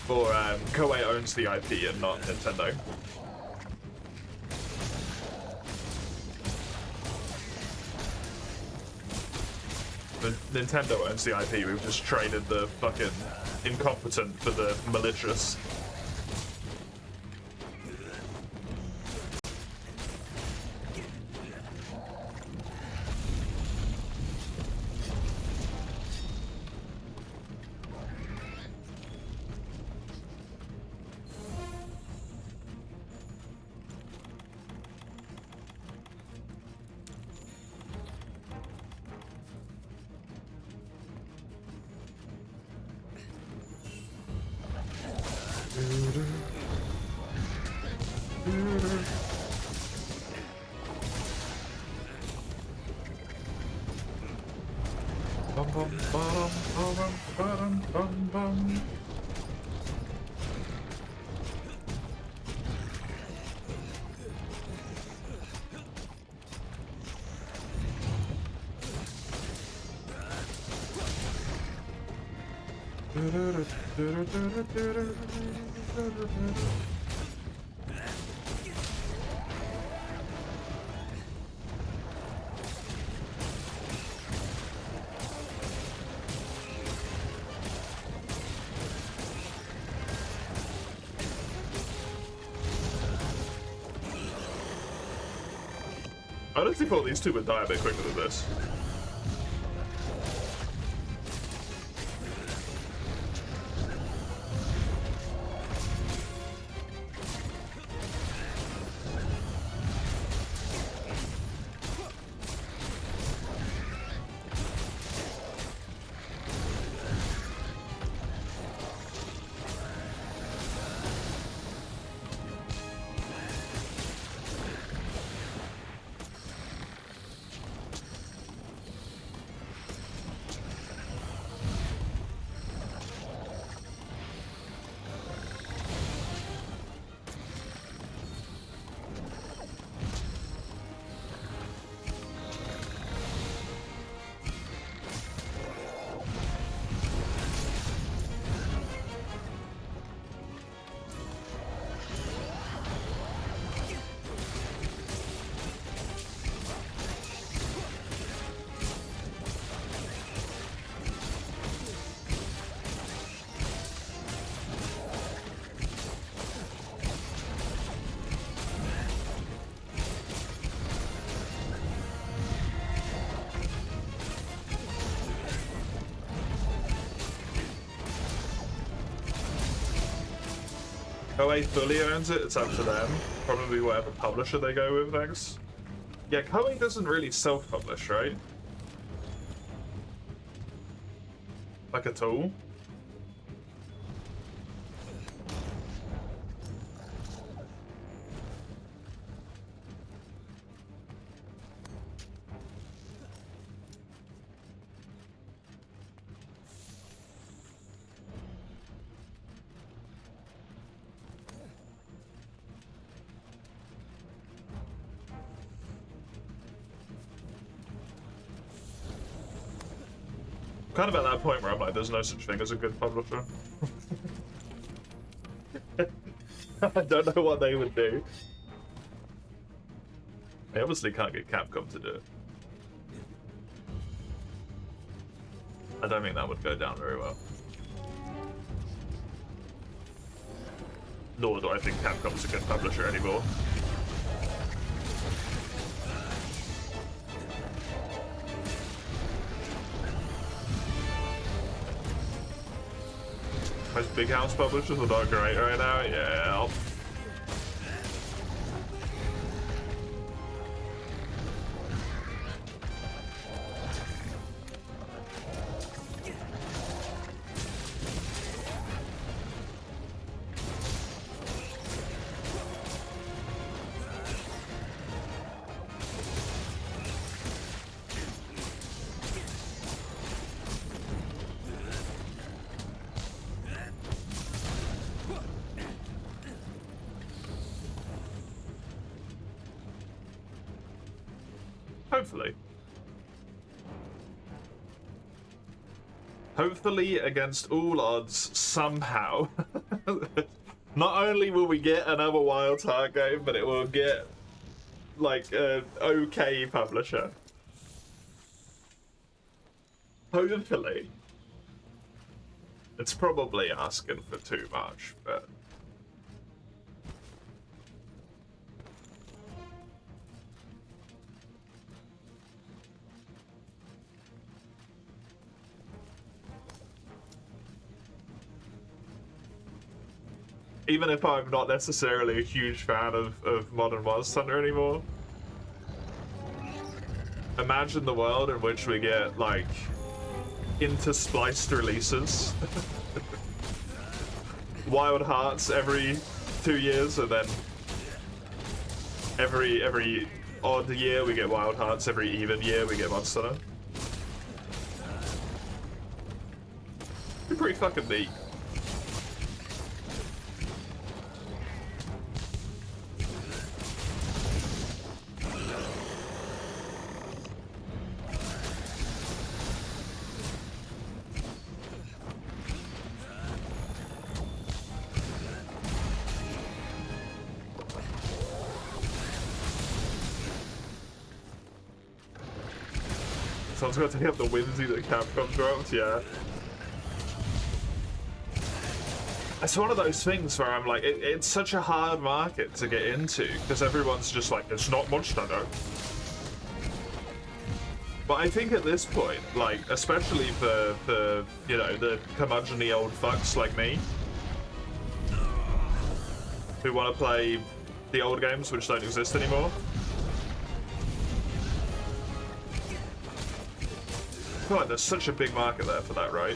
Or Koei owns the IP and not Nintendo. Nintendo owns the IP, we've just traded the fucking incompetent for the malicious. I honestly thought these two would die a bit quicker than this. Koei fully owns it, it's up to them. Probably whatever publisher they go with next. Yeah, Koei doesn't really self-publish, right? Like at all? Kind of at that point where I'm like, there's no such thing as a good publisher. I don't know what they would do. They obviously can't get Capcom to do it. I don't think that would go down very well. Nor do I think Capcom's a good publisher anymore. Most big house publishers are not great right now. Yeah. Hopefully. Hopefully, against all odds, somehow. Not only will we get another Wild Heart game, but it will get, like, an okay publisher. Hopefully. It's probably asking for too much, but... Even if I'm not necessarily a huge fan of Modern Monster Hunter anymore, imagine the world in which we get, like, interspliced releases. Wild Hearts every 2 years, and then every odd year we get Wild Hearts, every even year we get Monster Hunter. It'd be pretty fucking neat. Someone's got to hit the Whimsy that Capcom dropped, yeah. It's one of those things where I'm like, it's such a hard market to get into, because everyone's just like, it's not Monster Hunter. But I think at this point, like, especially for you know, the curmudgeon-y old fucks like me, who want to play the old games which don't exist anymore, I feel like there's such a big market there for that, right?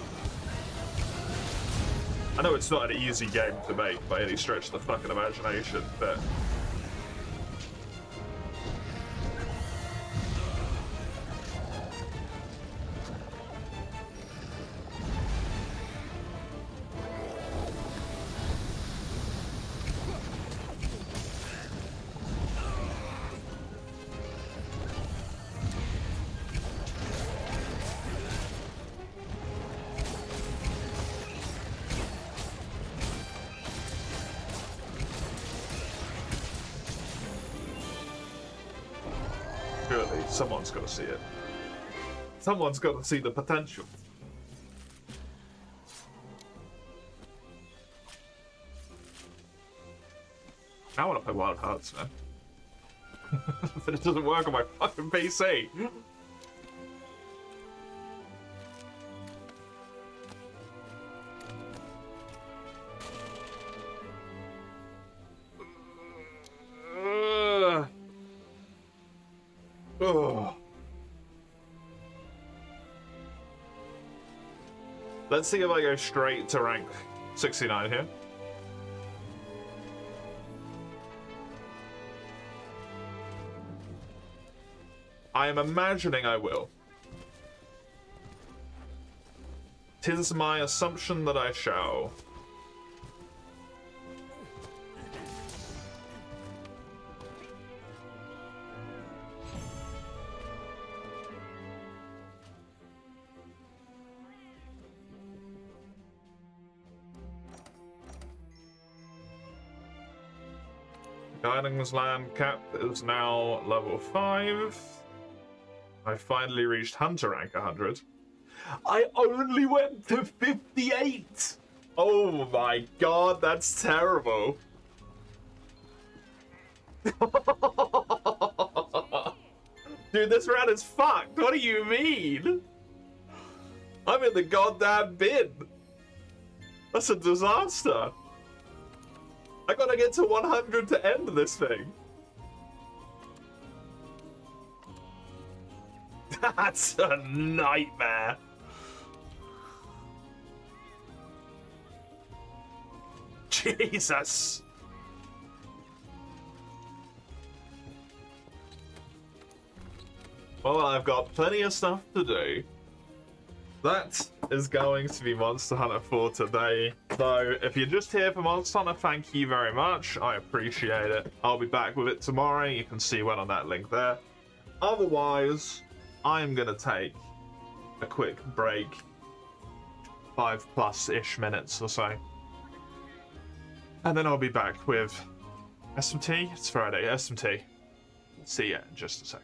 I know it's not an easy game to make by any stretch of the fucking imagination, but... Surely, someone's got to see it. Someone's got to see the potential. I want to play Wild Hearts, man. But it doesn't work on my fucking PC. Let's see if I go straight to rank 69 here. I am imagining I will. 'Tis my assumption that I shall. Guiding's land cap is now level 5. I finally reached Hunter rank 100. I only went to 58! Oh my god, that's terrible. Dude, this round is fucked. What do you mean? I'm in the goddamn bin. That's a disaster. I gotta get to 100 to end this thing. That's a nightmare. Jesus. Well, I've got plenty of stuff to do. That is going to be Monster Hunter for today. So, if you're just here for Monster Hunter, thank you very much. I appreciate it. I'll be back with it tomorrow. You can see when on that link there. Otherwise, I'm going to take a quick break. 5+ minutes or so. And then I'll be back with SMT. It's Friday. SMT. See ya in just a sec.